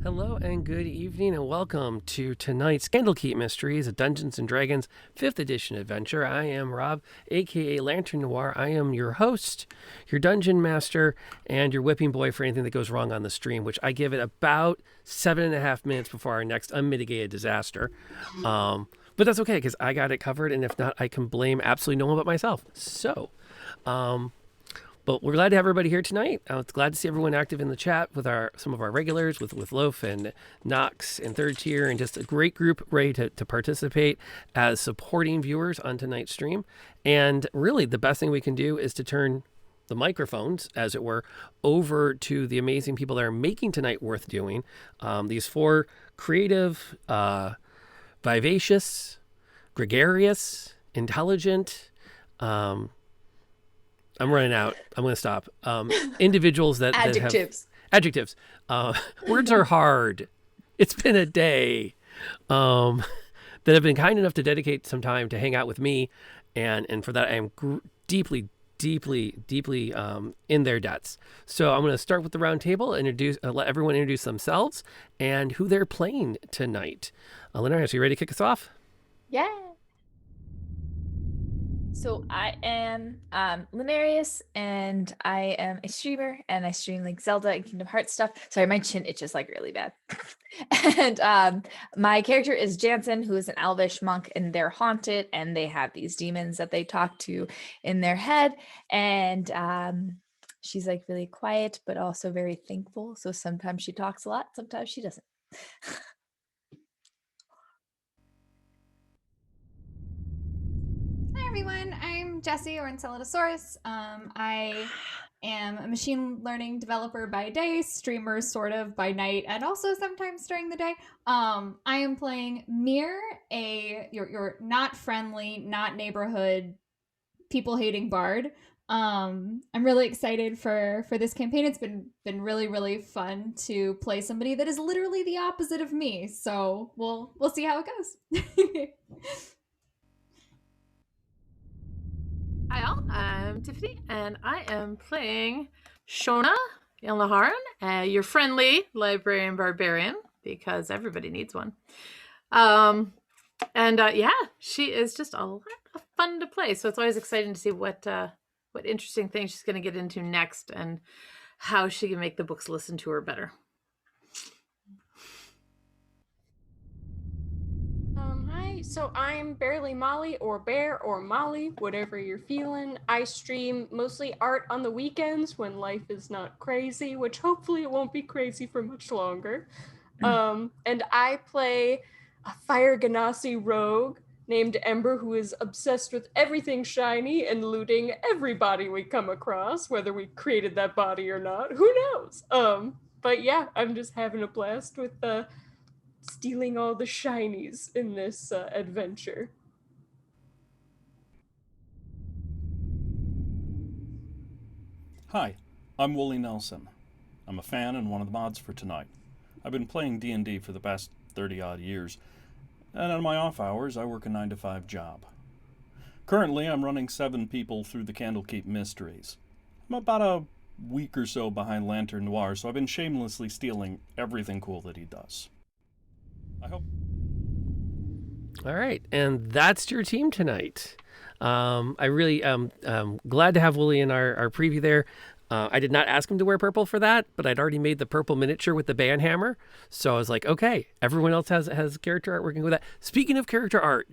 Hello and good evening and welcome to tonight's Candlekeep Mysteries, a Dungeons & Dragons 5th edition adventure. I am Rob, aka Lantern Noir. I am your host, your dungeon master, and your whipping boy for anything that goes wrong on the stream, which I give it about 7.5 minutes before our next unmitigated disaster. But that's okay, because I got it covered, and if not, I can blame absolutely no one but myself. But we're glad to have everybody here tonight. It's glad to see everyone active in the chat with some of our regulars, with Loaf and Knox and Third Tier, and just a great group ready to participate as supporting viewers on tonight's stream. And really, the best thing we can do is to turn the microphones, as it were, over to the amazing people that are making tonight worth doing. These four creative, vivacious, gregarious, intelligent, I'm running out. I'm going to stop. Individuals that adjectives. Adjectives. Words are hard. It's been a day. That have been kind enough to dedicate some time to hang out with me, and for that I am deeply in their debts. So I'm going to start with the round table, let everyone introduce themselves and who they're playing tonight. Linarius, are you ready to kick us off? Yeah. So I am Linarius, and I am a streamer, and I stream like Zelda and Kingdom Hearts stuff. Sorry, my chin itches like really bad. And my character is Jansen, who is an elvish monk, and they're haunted, and they have these demons that they talk to in their head. And she's like really quiet, but also very thankful. So sometimes she talks a lot, sometimes she doesn't. Hi everyone, I'm Jessie or Enceladus. I am a machine learning developer by day, streamer sort of by night, and also sometimes during the day. I am playing Mir, your not friendly, not neighborhood, people-hating bard. I'm really excited for this campaign. It's been really fun to play somebody that is literally the opposite of me. So we'll see how it goes. Hi all, I'm Tiffany, and I am playing Shona Ilnaharan, your friendly librarian barbarian, because everybody needs one. Yeah, she is just a lot of fun to play, so it's always exciting to see what interesting things she's going to get into next and how she can make the books listen to her better. Hi, so I'm Barely Molly, or Bear, or Molly, whatever you're feeling. I stream mostly art on the weekends when life is not crazy, which hopefully it won't be crazy for much longer. And I play a Fire Ganassi rogue named Ember, who is obsessed with everything shiny and looting everybody we come across, whether we created that body or not, who knows? But yeah, I'm just having a blast with stealing all the shinies in this adventure. Hi, I'm Wally Nelson. I'm a fan and one of the mods for tonight. I've been playing D&D for the past 30-odd years, and on my off hours I work a 9-to-5 job. Currently I'm running 7 people through the Candlekeep Mysteries. I'm about a week or so behind Lantern Noir, so I've been shamelessly stealing everything cool that he does. I hope. All right, and that's your team tonight. I really am glad to have Wooly in our preview there. I did not ask him to wear purple for that, but I'd already made the purple miniature with the band hammer. So I was like, okay, everyone else has character art working with that. Speaking of character art,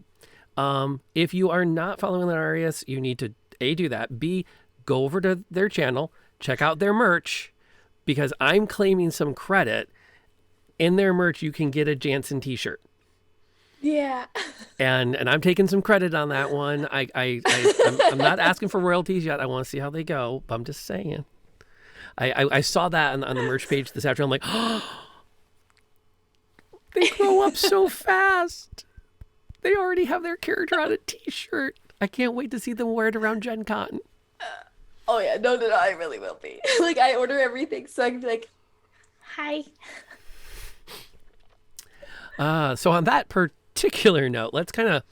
if you are not following Linarius, you need to A, do that, B, go over to their channel, check out their merch, because I'm claiming some credit. In their merch, you can get a Jansen t-shirt. Yeah. And I'm taking some credit on that one. I'm not asking for royalties yet. I want to see how they go, but I'm just saying. I saw that on the merch page this afternoon. I'm like, oh, they grow up so fast. They already have their character on a t-shirt. I can't wait to see them wear it around Gen Con. Oh yeah, no, I really will be. Like, I order everything so I can be like, hi. So on that particular note, let's kind of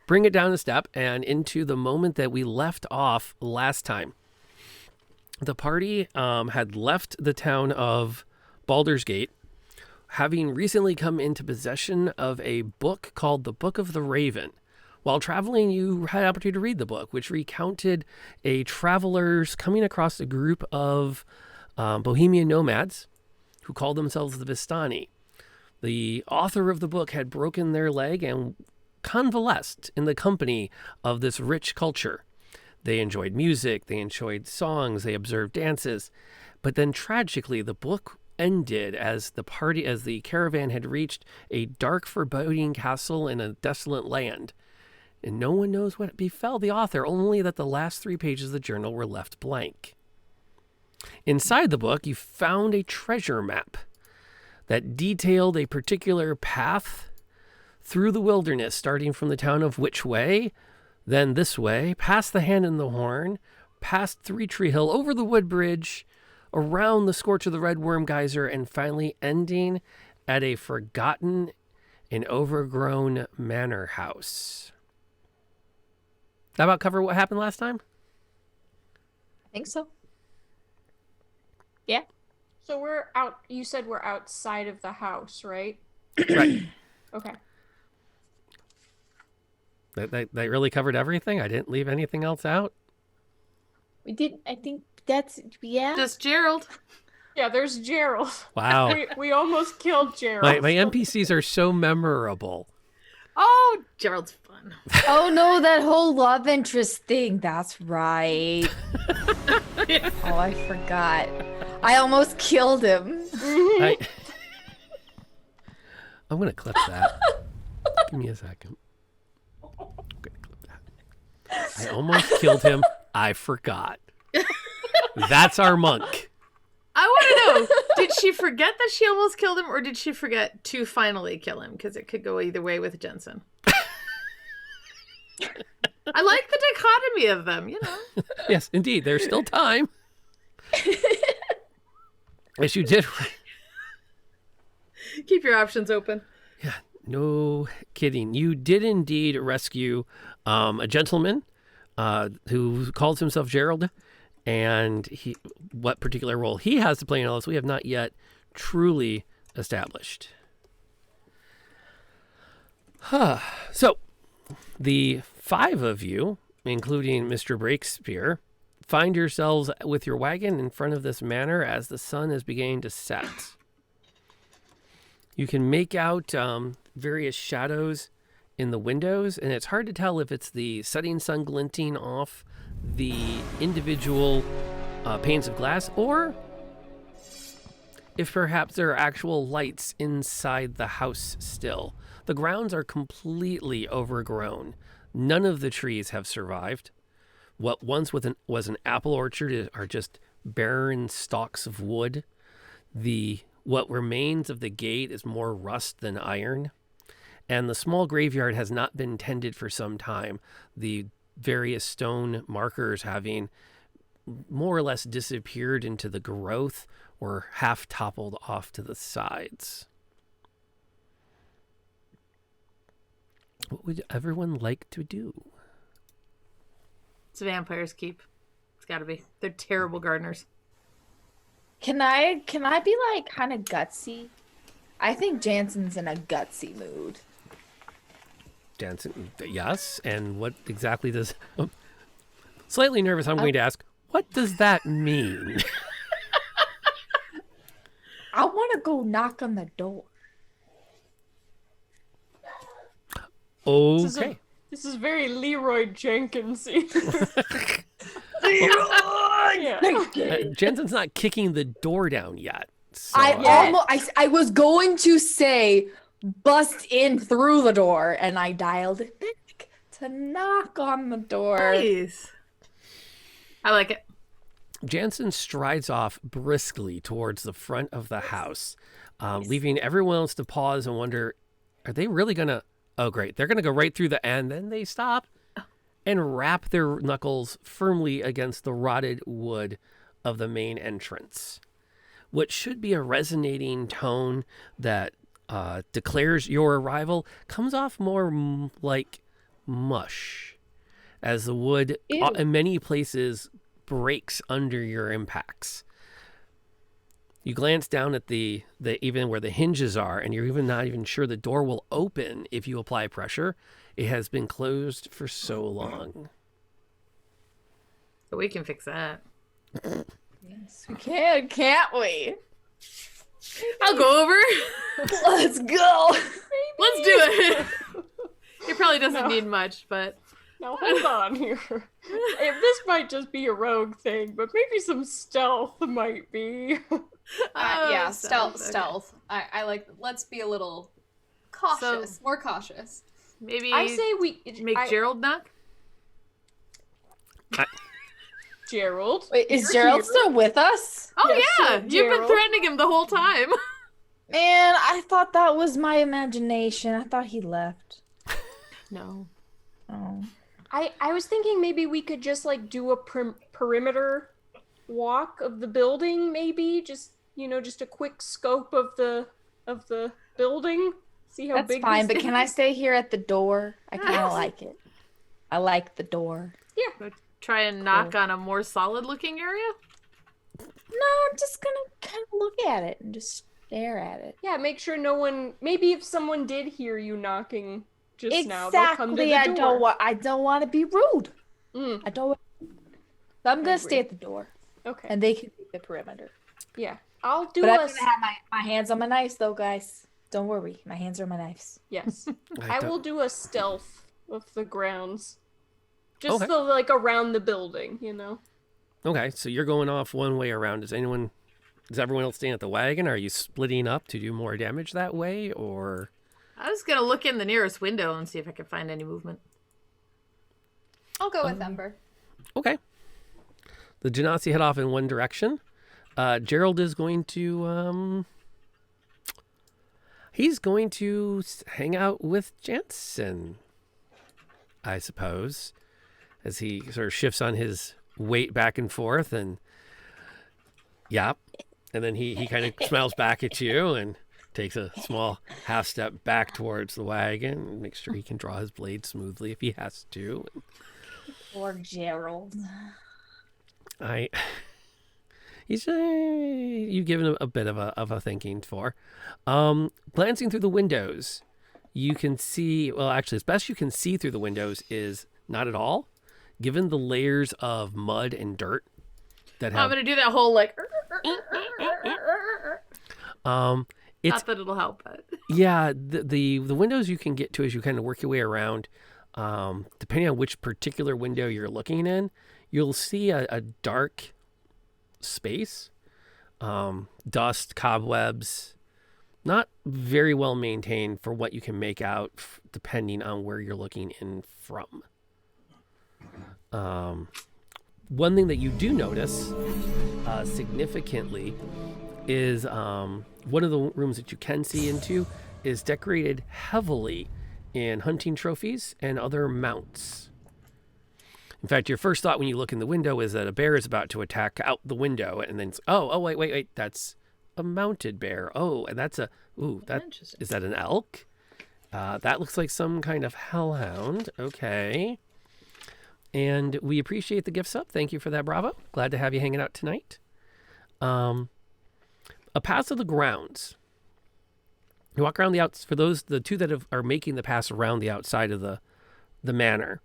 bring it down a step and into the moment that we left off last time. The party had left the town of Baldur's Gate, having recently come into possession of a book called The Book of the Raven. While traveling, you had an opportunity to read the book, which recounted a traveler's coming across a group of Bohemian nomads who called themselves the Vistani. The author of the book had broken their leg and convalesced in the company of this rich culture. They enjoyed music, they enjoyed songs, they observed dances. But then tragically, the book ended as the caravan had reached a dark, foreboding castle in a desolate land. And no one knows what befell the author, only that the last 3 pages of the journal were left blank. Inside the book, you found a treasure map that detailed a particular path through the wilderness, starting from the town of Which Way, then this way, past the Hand in the Horn, past Three Tree Hill, over the Wood Bridge, around the Scorch of the Red Worm Geyser, and finally ending at a forgotten and overgrown manor house. That about cover what happened last time? I think so. So we're out. You said we're outside of the house, right? Right. Okay. That really covered everything? I didn't leave anything else out? We did. I think that's Just Gerald. Yeah, there's Gerald. Wow. We almost killed Gerald. My NPCs are so memorable. Oh, Gerald's fun. Oh no, that whole love interest thing. That's right. Oh, I forgot. I almost killed him. I'm going to clip that. Give me a second. I'm going to clip that. I almost killed him. I forgot. That's our monk. I want to know, did she forget that she almost killed him, or did she forget to finally kill him? Because it could go either way with Jensen. I like the dichotomy of them, you know. Yes, indeed. There's still time. Yes, you did. Keep your options open. Yeah, no kidding. You did indeed rescue a gentleman who calls himself Gerald, and what particular role he has to play in all this, we have not yet truly established. So, the 5 of you, including Mr. Breakspear, find yourselves with your wagon in front of this manor as the sun is beginning to set. You can make out various shadows in the windows, and it's hard to tell if it's the setting sun glinting off the individual panes of glass, or if perhaps there are actual lights inside the house still. The grounds are completely overgrown. None of the trees have survived. What once was an apple orchard are just barren stalks of wood. What remains of the gate is more rust than iron. And the small graveyard has not been tended for some time. The various stone markers having more or less disappeared into the growth or half toppled off to the sides. What would everyone like to do? It's Vampire's Keep. It's got to be. They're terrible gardeners. Can I be like kind of gutsy? I think Jansen's in a gutsy mood. Jansen, yes. And what exactly does... Slightly nervous, I'm going to ask, what does that mean? I want to go knock on the door. Okay. This is very Leroy Jenkins. Jensen's not kicking the door down yet. So, I was going to say bust in through the door, and I dialed it back to knock on the door. Nice. I like it. Jansen strides off briskly towards the front of the house, leaving everyone else to pause and wonder, are they really going to... Oh, great. They're going to go right through the end. Then they stop and wrap their knuckles firmly against the rotted wood of the main entrance. What should be a resonating tone that declares your arrival comes off more like mush, as the wood in many places breaks under your impacts. You glance down at the even where the hinges are, and you're even not even sure the door will open if you apply pressure. It has been closed for so long. But we can fix that. Yes, we can, can't we? I'll go over. Let's go. Let's do it. It probably doesn't need much, but Now hold on here. This might just be a rogue thing, but maybe some stealth might be. Yeah, okay. stealth. I like. Let's be a little cautious, more cautious. Maybe I say we make Gerald knock. Gerald. Wait, is you're Gerald here. still with us? Oh Yes, yeah, sir, you've been Gerald. threatening him the whole time. Man, I thought that was my imagination. I thought he left. No. Oh. I was thinking maybe we could just like do a perimeter walk of the building, maybe just just a quick scope of the building. See how That's big fine, this but can I stay here at the door? I kind of like it. I like the door. Try and knock on a more solid-looking area. No, I'm just gonna kind of look at it and just stare at it. Yeah, make sure no one. Maybe if someone did hear you knocking just now, they'll come to the Exactly. door. I don't want to be rude. Mm, I don't. So I'm gonna agree. stay at the door, okay. and they can keep the perimeter. Yeah, I'll do But I'm a. gonna have my hands on my knives, though, guys. Don't worry, my hands are on my knives. Yes, I will do a stealth of the grounds. Just Okay. the like around the building, Okay, so you're going off one way around. Is everyone else staying at the wagon? Are you splitting up to do more damage that way, or? I was gonna look in the nearest window and see if I could find any movement. I'll go with Ember. Okay. The Genasi head off in one direction. Gerald is going to he's going to hang out with Jansen, I suppose, as he sort of shifts on his weight back and forth, and and then he kind of smiles back at you and takes a small half step back towards the wagon and makes sure he can draw his blade smoothly if he has to. Poor Gerald. You've given him a bit of a thinking for. Glancing through the windows, you can see, well, actually, as best you can see through the windows is not at all, given the layers of mud and dirt that I'm have. gonna do that whole like. It's Not that it'll help, but yeah, the windows you can get to as you kind of work your way around. Depending on which particular window you're looking in, you'll see a dark space, dust, cobwebs, not very well maintained for what you can make out depending on where you're looking in from. One thing that you do notice significantly is one of the rooms that you can see into is decorated heavily in hunting trophies and other mounts. In fact, your first thought when you look in the window is that a bear is about to attack out the window, and then wait, that's a mounted bear. Oh, and that's Interesting. is that an elk? That looks like some kind of hellhound. Okay. And we appreciate the gifts up. Thank you for that, Bravo. Glad to have you hanging out tonight. A pass of the grounds. You walk around for the two that are making the pass around the outside of the manor.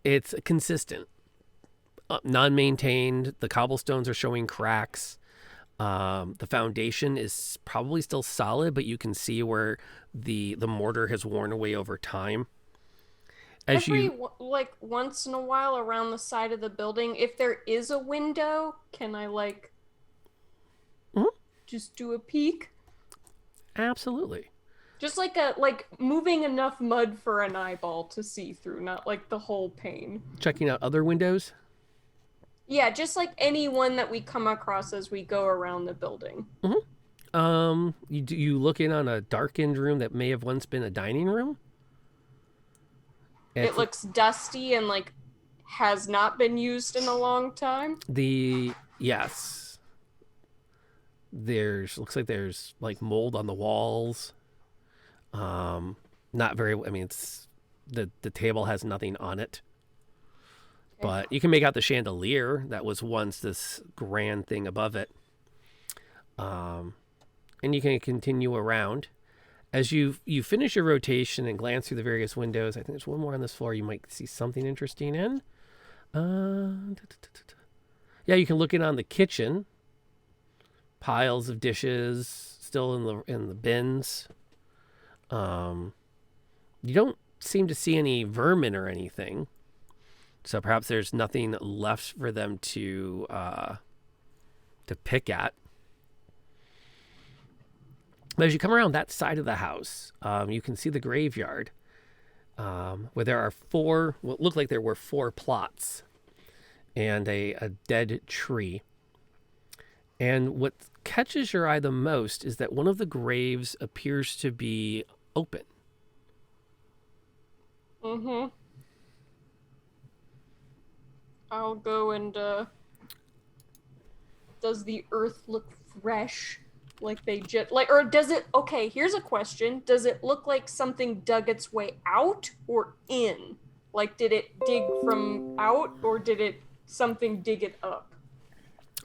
It's consistent, non-maintained. The cobblestones are showing cracks. The foundation is probably still solid, but you can see where the mortar has worn away over time. Like once in a while around the side of the building, if there is a window, can I just do a peek? Absolutely. Just like moving enough mud for an eyeball to see through, not like the whole pane. Checking out other windows. Yeah, just like any one that we come across as we go around the building. You look in on a darkened room that may have once been a dining room. It looks dusty and like has not been used in a long time. Yes. Looks like there's like mold on the walls. Not very. I mean, it's the table has nothing on it. Okay. But you can make out the chandelier that was once this grand thing above it. And you can continue around. As you finish your rotation and glance through the various windows, I think there's one more on this floor you might see something interesting in. Yeah, you can look in on the kitchen. Piles of dishes still in the bins. You don't seem to see any vermin or anything, so perhaps there's nothing left for them to pick at. But as you come around that side of the house, you can see the graveyard, where there are what look like there were 4 plots and a dead tree. And what catches your eye the most is that one of the graves appears to be open. Mm-hmm. I'll go and, does the earth look fresh? Like they just, or does it, okay, here's a question. Does it look like something dug its way out or in? Like, did it dig from out or did something dig it up?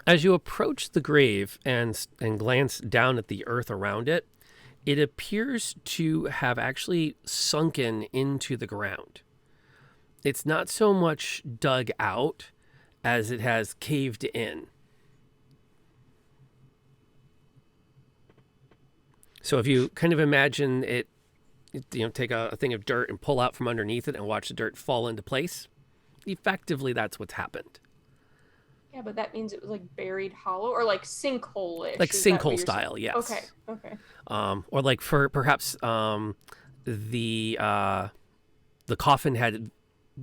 As you approach the grave and glance down at the earth around it, it appears to have actually sunken into the ground. It's not so much dug out as it has caved in. So if you kind of imagine it, take a thing of dirt and pull out from underneath it and watch the dirt fall into place, effectively that's what's happened. Yeah, but that means it was like buried hollow or like sinkhole-ish. Like sinkhole style, yes. Okay. Or like for perhaps the coffin had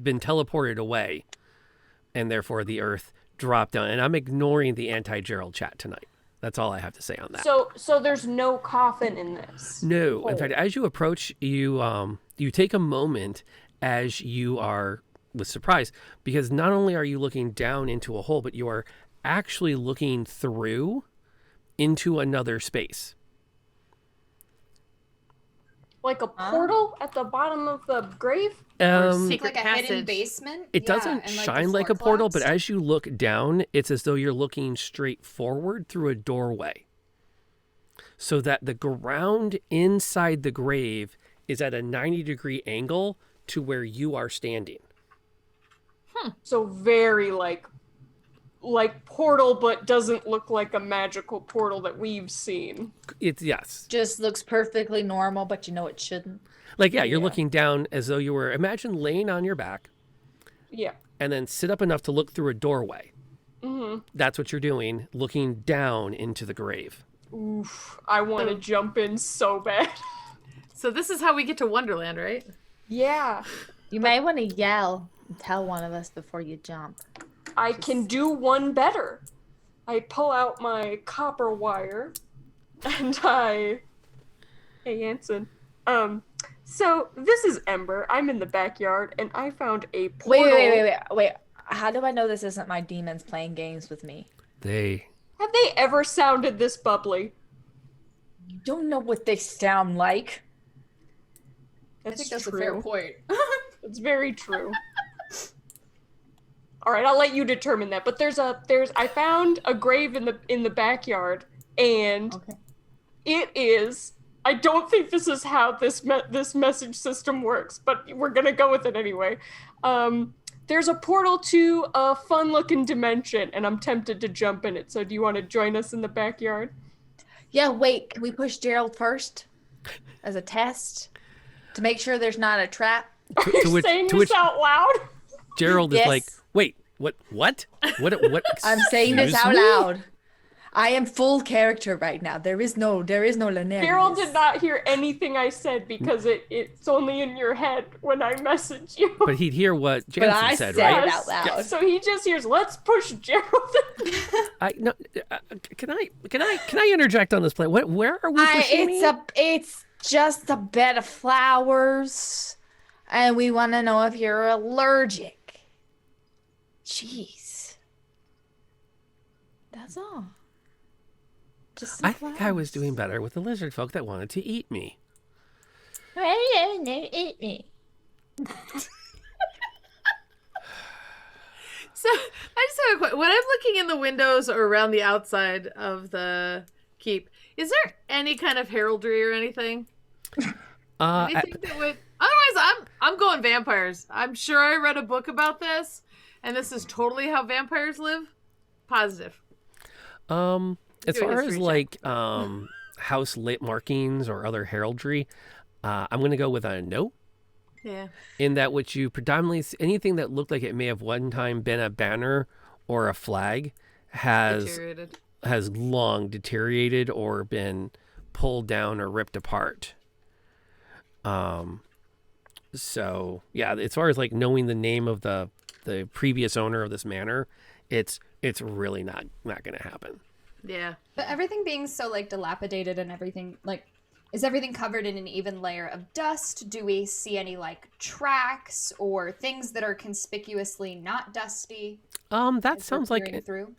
been teleported away and therefore the earth dropped down. And I'm ignoring the anti-Gerald chat tonight. That's all I have to say on that. So there's no coffin in this. No. In fact, as you approach, you take a moment as you are with surprise, because not only are you looking down into a hole, but you are actually looking through into another space. Like a portal at the bottom of the grave? Secret like a hidden passage. basement. It doesn't and, shine the like floor a portal, but collapsed. as you look down, it's as though you're looking straight forward through a doorway. So that the ground inside the grave is at a 90-degree angle to where you are standing. So very like portal, but doesn't look like a magical portal that we've seen. It's yes. Just looks perfectly normal, but you know it shouldn't. Like, yeah, you're Yeah. looking down as though you were, imagine laying on your back Yeah. and then sit up enough to look through a doorway. Mm-hmm. That's what you're doing, looking down into the grave. Oof. I want to jump in so bad. So this is how we get to Wonderland, right? Yeah. You might want to yell and tell one of us before you jump. I can do one better. I pull out my copper wire and Hey, Anson. So this is Ember. I'm in the backyard and I found a portal. Wait. How do I know this isn't my demons playing games with me? Have they ever sounded this bubbly? You don't know what they sound like. I think that's a fair point. It's very true. All right, I'll let you determine that. But I found a grave in the backyard, and it is. I don't think this is how this message system works, but we're gonna go with it anyway. There's a portal to a fun-looking dimension, and I'm tempted to jump in it. So, do you want to join us in the backyard? Yeah, wait. Can we push Gerald first as a test to make sure there's not a trap? Are you saying this out loud? Gerald is Yes. like, wait, what? What? I'm saying this Excuse out me? loud. I am full character right now. There is no Lanarius. Gerald did not hear anything I said because it's only in your head when I message you. But he'd hear what But Jansen I said, said right? it out loud. So he just hears, "Let's push Gerald." No, can I interject on this plan? Where are we pushing me? It's just a bed of flowers, and we want to know if you're allergic. Jeez, that's all. Just some I think I was flowers. doing better with the lizard folk that wanted to eat me. No, eat me. So I just have a question. When I'm looking in the windows or around the outside of the Candlekeep, is there any kind of heraldry or anything? Anything that would... Otherwise, I'm going vampires. I'm sure I read a book about this, and this is totally how vampires live. Positive. As far as like house lit markings or other heraldry, I'm going to go with a no. Yeah. In that which you predominantly anything that looked like it may have one time been a banner or a flag has long deteriorated or been pulled down or ripped apart. So yeah, as far as like knowing the name of the previous owner of this manor, it's really not going to happen. Yeah. But everything being so like dilapidated and everything, like, is everything covered in an even layer of dust? Do we see any like tracks or things that are conspicuously not dusty? That sounds like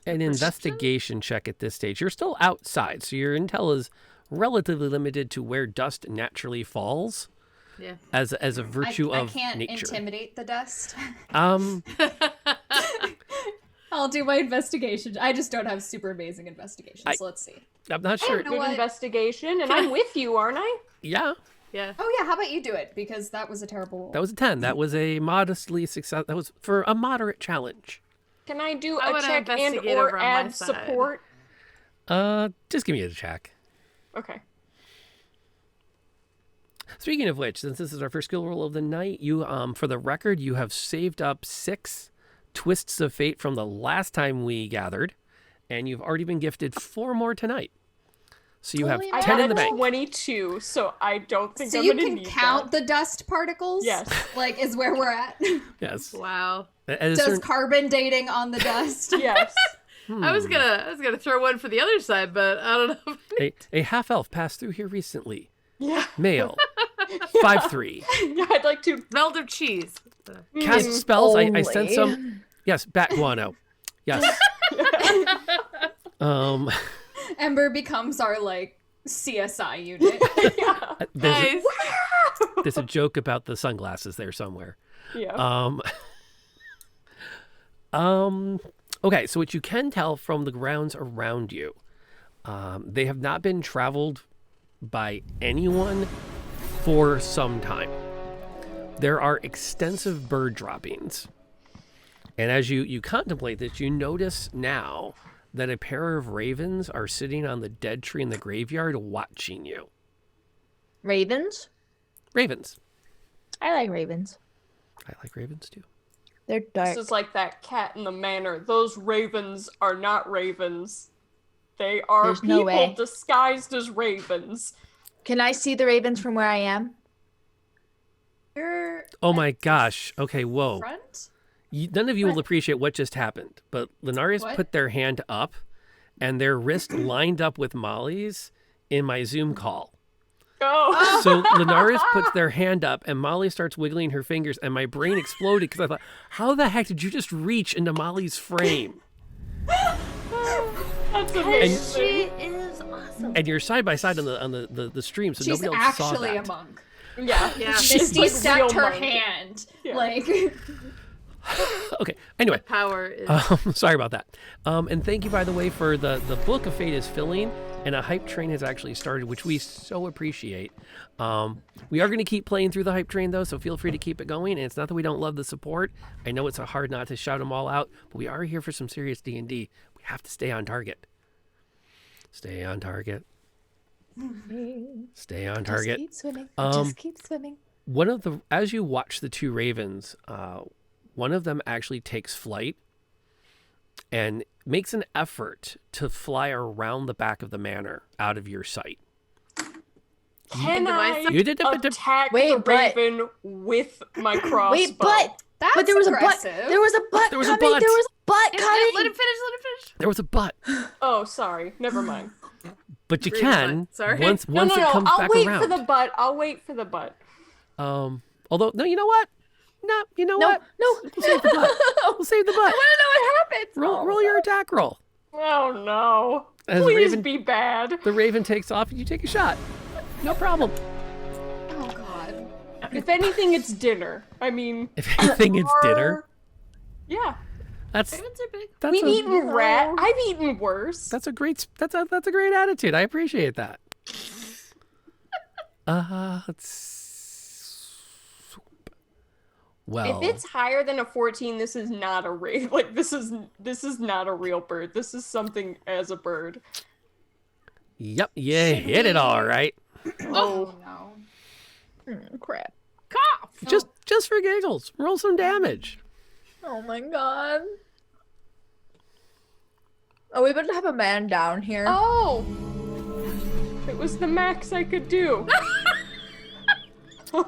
an investigation check at this stage. You're still outside, so your intel is relatively limited to where dust naturally falls. Yeah. As a virtue of nature. I can't intimidate the dust. I'll do my investigation. I just don't have super amazing investigation, so let's see. I'm not sure. Good investigation, and I'm with you, aren't I? Yeah. Yeah. Oh yeah, how about you do it? Because that was a terrible roll. That was a 10. That was a modestly success. That was for a moderate challenge. Can I do I a wanna check and investigate or over on my add side. support? Just give me a check. Okay. Speaking of which, since this is our first skill roll of the night, you, for the record, you have saved up 6 twists of fate from the last time we gathered, and you've already been gifted 4 more tonight. So you have 10 in the bank. 22, so I don't think So I'm you gonna can need count that. the dust particles? Yes. Like, is where we're at. Yes. Wow. Does carbon dating on the dust? Yes. I was gonna throw one for the other side, but I don't know. A half elf passed through here recently. Yeah. Male. 5'3". Yeah, I'd like to. Melt of cheese. Cast spells. I sent some. Yes, bat guano. Yes. Ember becomes our, like, CSI unit. Nice. There's a joke about the sunglasses there somewhere. Yeah. Okay, so what you can tell from the grounds around you, they have not been traveled by anyone for some time. There are extensive bird droppings. And as you contemplate this, you notice now that a pair of ravens are sitting on the dead tree in the graveyard watching you. Ravens? Ravens. I like ravens. I like ravens too. They're dark. This is like that cat in the manor. Those ravens are not ravens. They are There's no people way. disguised as ravens. Can I see the ravens from where I am? You're Oh my gosh. Okay, whoa. front? None of you will appreciate what just happened, but Lenarius What? put their hand up and their wrist lined up with Molly's in my Zoom call. Oh. So Lenarius puts their hand up and Molly starts wiggling her fingers and my brain exploded because I thought, how the heck did you just reach into Molly's frame? That's amazing. She is awesome. And you're side by side on the stream, so She's nobody else saw actually that. a monk. Yeah. Yeah. She's Misty like stepped real her monk. hand. Yeah. Like, Okay, anyway. Power is. Sorry about that. And thank you, by the way, for the Book of Fate is filling, and a hype train has actually started, which we so appreciate. We are going to keep playing through the hype train, though, so feel free to keep it going. And it's not that we don't love the support. I know it's hard not to shout them all out, but we are here for some serious D&D. We have to stay on target. Stay on target. Stay on target. Just keep swimming. Um, Just keep swimming. As you watch the 2 ravens, one of them actually takes flight and makes an effort to fly around the back of the manor out of your sight. Can I You did attack Wait, the but- raven with my crossbow? Wait, but that's there was aggressive. a butt. There was a butt There was a coming. butt. There was a butt Let coming. him finish. Let him finish. There was a but, Oh, sorry. Never mind. but you Really can butt, sorry. once No, it comes I'll back wait around. for the butt. I'll wait for the butt. Although no, you know what? No, you know No, what? no. We'll save the butt. We'll save the butt. I want to know what happens. Roll your attack roll. Oh no! As Please Raven- be bad. The raven takes off and you take a shot. No problem. Oh, God. If anything, it's dinner. I mean, If anything, it's dinner. yeah. That's Ravens are big. We've eaten rat. I've eaten worse. That's a great attitude. I appreciate that. Well, If it's higher than a 14, this is not a like this is not a real bird. This is something as a bird. yep, you hit it all right. Oh, no. Crap. Cough. Just for giggles, roll some damage. Oh my god. Oh, we better have a man down here. oh! It was the max I could do. Our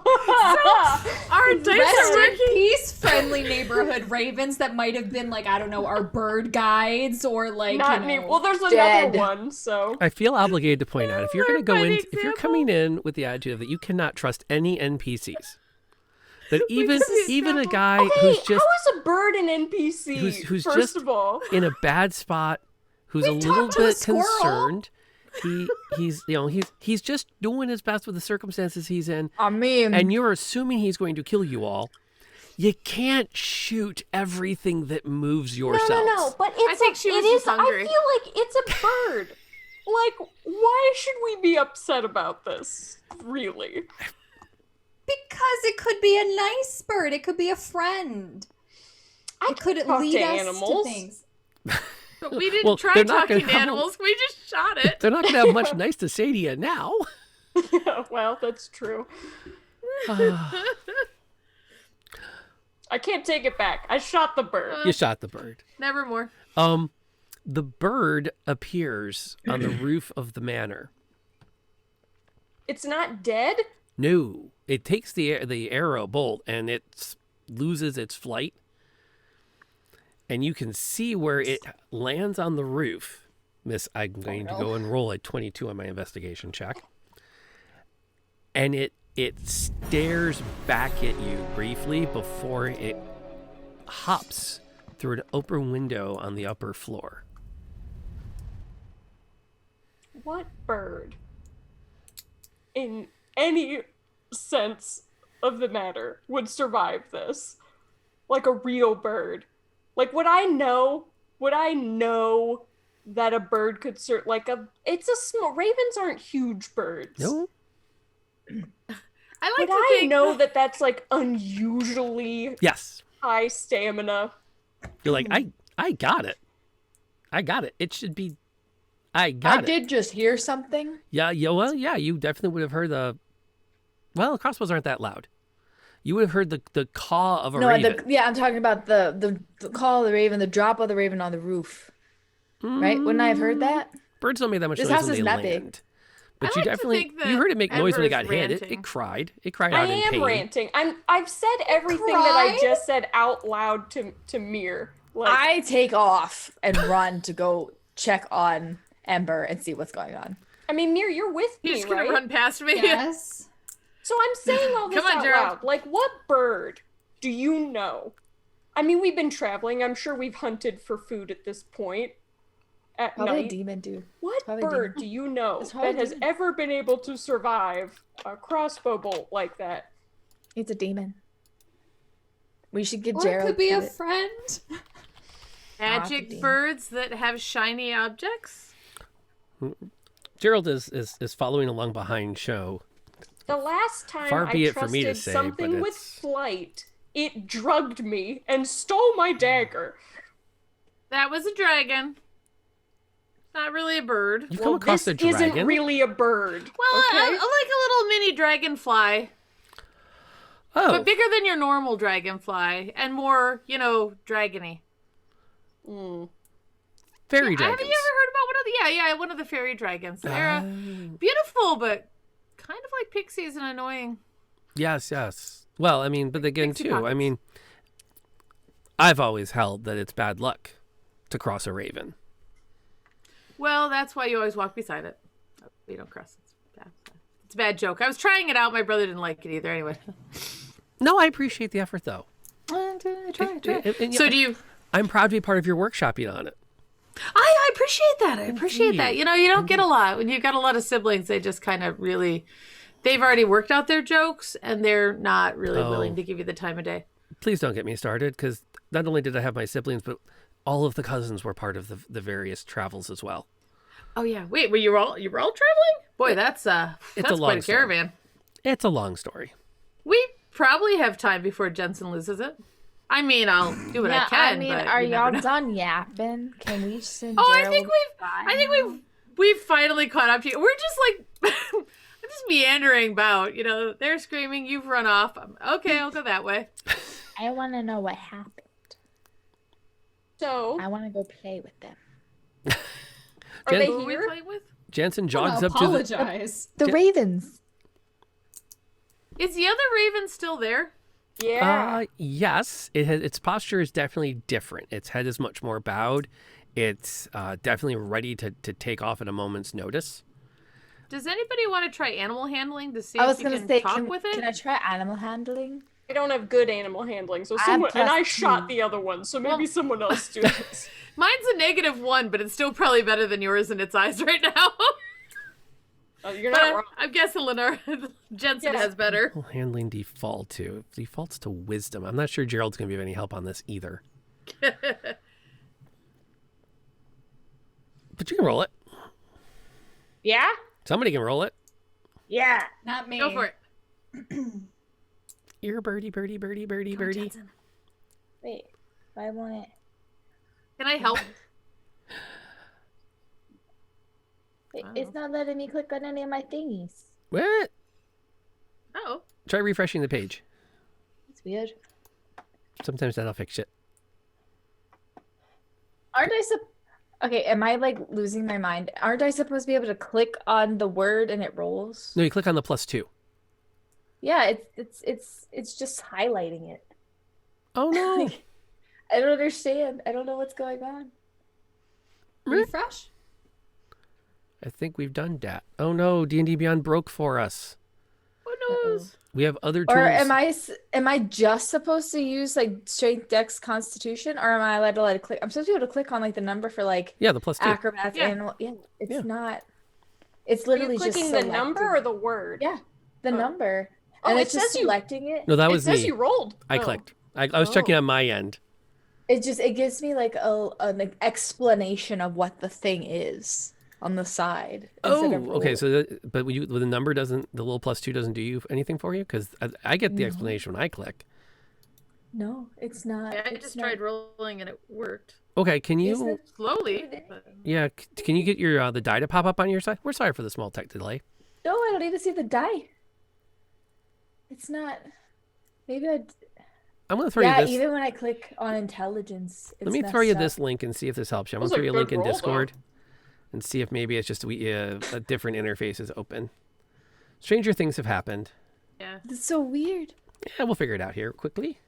dice are Rest in working. peace, friendly neighborhood ravens that might have been like, I don't know, our bird guides or like, Not you me. know. Well, there's Dead. another one, so. I feel obligated to point out if you're going to go Learn by in, the if you're example. coming in with the attitude that you cannot trust any NPCs, that even took the even a example. guy Hey, who's just how is a bird an NPC? who's first just of all, in a bad spot, who's a We've little talked to a bit squirrel. concerned. He's just doing his best with the circumstances he's in, I mean, and you're assuming he's going to kill you all. You can't shoot everything that moves yourselves. no. But it's think she was it just is. I hungry. feel like it's a bird. Like, why should we be upset about this? Really? Because it could be a nice bird. It could be a friend. I It could can talk lead to us animals. to things. But we didn't Well, try they're not gonna talking to have- animals. We just shot it. They're not going to have much nice to say to you now. Yeah, well, that's true. I can't take it back. I shot the bird. You shot the bird. Nevermore. The bird appears on the roof of the manor. It's not dead? No, it takes the arrow bolt and it loses its flight. And you can see where it lands on the roof. Miss, I'm going to go and roll a 22 on my investigation check. And it stares back at you briefly before it hops through an open window on the upper floor. What bird, in any sense of the matter, would survive this? Like a real bird. Like, would I know that a bird could it's a small, ravens aren't huge birds. No? I like Would to I think know that that's like unusually Yes. high stamina? You're like, I got it. I got it. It should be, I I got it. did just hear something. Yeah, well, yeah, you definitely would have heard the crossbows aren't that loud. You would have heard the caw of a No, raven. I'm talking about the call of the raven, the drop of the raven on the roof. Right? Wouldn't I have heard that? Birds don't make that much This noise house when they isn't that land. big. But I you like to definitely, think that you heard it make noise when it got Ember is hit. It ranting. cried. It cried I out in am pain. ranting. I've said everything that I cried? just said out loud to Mir. Like, I take off and run to go check on Ember and see what's going on. I mean, Mir, you're with You're me, just gonna right? run past me. Yes. So I'm saying all this Come on, out Gerald. loud. Like, what bird do you know? I mean, we've been traveling. I'm sure we've hunted for food at this point at Probably a night. demon, dude. What probably a bird demon. do you know It's probably that a has demon. ever been able to survive a crossbow bolt like that? It's a demon. We should get Or it Gerald could be to a it. friend. Magic demon. birds that have shiny objects. Gerald is following along behind Show. The last time Far I be it for trusted me to say, something but with it's- flight, it drugged me and stole my dagger. That was a dragon. Not really a bird. You've come across this a dragon. isn't really a bird. Well, okay? I like a little mini dragonfly, Oh, but bigger than your normal dragonfly and more, dragony. Mm. fairy Have dragons. you ever heard about one of the? Yeah, one of the fairy dragons. They're beautiful, but kind of like pixies and annoying. Yes. Well, I mean, but again, Pixie too, I pockets. mean, I've always held that it's bad luck to cross a raven. Well, that's why you always walk beside it. You don't cross. It's bad. It's a bad joke. I was trying it out. My brother didn't like it either. Anyway. No, I appreciate the effort, though. Try. And, So do you? I'm proud to be part of your workshopping on it. I appreciate that. I appreciate Indeed. that. You don't get a lot when you've got a lot of siblings. They just kind of really, they've already worked out their jokes and they're not really willing to give you the time of day. Please don't get me started, because not only did I have my siblings, but all of the cousins were part of the various travels as well. Oh yeah. Wait, were you all traveling? Boy, that's a quite long a story. caravan. It's a long story. We probably have time before Jensen loses it. I mean, I'll do what I can. I mean, but are you never y'all know. done yapping? Can we send Oh, I Gerald think we've finally caught up to you. We're just like I'm just meandering about. You know, they're screaming, you've run off. Okay, I'll go that way. I want to know what happened. So, I want to go play with them. are they Who are we here? playing with? Jensen I jogs up to apologize. The Ravens. Is the other raven still there? Yeah. Yes, its posture is definitely different. Its head is much more bowed. It's definitely ready to take off at a moment's notice. Does anybody want to try animal handling to see I if was you gonna can say, talk with it? can I try animal handling? I don't have good animal handling, so I have someone and I +2. shot the other one, so maybe someone else do this. Mine's a -1, but it's still probably better than yours in its eyes right now. You're But not wrong. I'm guessing Lenore Jensen Yes. has better. Well, handling defaults to wisdom. I'm not sure Gerald's going to be of any help on this either. But you can roll it. Yeah? Somebody can roll it. Yeah. Not me. Go for it. You're a birdie, birdie, birdie, birdie, birdie. Wait. I want it. Can I help? Wait, it's not letting me click on any of my thingies. What? Oh. Try refreshing the page. It's weird. Sometimes that'll fix it. Aren't I Okay, am I like losing my mind? Aren't I supposed to be able to click on the word and it rolls? No, you click on the +2. Yeah, it's just highlighting it. Oh no. I don't understand. I don't know what's going on. Refresh? I think we've done that. Oh no, D&D Beyond broke for us. Who knows? We have other tools. Or am I just supposed to use like strength, dex, constitution, or am I allowed to let it click? I'm supposed to be able to click on like the number for like Yeah, the +2. acrobats, Yeah. animal. Yeah, it's Yeah. not. It's Are you literally just clicking the number selecting- or the word? Yeah, the Oh. number. Oh, And it it's just says you- selecting it. No, that It was says me. you rolled. I Oh. clicked. I was checking Oh. on my end. It gives me like an explanation of what the thing is on the side. instead of Oh, okay. roll. So, but the number doesn't, the little +2 doesn't do you anything for you? Because I get the No. explanation when I click. No, it's not. Yeah, I it's just not. tried rolling and it worked. Okay, can Is you? it- Slowly. But... Yeah, can you get your the die to pop up on your side? We're sorry for the small tech delay. No, I don't even see the die. It's not. Maybe I. I'm gonna throw Yeah, you this. even when I click on intelligence, Let it's me throw you messed this up. link and see if this helps you. I'm That was gonna throw a you a link good in roll, though. Discord and see if maybe it's just a different interface is open. Stranger things have happened. Yeah. It's so weird. Yeah, we'll figure it out here quickly.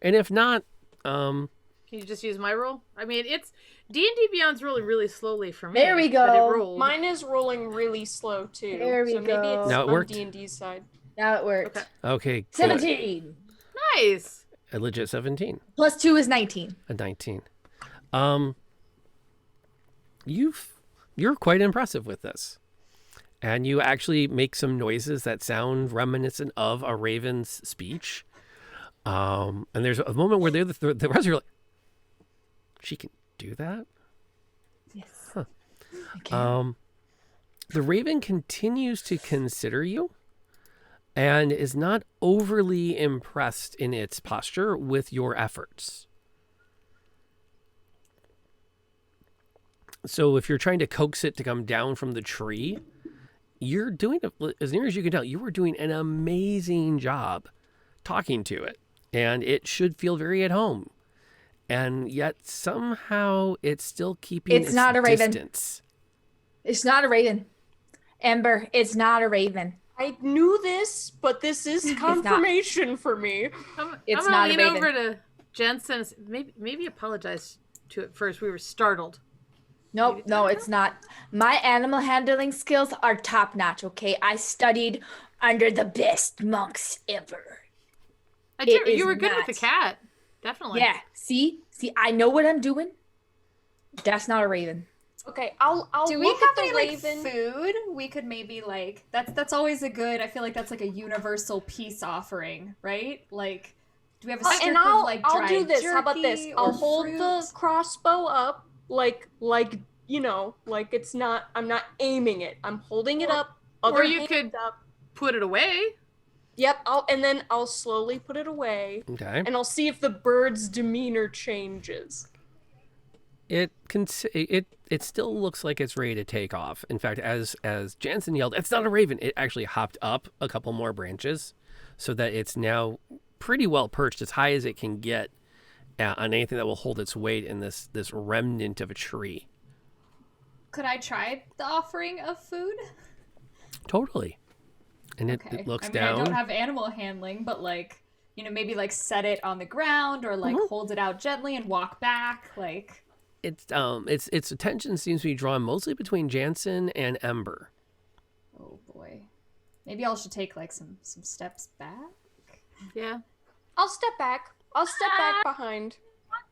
And if not, Can you just use my roll? I mean, it's D&D Beyond's rolling really slowly for me. There we but go. It rolled. Mine is rolling really slow too. There we so maybe go. it's Now it on worked. D&D's side. Now it worked. Okay. okay, good. 17 Nice. A legit 17. plus 2 is 19. A 19. You're quite impressive with this. And you actually make some noises that sound reminiscent of a raven's speech. And there's a moment where the rest are like, she can do that? Yes. Huh. Okay. The raven continues to consider you and is not overly impressed in its posture with your efforts. So if you're trying to coax it to come down from the tree, you're doing, as near as you can tell, you are doing an amazing job talking to it. And it should feel very at home. And yet somehow it's still keeping It's not a raven. distance. It's not a raven. Ember, it's not a raven. I knew this, but this is not. confirmation for me. It's I'm not gonna a lean raven. over to Jensen. And maybe apologize to it first. We were startled. Nope, no, it's not. My animal handling skills are top notch, okay? I studied under the best monks ever. It You is were good with the not. cat. Definitely. Yeah, see, I know what I'm doing. That's not a raven. Okay, I'll Do we look have at the any raven. like food? We could maybe that's always a good. I feel like that's like a universal peace offering, right? Like Do we have a strip And of I'll like I'll dried do this. How about this? jerky I'll or hold the fruit? crossbow up like you know, like it's not. I'm not aiming it. I'm holding it up. Other Or you hand could up. put it away. Yep. And then I'll slowly put it away, Okay. and I'll see if the bird's demeanor changes. It still looks like it's ready to take off. In fact, as Jansen yelled, "It's not a raven!" It actually hopped up a couple more branches, so that it's now pretty well perched, as high as it can get, on anything that will hold its weight in this remnant of a tree. Could I try the offering of food? Totally. And it looks down. I don't have animal handling, but like, you know, maybe like set it on the ground or like hold it out gently and walk back. Like, its attention seems to be drawn mostly between Jansen and Ember. oh boy, maybe I should take like some steps back. Yeah. I'll step back. I'll step back behind.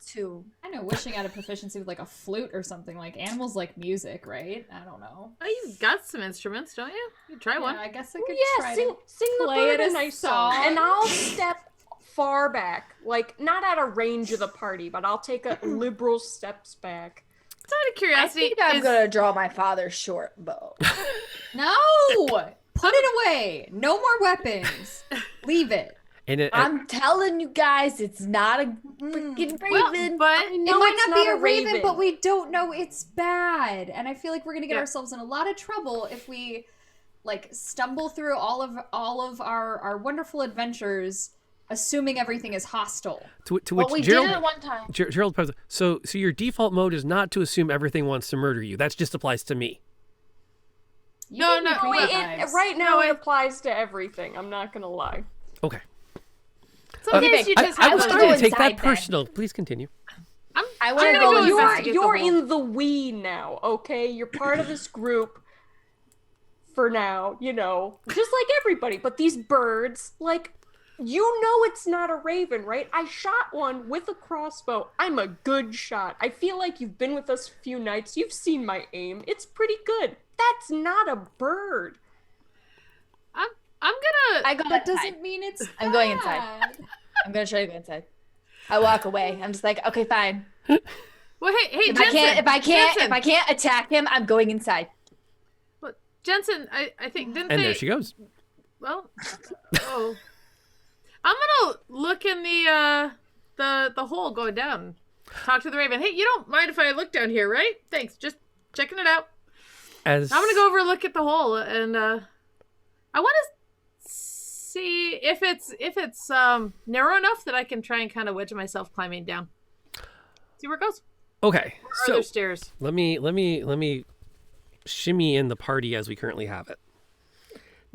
Two. I know, wishing out a proficiency with like a flute or something. Like animals like music, right? I don't know. Oh, you've got some instruments, don't you? You try one. Yeah, I guess I could Yeah, try sing the play bird it a a nice song. song. And I'll step far back, like not out of range of the party, but I'll take a liberal steps back. Just out of I curiosity, think I'm gonna draw my father's short bow. No! Put it away! No more weapons! Leave it. And I'm telling you guys, it's not a freaking raven. but It No, might it's not be not a a raven, raven. but we don't know it's bad. And I feel like we're gonna get Yeah. ourselves in a lot of trouble if we like stumble through all of our wonderful adventures assuming everything is hostile. to which Well, we Gerald, did it one time. Gerald posed, so your default mode is not to assume everything wants to murder you. That just applies to me. You No, gave me no, creepy Wait, vibes. right now No, it I- applies to everything. I'm not gonna lie. Okay. sometimes you just I have was wanna to. starting go to take that inside then. personal. Please continue. I I'm want to gonna go go inside. investigate. You're the hole. in the we now, okay? You're part of this group for now, you know, just like everybody. But these birds, like, you know it's not a raven, right? I shot one with a crossbow. I'm a good shot. I feel like you've been with us a few nights. You've seen my aim. It's pretty good. That's not a bird. I'm gonna. I go That inside. doesn't mean it's I'm going inside. bad. I'm gonna try to go inside. I walk away. I'm just like, okay, fine. Well, hey, If I Jensen, can't attack him, I'm going inside. Well, Jensen, I think didn't And they? there she goes. Well, oh, I'm gonna look in the hole going down. Talk to the raven. Hey, you don't mind if I look down here, right? Thanks. Just checking it out. As I'm gonna go over and look at the hole, and I want to see if it's narrow enough that I can try and kind of wedge myself climbing down. See where it goes. Okay, Or are so there stairs? let me shimmy in the party as we currently have it.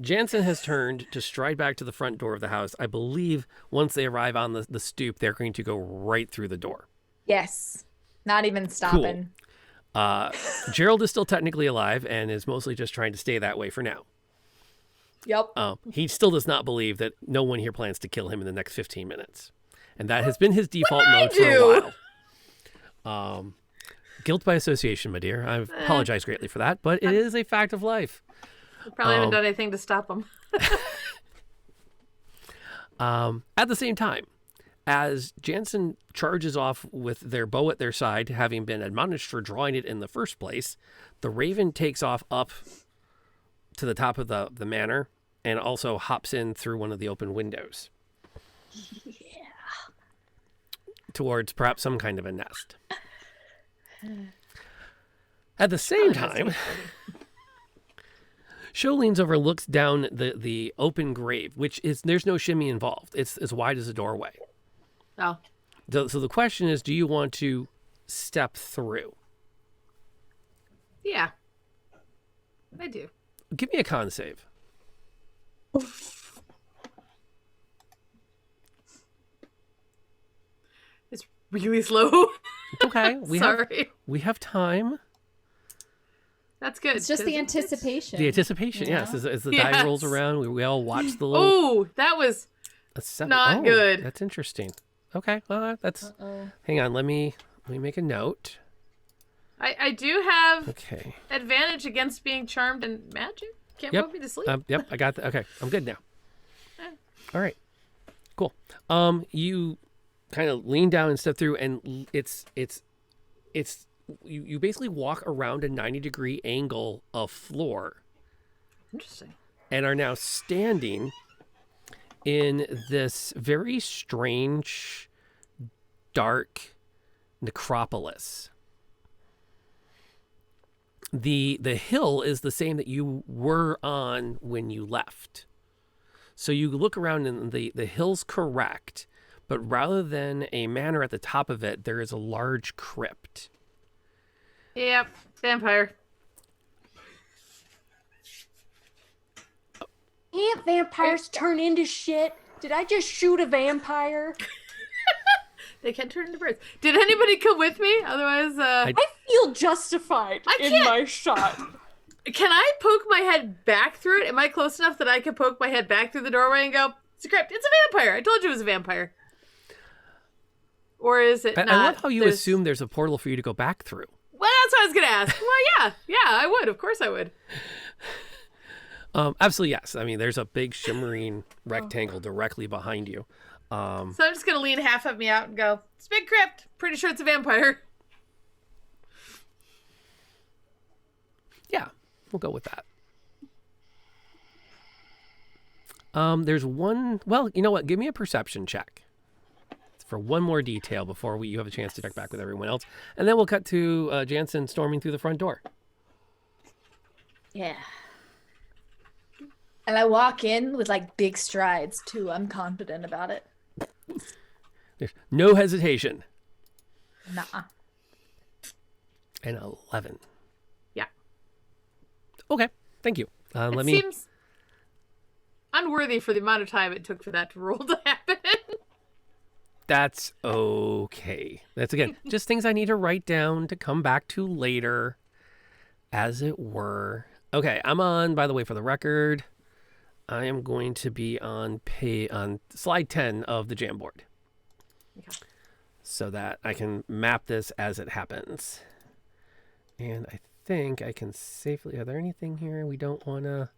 Jansen has turned to stride back to the front door of the house. I believe once they arrive on the stoop, they're going to go right through the door. Yes. Not even stopping. Gerald is still technically alive and is mostly just trying to stay that way for now. Yep. He still does not believe that no one here plans to kill him in the next 15 minutes. And that has been his default mode for a while. Guilt by association, my dear. I apologize greatly for that, but it is a fact of life. Probably haven't done anything to stop them. At the same time, as Jansen charges off with their bow at their side, having been admonished for drawing it in the first place, the raven takes off up to the top of the manor and also hops in through one of the open windows. Yeah. Towards perhaps some kind of a nest. At the same time, Sho leans over, looks down the open grave, which is, there's no shimmy involved. It's as wide as a doorway. Oh, So the question is, do you want to step through? yeah, I do. Give me a con save. It's really slow. It's okay. Sorry. We have time. That's good. It's just the 'cause anticipation. The anticipation, Yeah. yes. As the die rolls Yes. around, we all watch the little... Oh, that was a seven. not good. That's interesting. Okay, well, that's... Uh-oh. Hang on, let me make a note. I do have Okay. advantage against being charmed and magic. Can't Yep. put me to sleep. Yep, I got that. Okay, I'm good now. All right. Cool. You kind of lean down and step through, and it's you basically walk around a 90-degree angle of floor Interesting. and are now standing in this very strange, dark necropolis. The hill is the same that you were on when you left. So you look around and the hill's correct, but rather than a manor at the top of it, there is a large crypt. Yep, vampire. Can't vampires turn into shit? Did I just shoot a vampire? They can turn into birds. Did anybody come with me? Otherwise, I feel justified in my shot. can I poke my head back through it? Am I close enough that I can poke my head back through the doorway and go, it's a crypt, it's a vampire. I told you it was a vampire. Or is it not? I love how you assume there's a portal for you to go back through. Well, that's what I was going to ask. Well, yeah, I would. Of course I would. Absolutely, yes. I mean, there's a big shimmering rectangle directly behind you. So I'm just going to lean half of me out and go, it's a big crypt. Pretty sure it's a vampire. Yeah, we'll go with that. There's one... Well, you know what? Give me a perception check for one more detail before you have a chance to check back with everyone else. And then we'll cut to Jansen storming through the front door. Yeah. And I walk in with like big strides too. I'm confident about it. There's no hesitation. Nah. And 11. Yeah. Okay, thank you. It seems unworthy for the amount of time it took for that to roll to happen. That's okay. That's, again, just things I need to write down to come back to later, as it were. Okay, I'm on, by the way, for the record, I am going to be on slide 10 of the Jamboard. Okay. So that I can map this as it happens. And I think I can safely... Are there anything here we don't want to...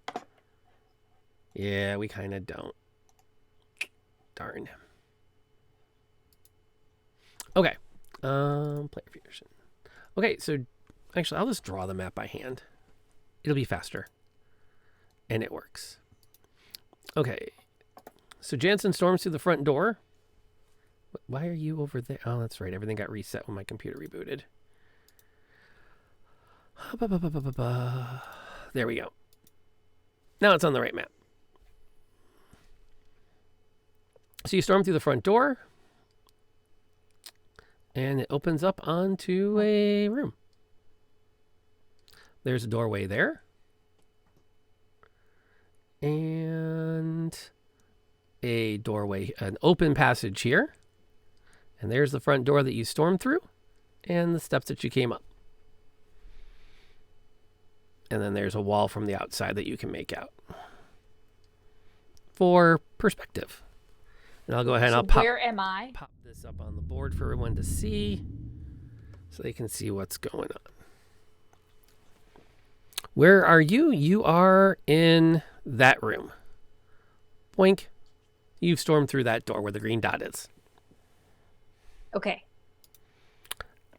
Yeah, we kind of don't. Darn. Okay. Player version. Okay, so actually I'll just draw the map by hand. It'll be faster. And it works. Okay. So Jansen storms through the front door. Why are you over there? Oh, that's right. Everything got reset when my computer rebooted. There we go. Now it's on the right map. So you storm through the front door. And it opens up onto a room. There's a doorway there. And a doorway, an open passage here. And there's the front door that you stormed through. And the steps that you came up. And then there's a wall from the outside that you can make out. For perspective. And I'll go ahead and I'll pop... Where am I? Pop this up on the board for everyone to see so they can see what's going on. Where are you? You are in that room. Boink. You've stormed through that door where the green dot is. Okay.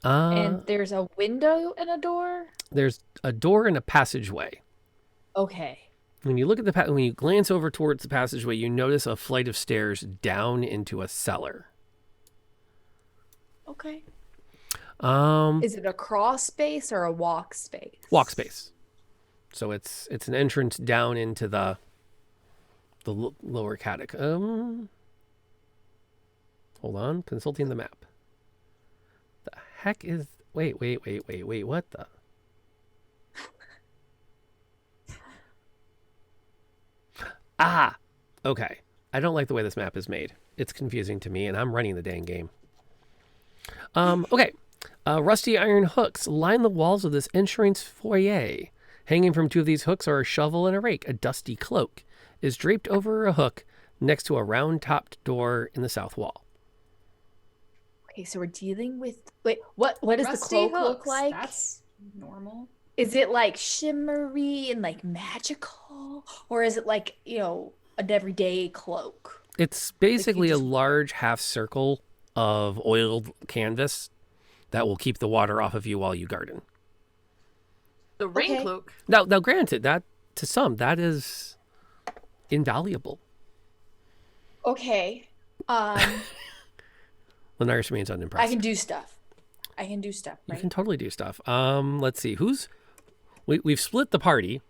And there's a window and a door? There's a door and a passageway. Okay. When you look at when you glance over towards the passageway, you notice a flight of stairs down into a cellar. Okay. Is it a crawl space or a walk space? Walk space. So it's an entrance down into the lower catacomb. Hold on, consulting the map. The heck is... Wait, what the... Ah, okay. I don't like the way this map is made. It's confusing to me, and I'm running the dang game. Okay. Rusty iron hooks line the walls of this entrance foyer. Hanging from two of these hooks are a shovel and a rake. A dusty cloak is draped over a hook next to a round-topped door in the south wall. Okay, so we're dealing with... Wait, what does the cloak look like? That's normal. Is it like shimmery and like magical? Or is it like, an everyday cloak? It's basically a just- large half circle of oiled canvas that will keep the water off of you while you garden. The rain Okay. cloak. Now, granted, that to some that is invaluable. Okay. Linares remains I unimpressed. can do stuff. You Right? can totally do stuff. Let's see. We've split the party.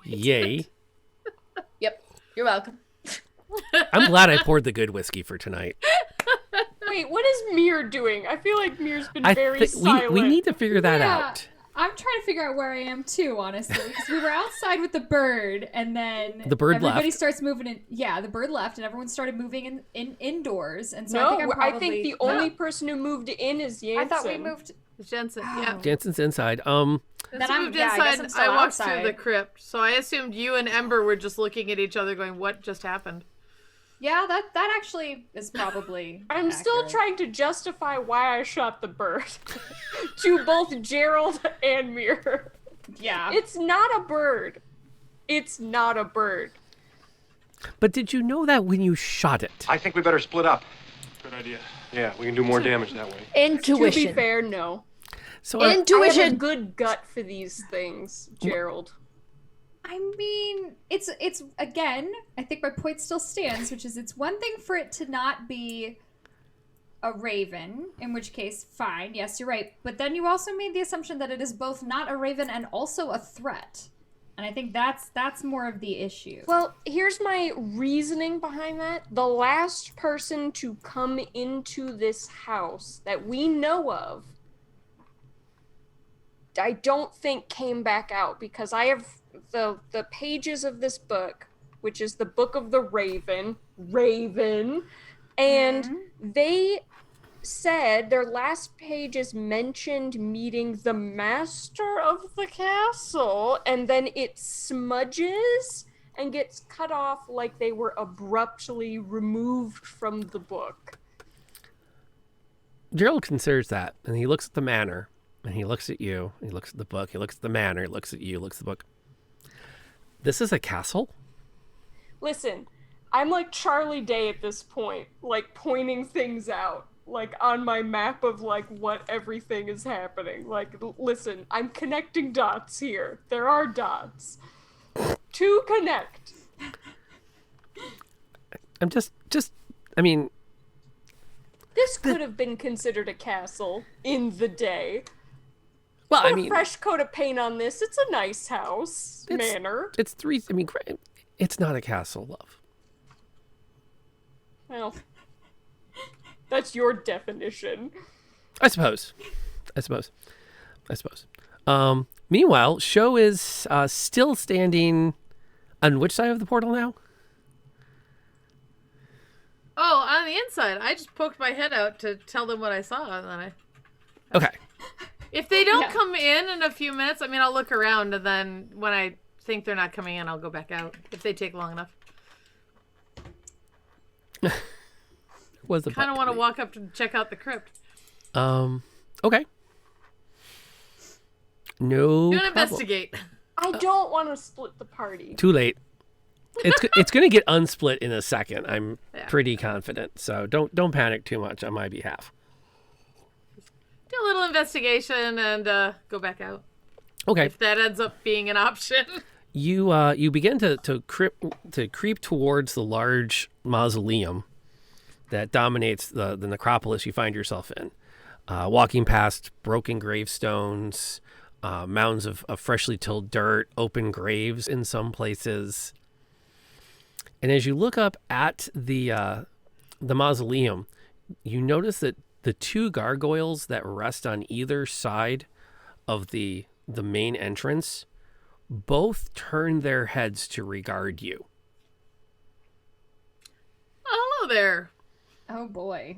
Yay. Yep. You're welcome. I'm glad I poured the good whiskey for tonight. Wait, what is Mir doing? I feel like Mir's been I very think silent. we need to figure that Yeah. out. I'm trying to figure out where I am too, honestly, because we were outside with the bird, and then The bird everybody left. starts moving in. Yeah, the bird left, and everyone started moving in indoors, and so No, I think I'm probably. I think the only person who moved in is Jansen. I thought we moved. Jensen. Yeah. Jansen's inside. Jensen I'm- moved yeah, I guess inside. I'm still I walked through the outside. crypt, so I assumed you and Ember were just looking at each other, going, "What just happened?" Yeah, that actually is probably. I'm still accurate. trying to justify why I shot the bird to both Gerald and Mir. Yeah. It's not a bird. It's not a bird. But did you know that when you shot it? I think we better split up. Good idea. Yeah, we can do more damage that way. To Intuition. be fair, no. So I have a Intuition. good gut for these things, Gerald. I mean, it's again. I think my point still stands, which is it's one thing for it to not be a raven, in which case, fine. Yes, you're right. But then you also made the assumption that it is both not a raven and also a threat, and I think that's more of the issue. Well, here's my reasoning behind that. The last person to come into this house that we know of, I don't think came back out, because I have the pages of this book, which is the Book of the Raven, and they said their last pages mentioned meeting the master of the castle, and then it smudges and gets cut off like they were abruptly removed from the book. Gerald considers that, and he looks at the manor, and he looks at you, he looks at the book, he looks at the manor, he looks at you, looks at the book. This is a castle? Listen, I'm like Charlie Day at this point, like pointing things out, like on my map of like what everything is happening. Like, listen, I'm connecting dots here. There are dots to connect. I'm just, I mean, This could have been considered a castle in the day. well, Put I a mean, fresh coat of paint on this. It's a nice house, manor. it's three, I mean, it's not a castle, love. Well, that's your definition. I suppose. Meanwhile, Sho is still standing on which side of the portal now? Oh, on the inside. I just poked my head out to tell them what I saw, and then I. Okay. If they don't come in a few minutes, I mean, I'll look around, and then when I think they're not coming in, I'll go back out. If they take long enough. Was the Kind of want to walk up to check out the crypt. Okay. No Do an problem. investigate. I don't want to split the party. Too late. It's going to get unsplit in a second. I'm Yeah. pretty confident. So don't panic too much on my behalf. Do a little investigation and go back out. Okay. If that ends up being an option. You begin to creep towards the large mausoleum that dominates the necropolis you find yourself in. Walking past broken gravestones, mounds of freshly tilled dirt, open graves in some places. And as you look up at the mausoleum, you notice that the two gargoyles that rest on either side of the main entrance both turn their heads to regard you. Oh, hello there. Oh boy.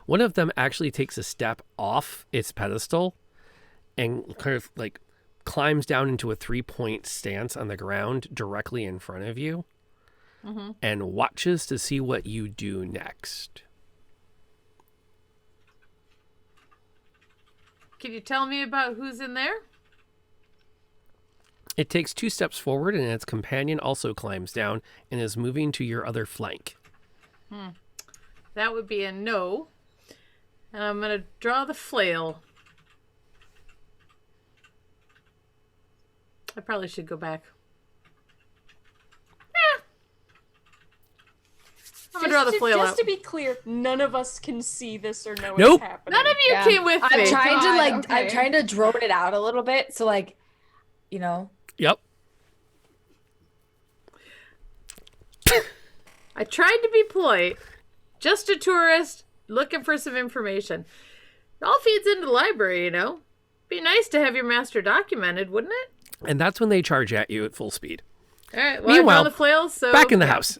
One of them actually takes a step off its pedestal and kind of like climbs down into a 3-point stance on the ground directly in front of you and watches to see what you do next. Can you tell me about who's in there? It takes 2 steps forward, and its companion also climbs down and is moving to your other flank. That would be a no. And I'm going to draw the flail. I probably should go back. I'm going to draw the flail Just out. to be clear, none of us can see this or know Nope. what's happening. None of you Yeah. came with I'm me. trying to God, I'm okay. trying to drone it out a little bit. So like, you know, Yep. I tried to be polite. Just a tourist looking for some information. It all feeds into the library, you know. Be nice to have your master documented, wouldn't it? And that's when they charge at you at full speed. All right. Well, Meanwhile, I draw the flails, so Back in the house.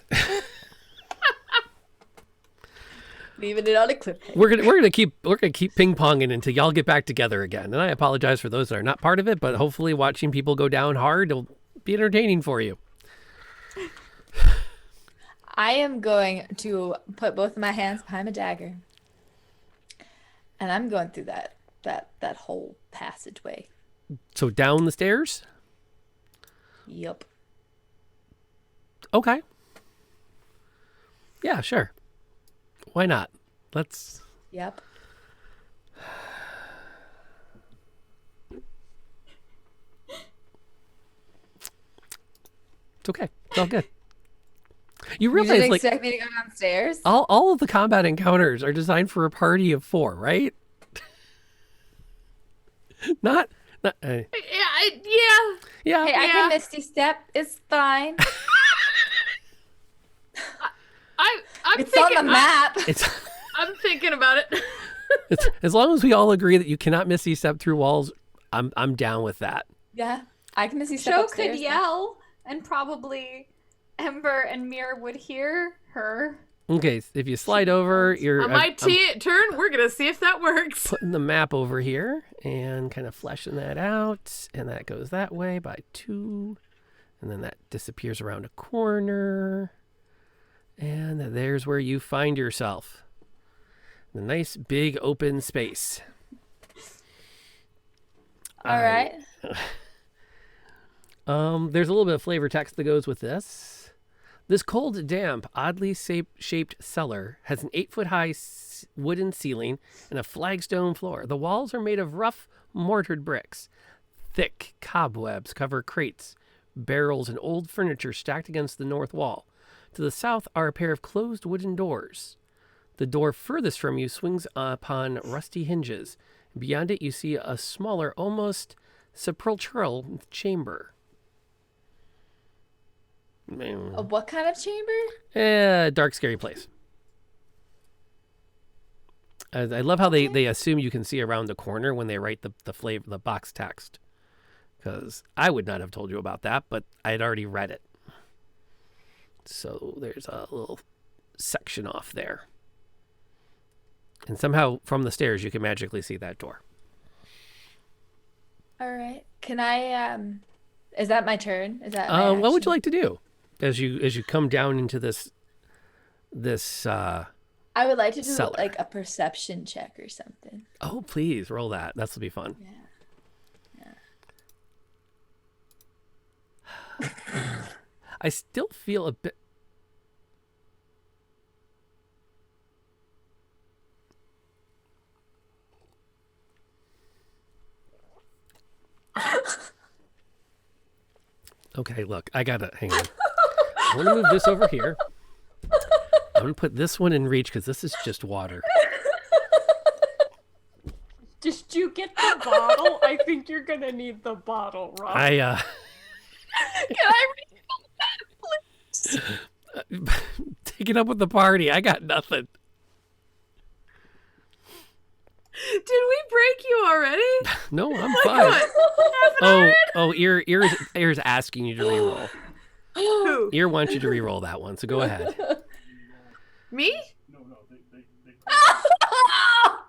leaving it on a clip. We're gonna keep ping-ponging until y'all get back together again. And I apologize for those that are not part of it, but hopefully watching people go down hard will be entertaining for you. I am going to put both of my hands behind my dagger, and I'm going through that whole passageway. So down the stairs? Yup. Okay. Yeah, sure. Why not? Let's... Yep. It's okay. It's all good. You You realize, didn't like, expect me to go downstairs? all of the combat encounters are designed for a party of 4, right? not yeah. yeah. Hey, I Yeah. can Misty Step. It's fine. I'm It's thinking. on the map. It's I'm thinking about it. it's as long as we all agree that you cannot Misty Step through walls, I'm down with that. Yeah, I can Misty Step Cho upstairs. could yell, and probably Ember and Mir would hear her. Okay, if you slide over, you're On my I'm turn, we're gonna see if that works. putting the map over here and kind of fleshing that out, and that goes that way by 2, and then that disappears around a corner, and there's where you find yourself. The nice big open space. All right. There's a little bit of flavor text that goes with this. This cold, damp, oddly shaped cellar has an 8-foot-high wooden ceiling and a flagstone floor. The walls are made of rough, mortared bricks. Thick cobwebs cover crates, barrels, and old furniture stacked against the north wall. To the south are a pair of closed wooden doors. The door furthest from you swings upon rusty hinges. Beyond it, you see a smaller, almost sepulchral chamber. What kind of chamber? Dark, scary place. I love how they assume you can see around the corner when they write the box text. Because I would not have told you about that, but I had already read it. So there's a little section off there. And somehow from the stairs you can magically see that door. All right. Can I? Is that my turn? Is that? My What would action? you like to do as you come down into this I would like to do cellar? like a perception check or something. Oh, please roll that. That'll be fun. Yeah. I still feel a bit. Okay, look, I gotta hang on. I'm gonna move this over here. I'm gonna put this one in reach because this is just water. Did you get the bottle? I think you're gonna need the bottle, Rob. Can I Take it up with the party. I got nothing. Did we break you already? No, I'm fine. Ear's asking you to reroll. Who? Ear wants you to reroll that one, so go ahead. Me?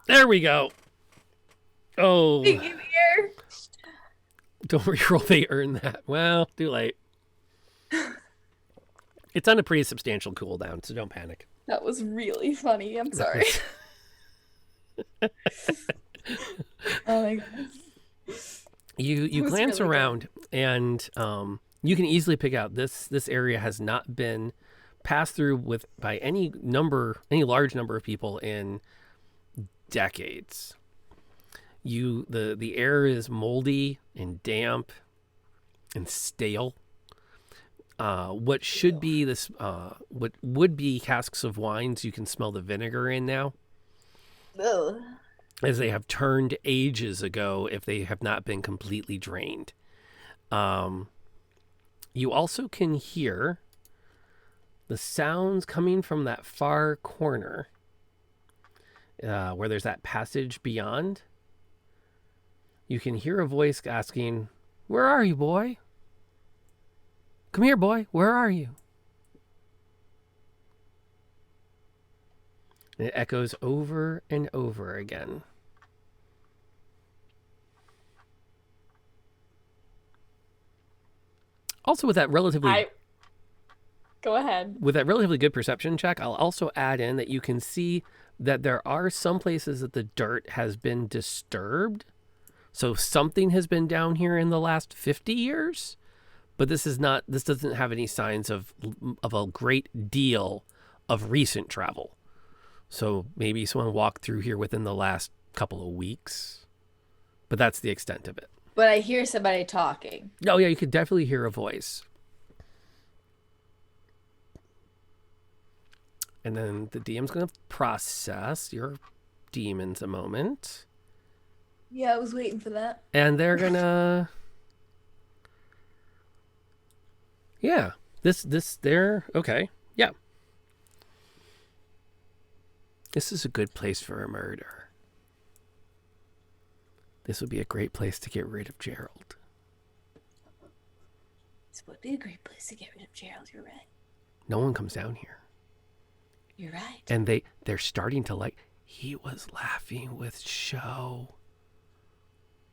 There we go. Oh, Thank you, Ear? don't reroll. They earn that. Well, too late. It's on a pretty substantial cooldown, so don't panic. That was really funny. I'm sorry. Oh my god. You was glance really good. around, and you can easily pick out this area has not been passed through with by any large number of people in decades. The air is moldy and damp and stale. What should be what would be casks of wines, you can smell the vinegar in now, Ugh. as they have turned ages ago if they have not been completely drained. You also can hear the sounds coming from that far corner where there's that passage beyond. You can hear a voice asking, "Where are you, boy? Come here, boy. Where are you?" And it echoes over and over again. Also, with that relatively Go ahead. good perception check, I'll also add in that you can see that there are some places that the dirt has been disturbed. So something has been down here in the last 50 years, but this doesn't have any signs of a great deal of recent travel. So maybe someone walked through here within the last couple of weeks, but that's the extent of it. But I hear somebody talking. Oh yeah, you could definitely hear a voice. And then the DM's going to process your demons a moment. Yeah, I was waiting for that. And they're going to... Yeah. Okay. Yeah. This is a good place for a murder. This would be a great place to get rid of Gerald. This would be a great place to get rid of Gerald, you're right. No one comes down here. You're right. And they're starting to he was laughing with show.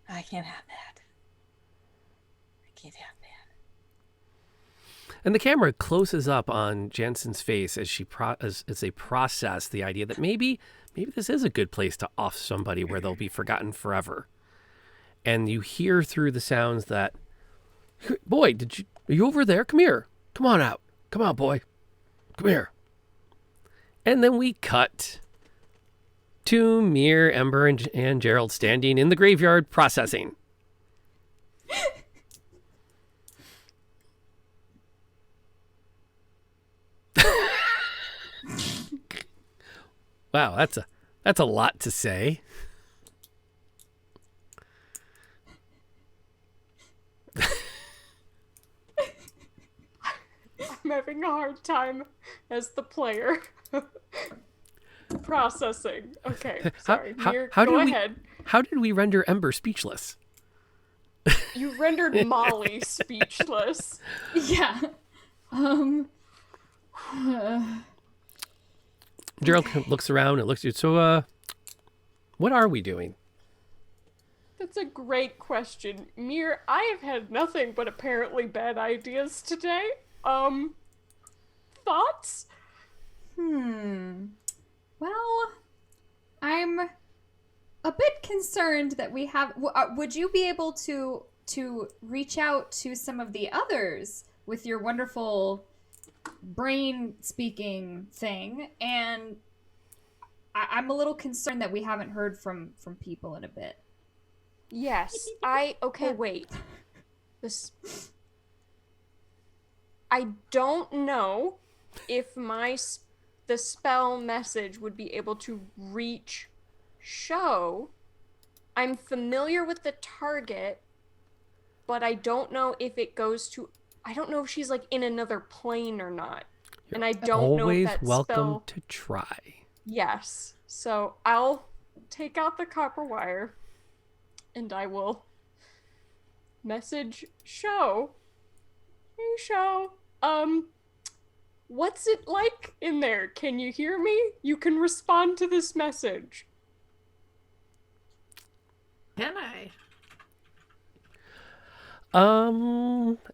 I can't have that. I can't have that. And the camera closes up on Jensen's face as as they process the idea that maybe this is a good place to off somebody where they'll be forgotten forever. And you hear through the sounds that, "Boy, are you over there? Come here. Come on out. Come on, boy. Come here." And then we cut to Mir, Ember, and Gerald standing in the graveyard processing. Wow, that's a lot to say. I'm having a hard time as the player. Processing. Okay, sorry. Mir, go ahead. How did we render Ember speechless? You rendered Molly speechless. Yeah. Gerald looks around and looks at you. So, what are we doing? That's a great question. Mir, I have had nothing but apparently bad ideas today. Thoughts? Well, I'm a bit concerned that we have... would you be able to reach out to some of the others with your wonderful brain speaking thing? And I'm a little concerned that we haven't heard from people in a bit. Yes. Okay, wait. I don't know if the spell message would be able to reach Show. I'm familiar with the target, but I don't know if it goes to... I don't know if she's in another plane or not. And I don't know if that Always welcome spell... to try. Yes. So I'll take out the copper wire and I will message Show. Hey, Show. What's it like in there? Can you hear me? You can respond to this message. Can I?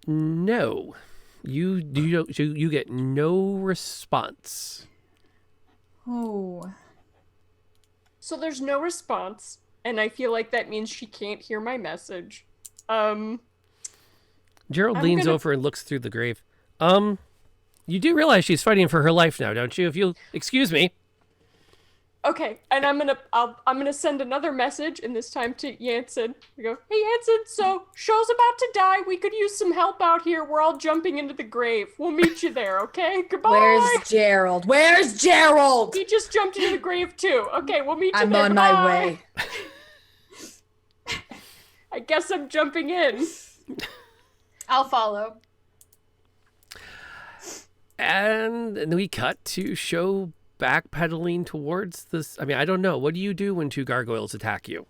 No. You get no response. Oh. So there's no response, and I feel like that means she can't hear my message. Gerald I'm leans gonna- over and looks through the grave. You do realize she's fighting for her life now, don't you? If you'll excuse me. Okay, and I'm gonna send another message, and this time to Jansen. We go, hey Jansen, so Show's about to die. We could use some help out here. We're all jumping into the grave. We'll meet you there, okay? Goodbye. Where's Gerald? Where's Gerald? He just jumped into the grave too. Okay, we'll meet you I'm there. on my Goodbye. way. I guess I'm jumping in. I'll follow. And then we cut to Show backpedaling towards this. I mean, I don't know. What do you do when two gargoyles attack you?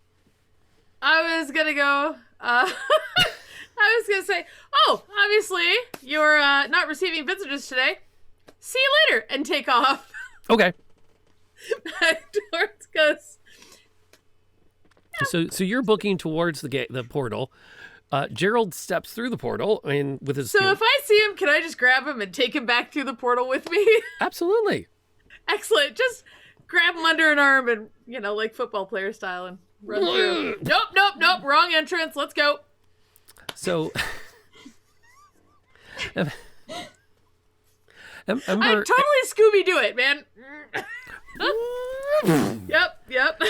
I was gonna go. I was gonna say, oh, obviously you're not receiving visitors today. See you later, and take off. Okay. Back towards Gus. So you're booking towards the portal. Gerald steps through the portal and with his. So if I see him, can I just grab him and take him back through the portal with me? Absolutely. Excellent. Just grab him under an arm and, like football player style and run through. Nope. Wrong entrance. Let's go. So. I totally Scooby-Doo it, man. Yep.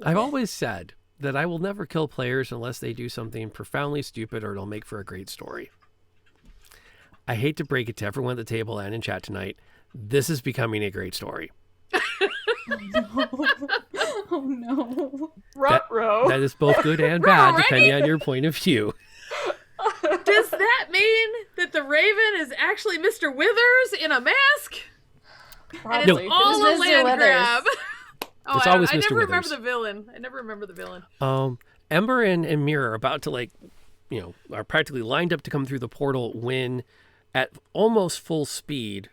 I've always said that I will never kill players unless they do something profoundly stupid or it'll make for a great story. I hate to break it to everyone at the table and in chat tonight. This is becoming a great story. Oh no. Ruh-roh. That is both good and bad, Right? depending on your point of view. Does that mean that the Raven is actually Mr. Withers in a mask? And Probably. it's all Who's a Mr. land Withers? grab. It's always I Mr. never remember Withers. the villain. I never remember the villain. Ember and Mira are about to are practically lined up to come through the portal when, at almost full speed,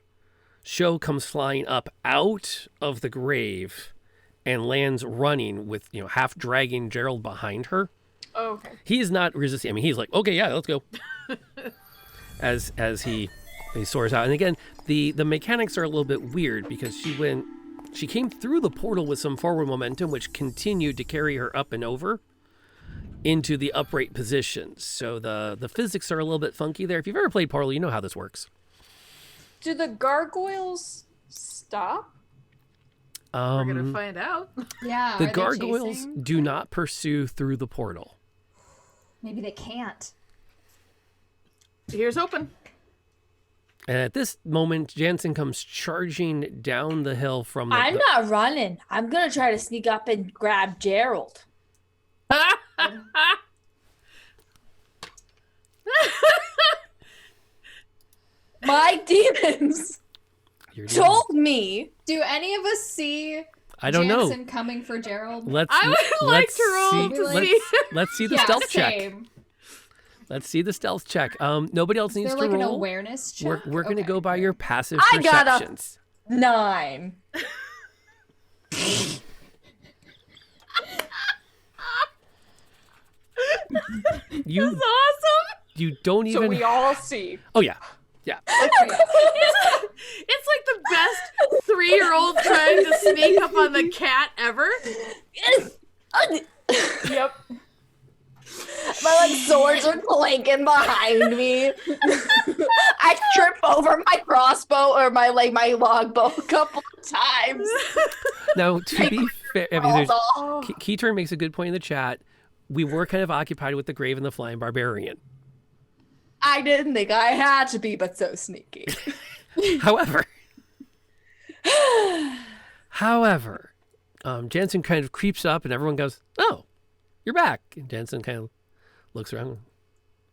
Show comes flying up out of the grave and lands running with, half dragging Gerald behind her. Oh, okay. He is not resisting. I mean, he's like, okay, yeah, let's go. as he soars out. And again, the mechanics are a little bit weird because she came through the portal with some forward momentum, which continued to carry her up and over into the upright positions. So the physics are a little bit funky there. If you've ever played Portal, you know how this works. Do the gargoyles stop? We're going to find out. Yeah. The are they gargoyles chasing? do not pursue through the portal. Maybe they can't. Here's open. And at this moment, Jansen comes charging down the hill from the... I'm not running. I'm gonna try to sneak up and grab Gerald. My demons You're doing- told me. Do any of us see I don't know. Jansen coming for Gerald? I would like let's to roll see, to let's, see. let's see the Yeah, stealth check. same. Let's see the stealth check. Nobody else Is needs there to like an roll. awareness check? We're going to Okay, go by great. your passive I got a- perceptions. 9. You That's awesome. you don't So even. we all see. Oh yeah, yeah. It's like the best 3-year-old trying to sneak up on the cat ever. Yep. My swords are clanking behind me. I trip over my crossbow or my longbow a couple of times. Now to be fair, I mean, Oh, Keyturn makes a good point in the chat. We were kind of occupied with the grave and the flying barbarian. I didn't think I had to be, but so sneaky. However, Jansen kind of creeps up and everyone goes, "Oh, you're back." And Jansen kind of looks around.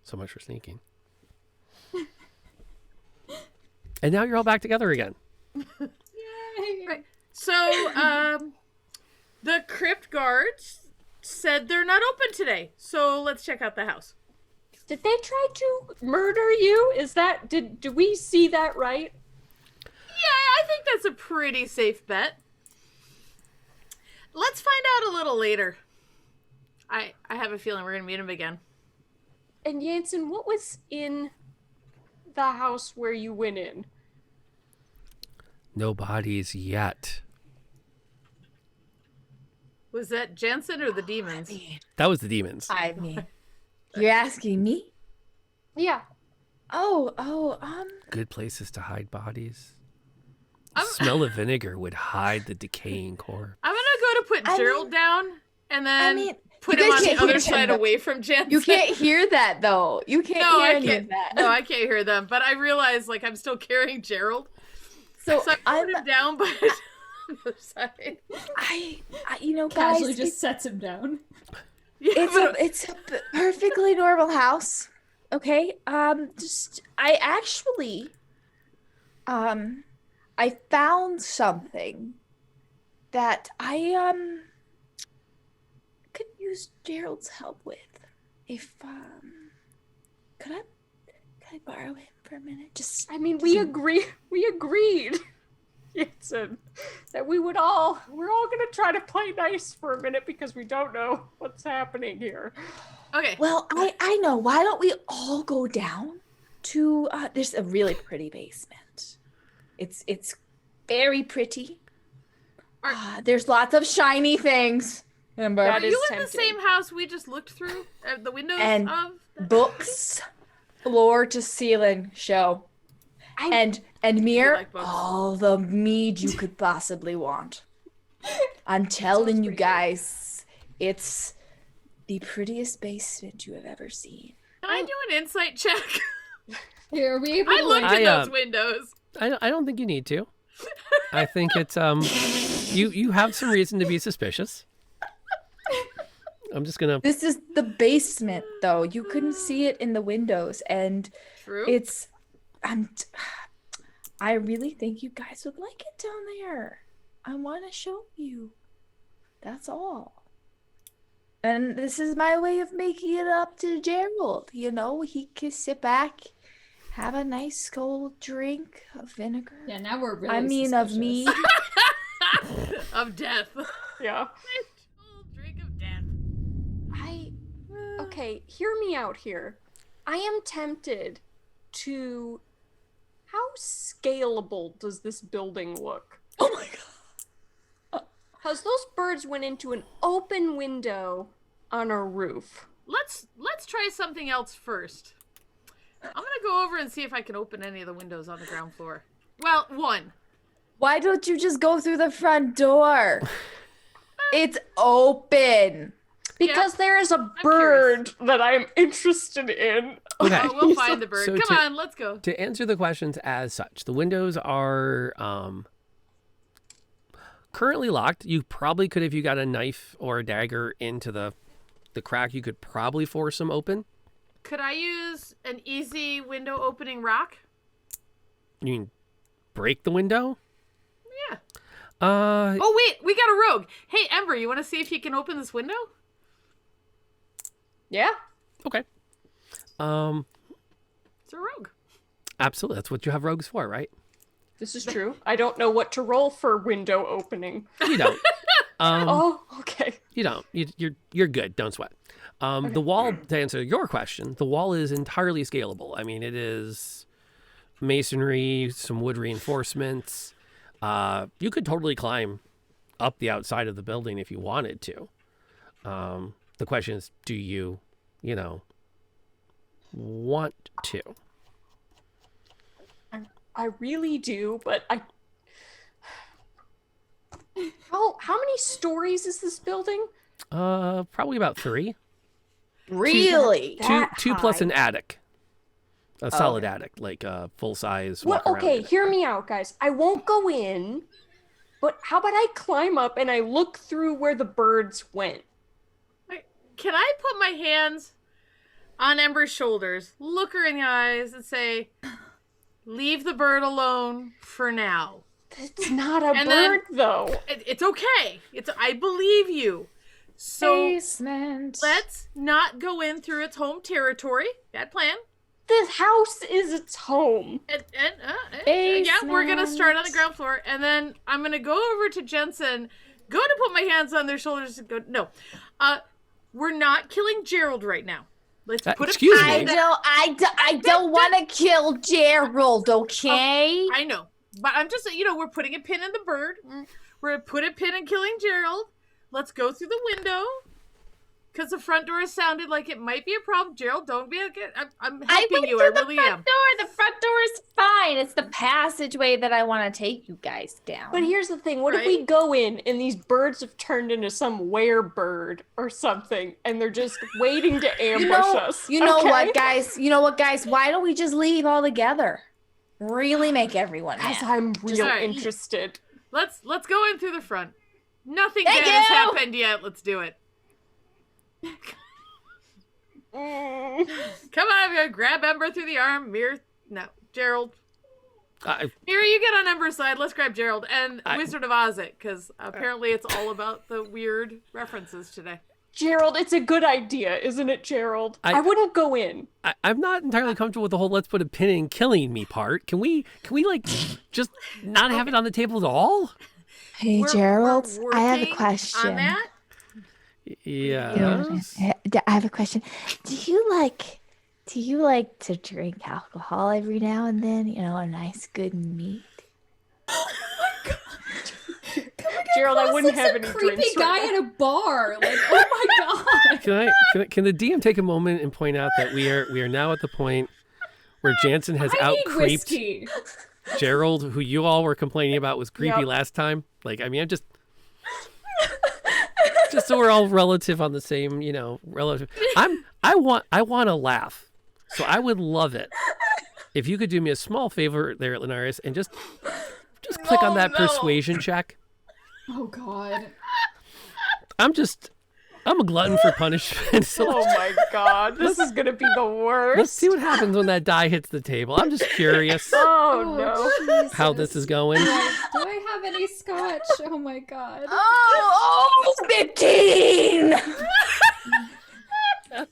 So much for sneaking. And now you're all back together again. Right. So, the crypt guards said they're not open today. So let's check out the house. Did they try to murder you? Is that do we see that right? Yeah, I think that's a pretty safe bet. Let's find out a little later. I have a feeling we're gonna meet him again. And Jansen, what was in the house where you went in? No bodies yet. Was that Jensen or the demons? That was the demons. I mean, you're asking me? Yeah. Good places to hide bodies. I'm- The smell of vinegar would hide the decaying corpse. I'm gonna go to put Gerald down and then put you him guys on the can't other hear side him. away from Jensen. You can't hear that though. You can't No, hear I any can't. of that. No, I can't hear them. But I realize like I'm still carrying Gerald, So so I I'm put him down, but on the other side. I you know, guys, Casually just sets him down. Yeah, it's a perfectly normal house. Okay. Just I actually I found something that I could use Gerald's help with. If could I borrow him for a minute? Just I mean, we agreed, Jensen, that we're all gonna try to play nice for a minute because we don't know what's happening here. okay. Well, I know. Why don't we all go down to there's a really pretty basement. It's very pretty. There's lots of shiny things. Remember? Are That is you in the tempting. same house we just looked through the windows And of? Books, floor to ceiling show. And mirror, like books. all the mead you could possibly want. I'm telling you pretty good. guys, it's the prettiest basement you have ever seen. Can I do an insight check? Here, are we able I to looked like, in those windows. I don't think you need to. I think it's you have some reason to be suspicious. I'm just gonna. This is the basement, though. You couldn't see it in the windows, and True. it's. I really think you guys would like it down there. I want to show you. That's all. And this is my way of making it up to Gerald. You know, he can sit back, have a nice cold drink of vinegar. Yeah, now we're really I mean, of suspicious. me. Of death. Yeah. Full drink of death. Okay, hear me out here. I am tempted to. How scalable does this building look? Oh my god. Because those birds went into an open window on a roof. Let's try something else first. I'm gonna go over and see if I can open any of the windows on the ground floor. Well, one. Why don't you just go through the front door? It's open. Because there is a bird that I'm interested in. Okay. Oh, we'll find the bird. So Come on, let's go. To answer the questions as such, the windows are currently locked. You probably could, if you got a knife or a dagger into the crack, you could probably force them open. Could I use an easy window opening rock? You mean break the window? Yeah. Uh, Oh wait, we got a rogue. Hey Ember, you want to see if you can open this window? Yeah. okay. It's a rogue. Absolutely. That's what you have rogues for, right? This is true. I don't know what to roll for window opening. You don't. Oh, okay. You don't. You're good. Don't sweat. The wall, to answer your question, the wall is entirely scalable. I mean, it is masonry, some wood reinforcements. You could totally climb up the outside of the building if you wanted to. The question is, do you want to? I really do, but How many stories is this building? Probably about 3. Really? Two plus high. an attic. A solid attic, like a full size. Well, okay, hear me out, guys. I won't go in, but how about I climb up and I look through where the birds went? Can I put my hands on Ember's shoulders, look her in the eyes, and say, "Leave the bird alone for now." It's not a And then- bird, though. It's okay. I believe you. So Basement. let's not go in through its home territory. Bad plan. This house is its home. And yeah, we're gonna start on the ground floor, and then I'm gonna go over to Jensen, go to put my hands on their shoulders, and go. No, we're not killing Gerald right now. Let's put excuse a me. pin in that. I don't want to kill Gerald, okay? I know, but I'm just we're putting a pin in the bird. We're gonna put a pin in killing Gerald. let's go through the window. Because the front door sounded like it might be a problem. Gerald, don't be I'm helping you. I really am. The front door is fine. It's the passageway that I want to take you guys down. But here's the thing. What if we go in and these birds have turned into some werebird or something and they're just waiting to ambush us? You know what, guys? Why don't we just leave all together? Really make everyone mad. Because I'm real interested. Let's go in through the front. Nothing bad has happened yet. Let's do it. Come on, I'm gonna grab Ember through the arm. Gerald. Mira, you get on Ember's side. Let's grab Gerald and Wizard of Oz it, because apparently it's all about the weird references today. Gerald, it's a good idea, isn't it, Gerald? I wouldn't go in. I'm not entirely comfortable with the whole "let's put a pin in killing me" part. Can we like just not have it on the table at all? Hey, Gerald, I have a question. On that? Yeah. I have a question. Do you like to drink alcohol every now and then? A nice good meat. Oh my god! Gerald, I wouldn't have any creepy drinks. Guy at a bar. Like, oh my god! Can the DM take a moment and point out that we are now at the point where Jansen has out-creeped Gerald, who you all were complaining about was creepy last time. Like, I mean, I'm just so we're all relative on the same, relative. I want to laugh, so I would love it if you could do me a small favor there, Linares, and just click on that persuasion check. Oh god. I'm a glutton for punishment. So oh my god, this is gonna be the worst. Let's see what happens when that die hits the table. I'm just curious. Oh no, how this is going. Do I have any scotch? Oh my god. Oh, 15!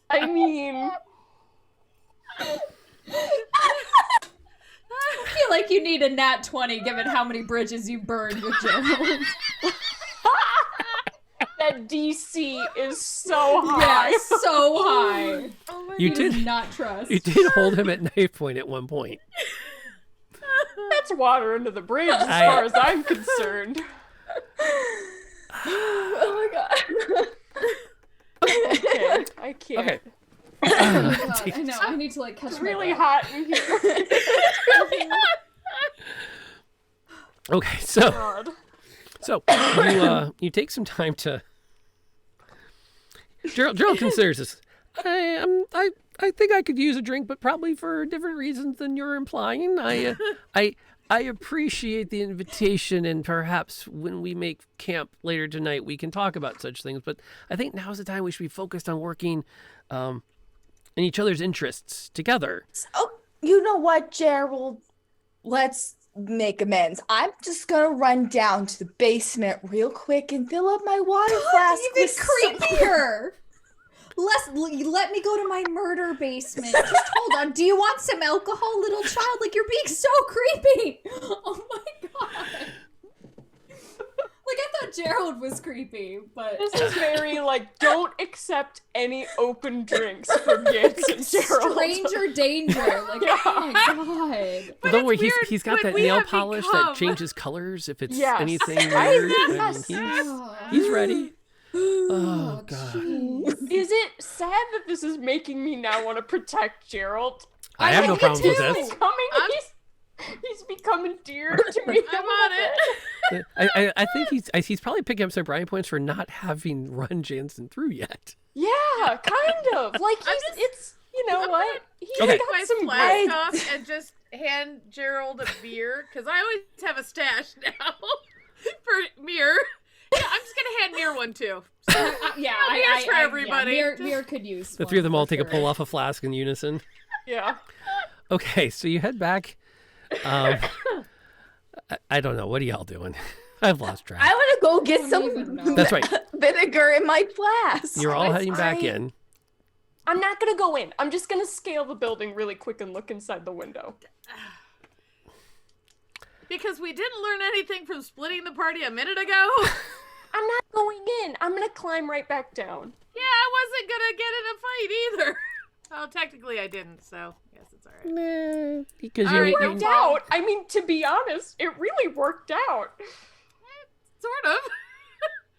I mean, I feel like you need a nat 20 given how many bridges you burned with Gerald. that DC is so high. Yeah, so high. You did not trust. You did hold him at knife point at one point. That's water under the bridge as far as I'm concerned. Oh my god. Okay, I can't. Okay. Oh god, I know. I need to catch It's my really breath. hot in here. Okay, so God. you take some time to. Gerald considers this. I think I could use a drink, but probably for different reasons than you're implying. I appreciate the invitation, and perhaps when we make camp later tonight, we can talk about such things. But I think now's the time we should be focused on working in each other's interests together. So, you know what, Gerald? Let's make amends. I'm just gonna run down to the basement real quick and fill up my water flask. Even creepier. Let me go to my murder basement. Just hold on. Do you want some alcohol, little child? Like, you're being so creepy. Oh my god. Like, I thought Gerald was creepy, but This is very, don't accept any open drinks from Jansen Gerald. stranger danger. Like, oh my god. But don't worry, weird he's got when that we nail have polish become- that changes colors if it's Yes. anything Right? weird. Yes. He's ready. Oh god. Is it sad that this is making me now want to protect Gerald? I have no problems with He's this. he's becoming dear to me. I'm on it. I think he's probably picking up some brownie points for not having run Jansen through yet. Yeah, kind of. It's you know what? He's Okay. got My some flask off and just hand Gerald a beer, because I always have a stash now for Mir. Yeah, I'm just gonna hand Mir one too. Yeah, Mir's for everybody. Mir could use The one three of them all for take a sure. pull off a flask in unison. Yeah. Okay, so you head back. I don't know. What are y'all doing? I've lost track. I want to go get even know. some That's right. vinegar in my flask. You're all heading back in. I'm not gonna go in. I'm just gonna scale the building really quick and look inside the window. Because we didn't learn anything from splitting the party a minute ago. I'm not going in. I'm gonna climb right back down. Yeah, I wasn't gonna get in a fight either. Well, technically I didn't, so yes, it's alright. Nah, because All right, Worked out. I mean, to be honest, it really worked out. Sort of.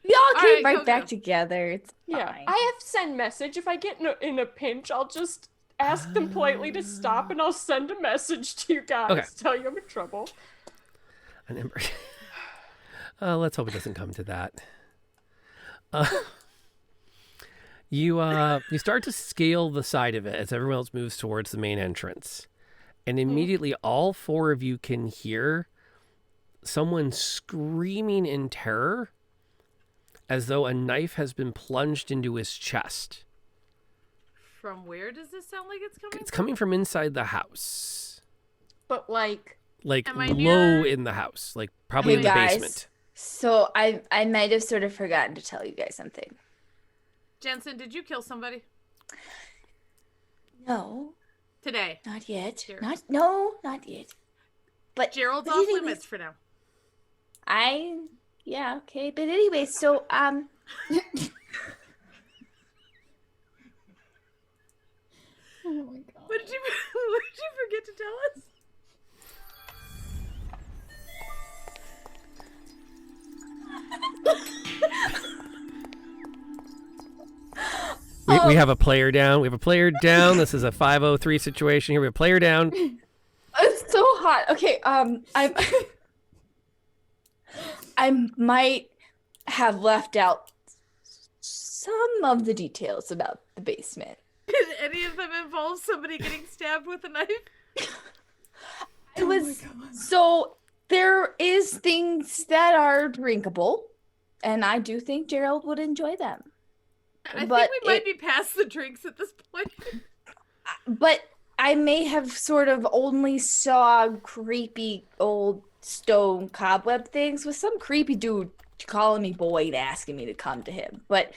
We all came right, right go, back go. together. It's Yeah, fine. I have send message. If I get in a pinch, I'll just ask them politely to stop, and I'll send a message to you guys. Okay. Tell you I'm in trouble. An ember. Let's hope it doesn't come to that. You start to scale the side of it as everyone else moves towards the main entrance. And immediately all four of you can hear someone screaming in terror as though a knife has been plunged into his chest. From where does this sound like it's coming? It's coming from inside the house. But like, Like Am I low near- in the house. Like probably Hey in the guys, basement. so I might have sort of forgotten to tell you guys something. Jensen, did you kill somebody No, today? not yet. Gerald. Not yet. But Gerald's but off anyways, limits for now. Yeah, okay. But anyway, so Oh my god. What did you forget to tell us? We have a player down. We have a player down. This is a 503 situation here. We have a player down. it's so hot. Okay, I might have left out some of the details about the basement. Did any of them involve somebody getting stabbed with a knife? It was so there is things that are drinkable, and I do think Gerald would enjoy them. I But think we might be past the drinks at this point. But I may have sort of only saw creepy old stone cobweb things with some creepy dude calling me boy and asking me to come to him. But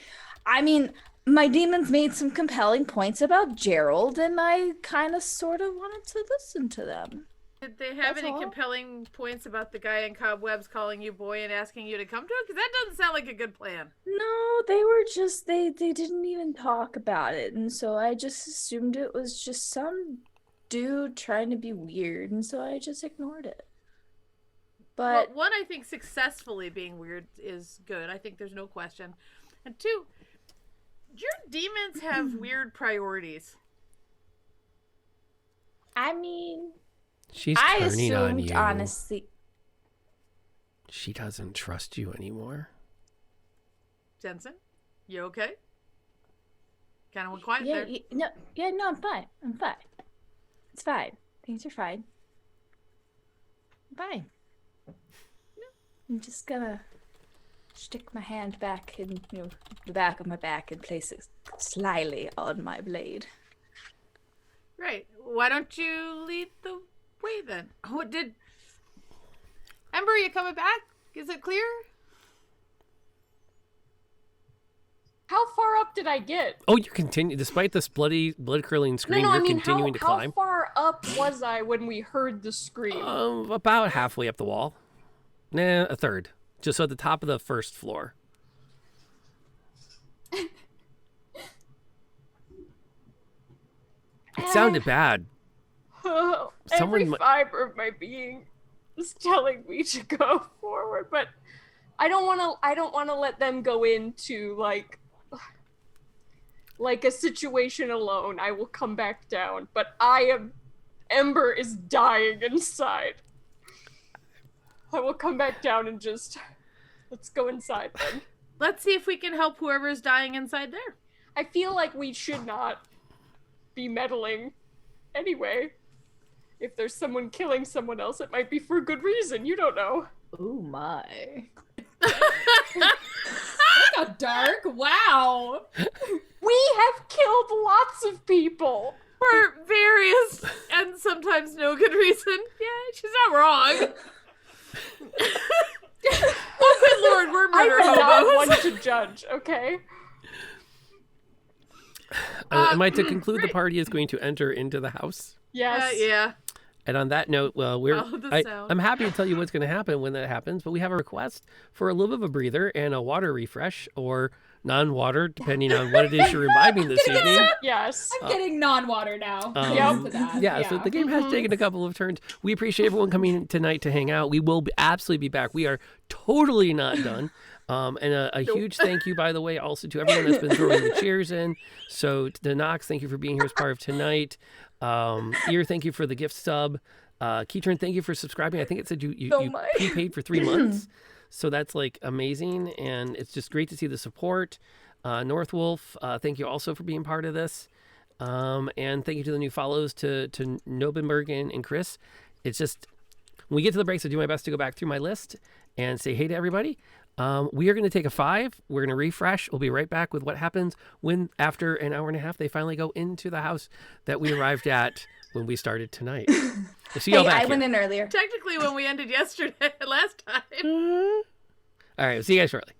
I mean, my demons made some compelling points about Gerald, and I kind of sort of wanted to listen to them. Did they have That's any all. compelling points about the guy in cobwebs calling you boy and asking you to come to it? Because that doesn't sound like a good plan. No, they were just they didn't even talk about it, and so I just assumed it was just some dude trying to be weird, and so I just ignored it. Well, But one, I think successfully being weird is good. I think there's no question. And two, your demons have weird priorities. I mean, She's I turning on assumed you. honestly. She doesn't trust you anymore. Jensen, you okay? Kind of went quiet Yeah, there. no, I'm fine. I'm fine. It's fine. Things are fine. I'm fine. I'm just gonna stick my hand back in, the back of my back and place it slyly on my blade. Right. Why don't you lead the way then? What did... Ember, you coming back? Is it clear? how far up did I get? Oh, you continue, despite this blood curdling scream, No, you're I mean, continuing to how climb. far up was I when we heard the scream? About halfway up the wall. Nah, a third. Just at the top of the first floor. It sounded bad. Every Someone mi- fiber of my being is telling me to go forward, but I don't want to let them go into like a situation alone. I will come back down, but Ember is dying inside. I will come back down and just let's go inside then. Let's see if we can help whoever's dying inside there. I feel like we should not be meddling anyway. If there's someone killing someone else, it might be for a good reason. You don't know. Oh my. Got dark. Wow. We have killed lots of people. For various and sometimes no good reason. Yeah, she's not wrong. Oh, good lord, we're murder I'm not hobos. one to judge, okay? Am I to conclude the great. party is going to enter into the house? Yes. Yeah. And on that note, well, Oh, the sound. I'm happy to tell you what's going to happen when that happens, but we have a request for a little bit of a breather and a water refresh or non-water, depending on what it is you're imbibing this evening. Yes. I'm getting non-water now. Um, For that. Yeah, so the game has taken a couple of turns. We appreciate everyone coming in tonight to hang out. We will absolutely be back. We are totally not done. And a huge thank you, by the way, also to everyone that's been throwing the cheers in. So to Knox, thank you for being here as part of tonight. Ear, thank you for the gift sub. Keyturn, thank you for subscribing. I think it said you prepaid for 3 months. So that's like amazing. And it's just great to see the support. Northwolf, thank you also for being part of this. And thank you to the new follows to Nobenberg and Chris. It's just, when we get to the breaks, I do my best to go back through my list and say hey to everybody. We are going to take a 5. We're going to refresh. We'll be right back with what happens when, after an hour and a half, they finally go into the house that we arrived at when we started tonight. We'll see y'all back I went in earlier. Technically, when we ended yesterday, last time. All right, we'll see you guys shortly.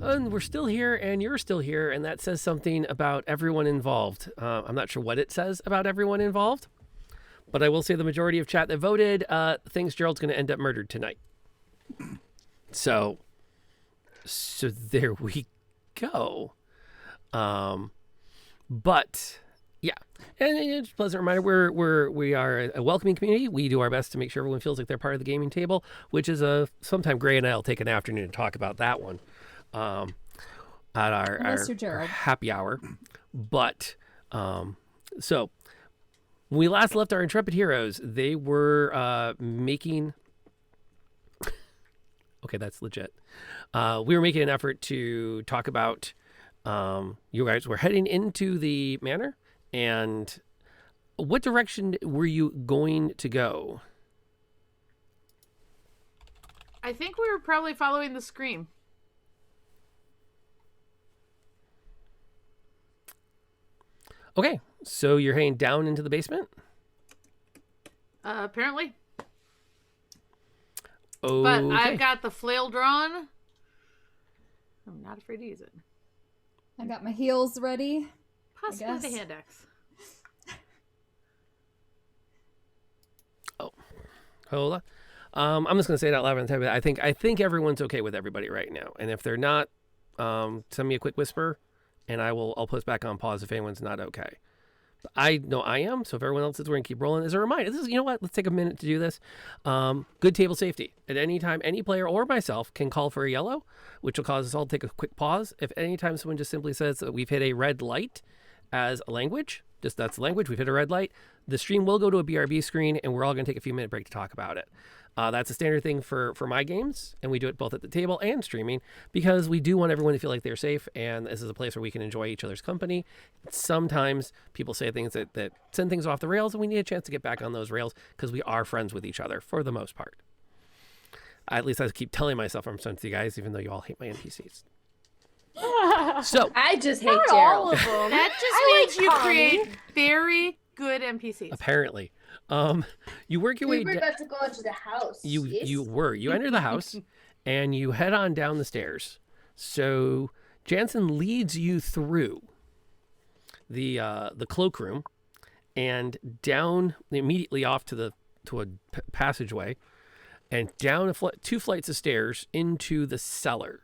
And we're still here, and you're still here, and that says something about everyone involved. I'm not sure what it says about everyone involved, but I will say the majority of chat that voted thinks Gerald's going to end up murdered tonight. So there we go. But yeah, and it's a pleasant reminder, we are a welcoming community. We do our best to make sure everyone feels like they're part of the gaming table, which is sometime Gray and I'll take an afternoon to talk about that one. At our happy hour. But so when we last left our intrepid heroes, they were making okay, that's legit. We were making an effort to talk about you guys were heading into the manor, and what direction were you going to go? I think we were probably following the scream. Okay, so you're heading down into the basement? Apparently. Okay. But I've got the flail drawn. I'm not afraid to use it. I got my heels ready. Possibly the hand axe. Oh, hold on. I'm just gonna say it out loud and tell you. I think everyone's okay with everybody right now, and if they're not, send me a quick whisper, and I'll post back on pause if anyone's not okay. But I know I am. So if everyone else is, we're gonna keep rolling. As a reminder, this is, you know what? Let's take a minute to do this. Good table safety. At any time, any player or myself can call for a yellow, which will cause us all to take a quick pause. If any time someone just simply says that we've hit a red light as a language, just that's language, we've hit a red light, the stream will go to a BRB screen, and we're all gonna take a few minute break to talk about it. That's a standard thing for my games, and we do it both at the table and streaming because we do want everyone to feel like they're safe, and this is a place where we can enjoy each other's company. Sometimes people say things that send things off the rails, and we need a chance to get back on those rails because we are friends with each other for the most part. At least I keep telling myself I'm friends with you guys, even though you all hate my NPCs. So I just hate Not Gerald. all of them. That just I means like you Connie. create very good NPCs. apparently, you work your way. We were about to go into the house. You yes? enter the house and you head on down the stairs. So Jansen leads you through the cloakroom and down immediately off to a passageway and down 2 flights of stairs into the cellar.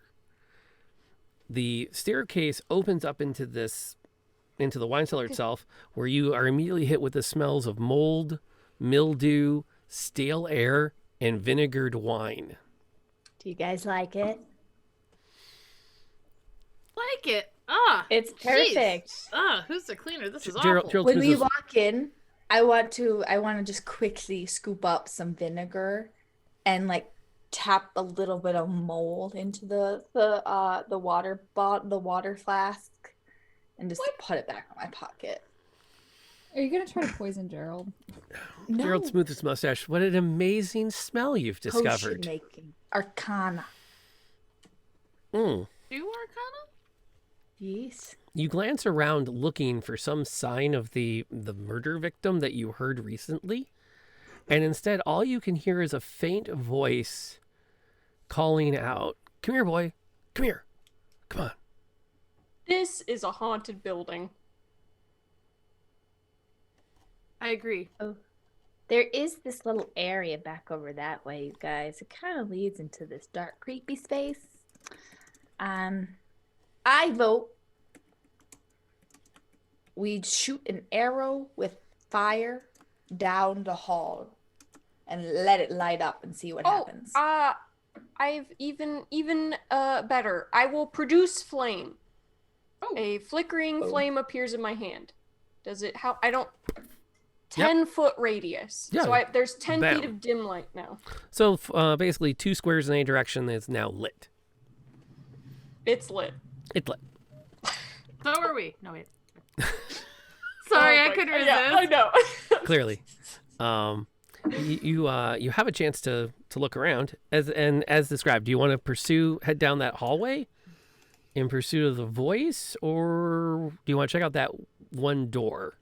The staircase opens up into the wine cellar itself, where you are immediately hit with the smells of mold, mildew, stale air, and vinegared wine. Do you guys like it? Like it. Ah, It's jeez. perfect. Ah, who's the cleaner? This is Gerald- awful. Gerald- When who's we this? walk in, I want to just quickly scoop up some vinegar and like tap a little bit of mold into the water flask and just put it back in my pocket. Are you gonna try to poison Gerald? No. Gerald smooths his mustache. What an amazing smell you've discovered. Potion making. Arcana. Mm. Do you Arcana? Yes. You glance around looking for some sign of the murder victim that you heard recently, and instead all you can hear is a faint voice calling out, "Come here, boy. Come here. Come on." This is a haunted building. I agree. Oh, there is this little area back over that way, you guys. It kind of leads into this dark, creepy space. I vote we shoot an arrow with fire down the hall and let it light up and see what happens. I've even better. I will produce flame. Oh. A flickering flame appears in my hand. Does it? How? I don't. 10-foot radius. Yeah. So there's 10 Bam. feet of dim light now. So basically 2 squares in any direction is now lit. It's lit. It's lit. So are we. No, wait. Sorry, I couldn't resist. Yeah, I know. Clearly. You have a chance to look around as described. Do you want to head down that hallway in pursuit of the voice, or do you want to check out that one door?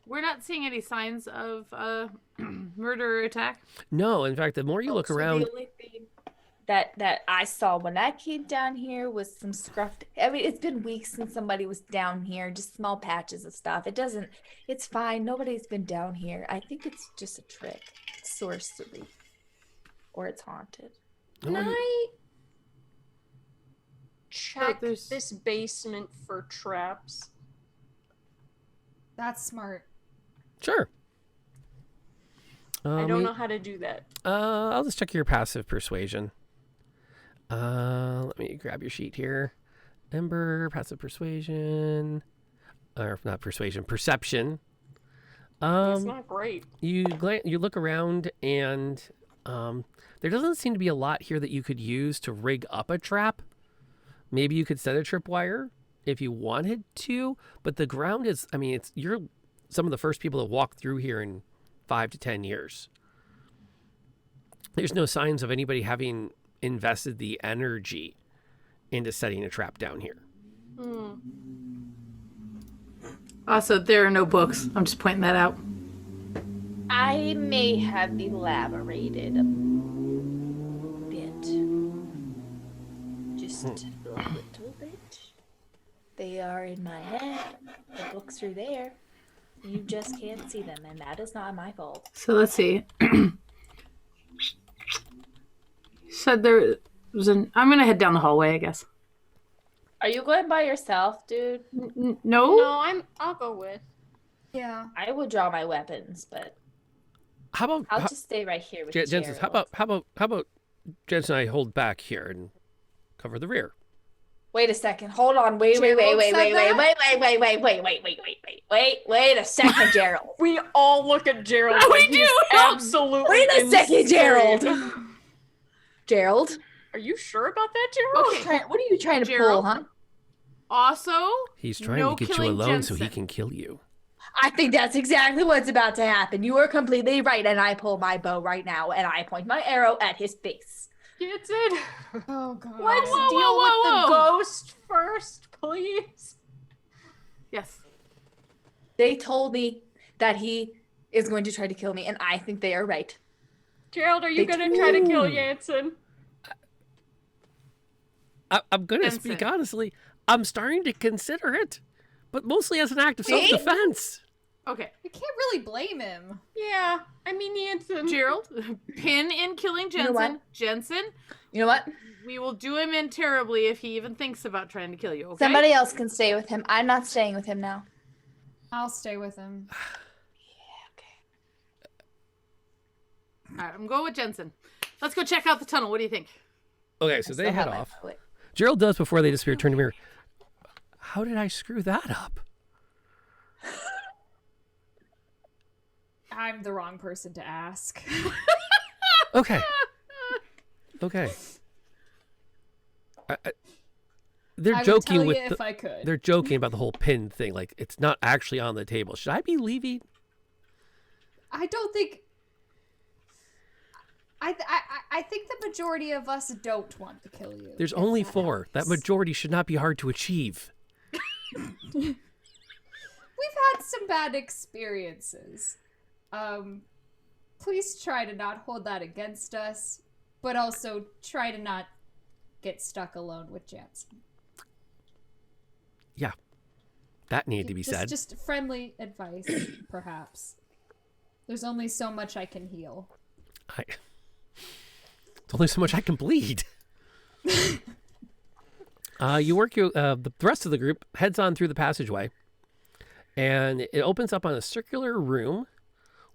We're not seeing any signs of murder or attack. No, in fact, the more you look around, The only thing that I saw when I came down here was some scruffed. I mean, it's been weeks since somebody was down here. Just small patches of stuff. It's fine. Nobody's been down here. I think it's just a trick, sorcery, or it's haunted. Can I check there's- this basement for traps? That's smart. sure. I don't know how to do that. I'll just check your passive persuasion. Let me grab your sheet here. Ember, passive persuasion, or not persuasion, perception. It's not great. You look around, and there doesn't seem to be a lot here that you could use to rig up a trap. Maybe you could set a tripwire if you wanted to, but the ground is, I mean, you're some of the first people to walk through here in 5 to 10 years. There's no signs of anybody having invested the energy into setting a trap down here. Also, there are no books. I'm just pointing that out. I may have elaborated a bit. Just a little bit. They are in my head. The books are there. You just can't see them, and that is not my fault. So let's see. Said there was I'm gonna head down the hallway, I guess. Are you going by yourself, dude? No. No, I'll go with. Yeah. I would draw my weapons, but How about I'll just stay right here with Jensen? Gerald. How about Jensen and I hold back here and cover the rear? Wait a second. Hold on. Wait a second, Gerald. We all look at Gerald. We like he's do. absolutely. Wait a second, insane. Gerald. Gerald, Are you sure about that, Gerald? Okay. what are you trying to Gerald? pull, huh? Also, He's trying no to get you killing alone so he Jensen. can kill you. I think that's exactly what's about to happen. You are completely right, and I pull my bow right now, and I point my arrow at his face. Get it. Oh god. Let's Whoa, deal whoa, with whoa, the whoa. ghost first, please. yes. They told me that he is going to try to kill me, and I think they are right. Gerald, are you They gonna try to kill Ooh. Jansen? I'm going to Jensen. speak honestly. I'm starting to consider it, but mostly as an act of See? self-defense. Okay. You can't really blame him. Yeah, I mean Jansen. Gerald, pin in killing You know what? Jensen. Jensen, You know what? we will do him in terribly if he even thinks about trying to kill you, okay? Somebody else can stay with him. I'm not staying with him now. I'll stay with him. All right, I'm going with Jensen. Let's go check out the tunnel. What do you think? Okay, so I they still head have my off. foot. Gerald does before they disappear. Turn to mirror. How did I screw that up? I'm the wrong person to ask. Okay. They're I would joking tell with you if I could. they're joking about the whole pin thing. Like it's not actually on the table. Should I be leaving? I don't think. I think the majority of us don't want to kill you. There's if only that 4. That helps. majority should not be hard to achieve. We've had some bad experiences. Please try to not hold that against us, but also try to not get stuck alone with Jansen. Yeah, that needed to be said. Just friendly advice, perhaps. There's only so much I can heal. There's only so much I can bleed. The rest of the group heads on through the passageway, and it opens up on a circular room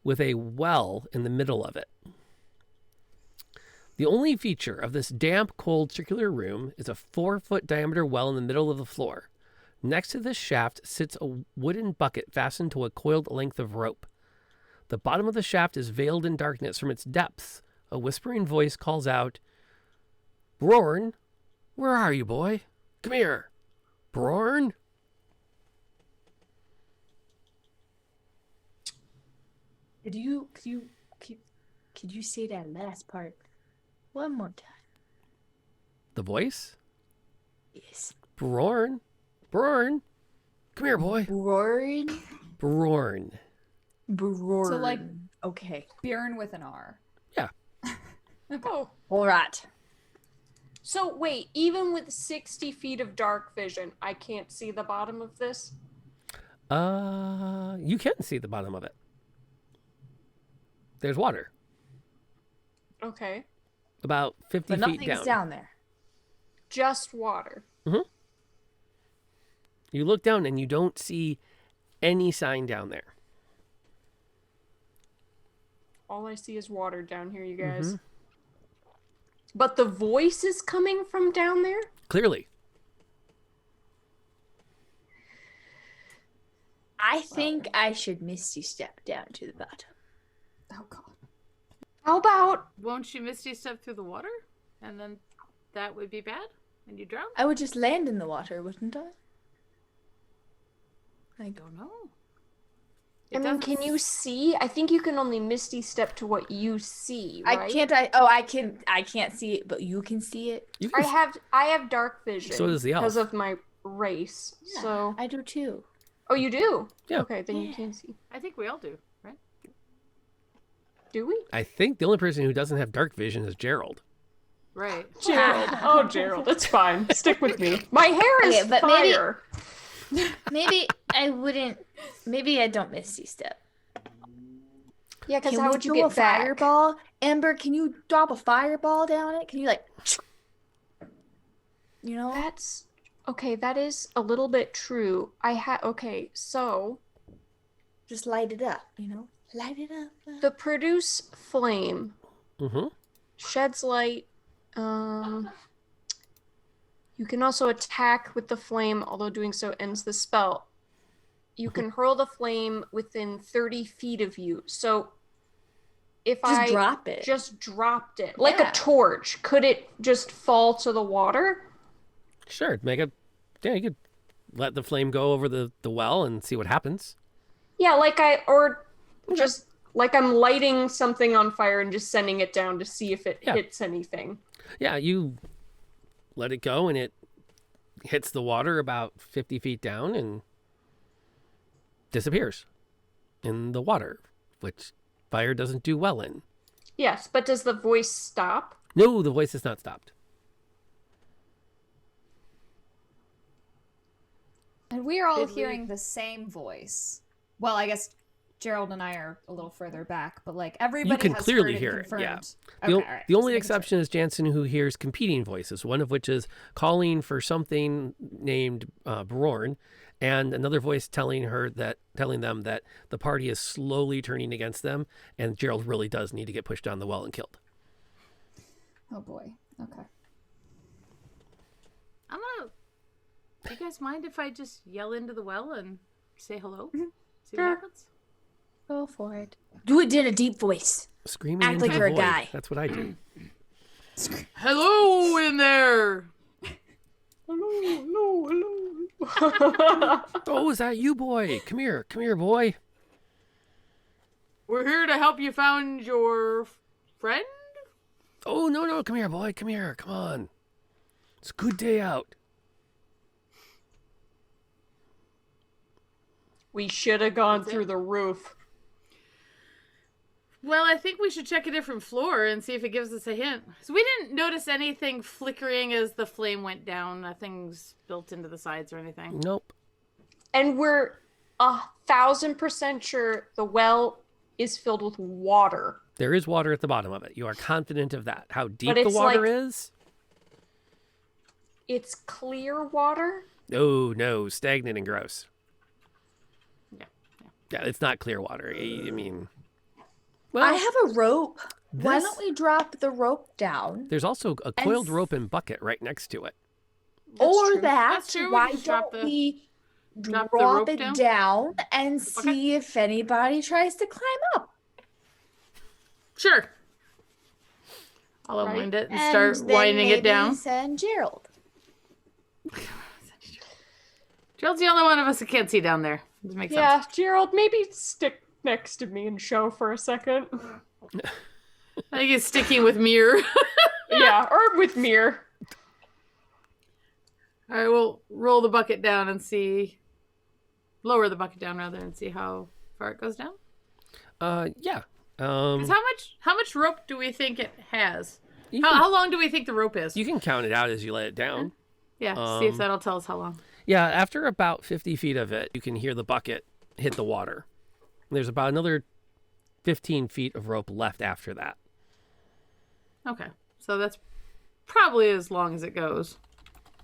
with a well in the middle of it. The only feature of this damp, cold, circular room is a 4-foot diameter well in the middle of the floor. Next to this shaft sits a wooden bucket fastened to a coiled length of rope. The bottom of the shaft is veiled in darkness. From its depths, a whispering voice calls out, "Brorn, where are you, boy? Come here. Brorn?" Could you say that last part one more time? The voice? Yes. Brorn? Brorn? Come here, boy. Brorn? Brorn. Brorn. So, like, okay. Bjorn with an R. Yeah. Oh, All right. so wait, even with 60 feet of dark vision, I can't see the bottom of this? You can see the bottom of it. There's water. Okay. About 50 But feet nothing's down. down there. Just water. You look down and you don't see any sign down there. All I see is water down here, you guys. But the voice is coming from down there? Clearly. I think I should Misty step down to the bottom. Oh, God. How about Won't you misty step through the water? And then that would be bad? And you drown? I would just land in the water, wouldn't I? I don't know. I mean, can you see? I think you can only misty step to what you see, right? I can't see it, but you can see it. You can I have dark vision. So does the elf. Because of my race. Yeah, So I do too. Oh, you do? Yeah. Okay, then you can see. I think we all do, right? Do we? I think the only person who doesn't have dark vision is Gerald. Right. Gerald. Oh, Gerald. That's fine. Stick with me. My hair is Okay, but fire. Maybe I wouldn't. Maybe I don't Misty step. Yeah, because Can how we would you do get a back? fireball? Ember, can you drop a fireball down it? Can you like, you know? That's okay. That is a little bit true. Okay, so Just light it up, you know? Light it up. the produce flame Mm-hmm. sheds light. You can also attack with the flame, although doing so ends the spell. You can hurl the flame within 30 feet of you. So if Just I drop it. just dropped it like Yeah. a torch, could it just fall to the water? Sure. You could let the flame go over the well and see what happens. Yeah, just like I'm lighting something on fire and just sending it down to see if it hits anything. Yeah, you let it go and it hits the water about 50 feet down and disappears in the water, which fire doesn't do well in. Yes, but does the voice stop? No, the voice is not stopped. And we are all Did we- hearing the same voice. Well, I guess Gerald and I are a little further back, but like everybody You can has clearly heard hear and it, confirmed. yeah. Okay, The, all right, the just only making sure. exception is Jansen, who hears competing voices, one of which is calling for something named Brorn, and another voice telling them that the party is slowly turning against them, and Gerald really does need to get pushed down the well and killed. Oh boy. Okay. Do you guys mind if I just yell into the well and say hello? See Sure. what happens? Go for it. Do it in a deep voice. Screaming Act into like the you're a void. guy. That's what I do. Hello in there! Hello. Oh, is that you, boy? Come here, boy. We're here to help you find your friend? Oh, no, come here, boy. Come here, come on. It's a good day out. We should have gone through the roof. Well, I think we should check a different floor and see if it gives us a hint. So we didn't notice anything flickering as the flame went down. Nothing's built into the sides or anything. Nope. And we're 1,000% sure the well is filled with water. There is water at the bottom of it. You are confident of that. How deep But the it's water like- is? It's clear water? Oh, no. Stagnant and gross. Yeah. Yeah, it's not clear water. I mean... Well, I have a rope. Why this- don't we drop the rope down? There's also a coiled rope and bucket right next to it. Or true. that, That's true. We why can drop don't the- we drop drop, the rope it down? down and see if anybody tries to climb up? Sure. I'll Right. unwind it and And start then winding it down. maybe send Gerald. Gerald's the only one of us that can't see down there. This makes Yeah, sense. Gerald, maybe stick next to me and show for a second. I think it's sticking with Mirror. Yeah, or with Mir. All right, we'll roll the bucket down and see. Lower the bucket down rather and see how far it goes down. Yeah. 'Cause how much rope do we think it has? You How long do we think the rope is? You can count it out as you let it down. Yeah, see if that'll tell us how long. Yeah, after about 50 feet of it, you can hear the bucket hit the water. There's about another 15 feet of rope left after that. Okay, so that's probably as long as it goes.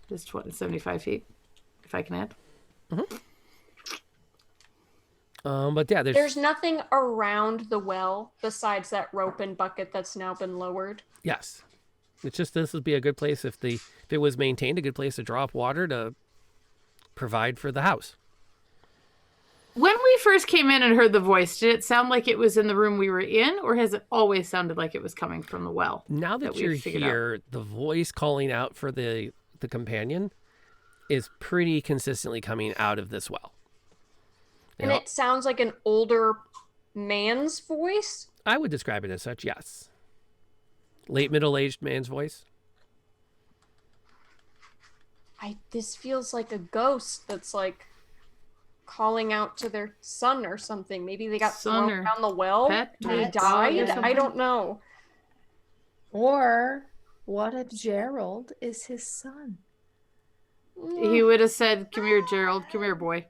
Just 75 feet, if I can add. But yeah, There's nothing around the well besides that rope and bucket that's now been lowered. yes. It's just this would be a good place if it was maintained, a good place to draw up water to provide for the house. When we first came in and heard the voice, did it sound like it was in the room we were in, or has it always sounded like it was coming from the well? Now that you're we've figured out? here, the voice calling out for the companion is pretty consistently coming out of this well. And Now, it sounds like an older man's voice. I would describe it as such, yes. Late middle-aged man's voice. This feels like a ghost that's like calling out to their son or something. Maybe they got Son thrown or down the well pet and or they dog or died. I something? don't know. Or what if Gerald is his son? He would have said, "Come here, Gerald. Come here, boy."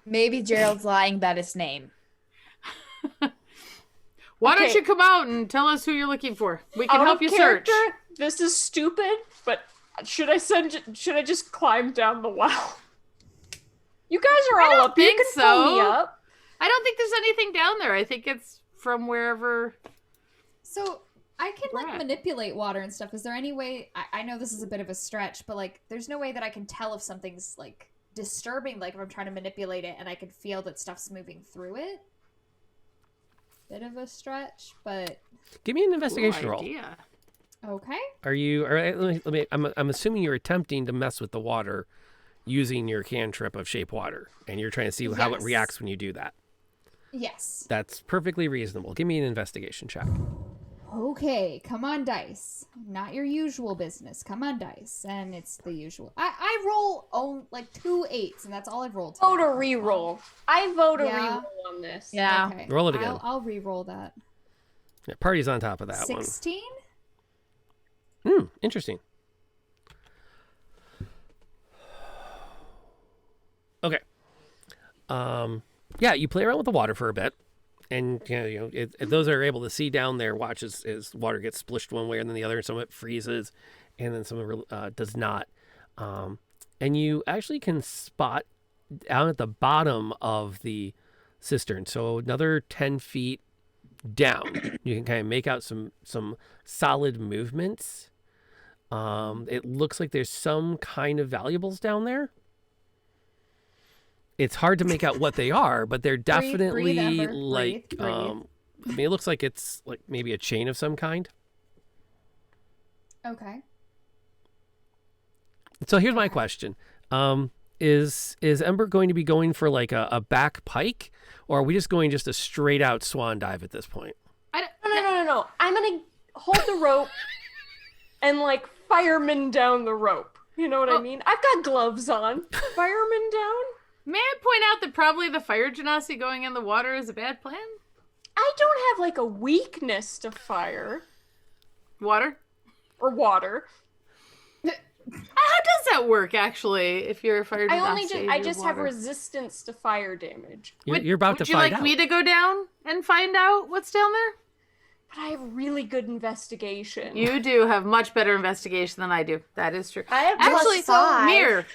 Maybe Gerald's lying about his name. Why don't Okay. you come out and tell us who you're looking for? We can Out help of you search. character, this is stupid, but should I just climb down the well? You guys are all don't up. You think can pull me so. up. I don't think there's anything down there. I think it's from wherever. So I can like Right. manipulate water and stuff. Is there any way? I know this is a bit of a stretch, but like, there's no way that I can tell if something's like disturbing. Like if I'm trying to manipulate it and I can feel that stuff's moving through it. Bit of a stretch, but Give me an investigation Cool roll. idea. okay. Are you? All right, let me. I'm assuming you're attempting to mess with the water using your cantrip of shape water, and you're trying to see how it Yes. reacts when you do that. Yes. That's perfectly reasonable. Give me an investigation check. Okay, come on, dice. Not your usual business. Come on, dice, and it's the usual. I roll like 2 8s, and that's all I've rolled. Vote today. a reroll. I vote a Yeah. reroll on this. Yeah. Okay. Roll it again. I'll re-roll that. Yeah, party's on top of that 16. one. Interesting. Okay. Yeah, you play around with the water for a bit, and those that are able to see down there watch as water gets splished one way and then the other, and some of it freezes, and then some of it does not. And you actually can spot down at the bottom of the cistern, so another 10 feet down, you can kind of make out some solid movements. It looks like there's some kind of valuables down there. It's hard to make out what they are, but they're definitely breathe, Ember. like Breathe. I mean, it looks like it's like maybe a chain of some kind. Okay. So here's my question. Is Ember going to be going for like a back pike, or are we just going just a straight out swan dive at this point? No. I'm gonna hold the rope and like fireman down the rope. You know what I mean? I've got gloves on. Fireman down. May I point out that probably the fire genasi going in the water is a bad plan? I don't have like a weakness to fire Water? or water. How does that work, actually, if you're a fire genasi? I just have resistance to fire damage. You're about to find out. Would you like me to go down and find out what's down there? But I have really good investigation. You do have much better investigation than I do. That is true. I have Actually, +5. Mir.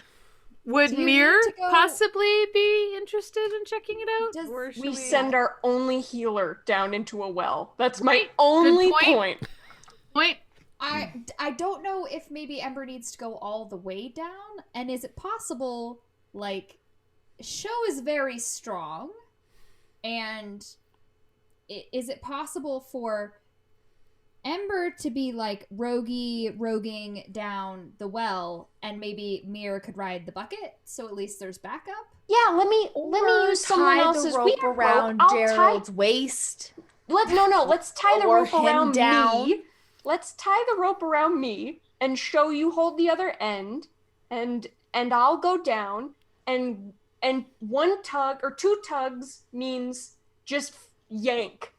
Would Do you Mir need to go- possibly be interested in checking it out? Does- Or should We send our only healer down into a well. That's my only point. Point. I don't know if maybe Ember needs to go all the way down, and is it possible, like, Show is very strong, and is it possible for Ember to be, like, roguing down the well, and maybe Mir could ride the bucket, so at least there's backup? Yeah, let me use someone else's. rope We have around rope. Gerald's waist. Let's tie the Lower rope him around down. me. Let's tie the rope around me and Show you hold the other end, and I'll go down, and one tug or two tugs means just yank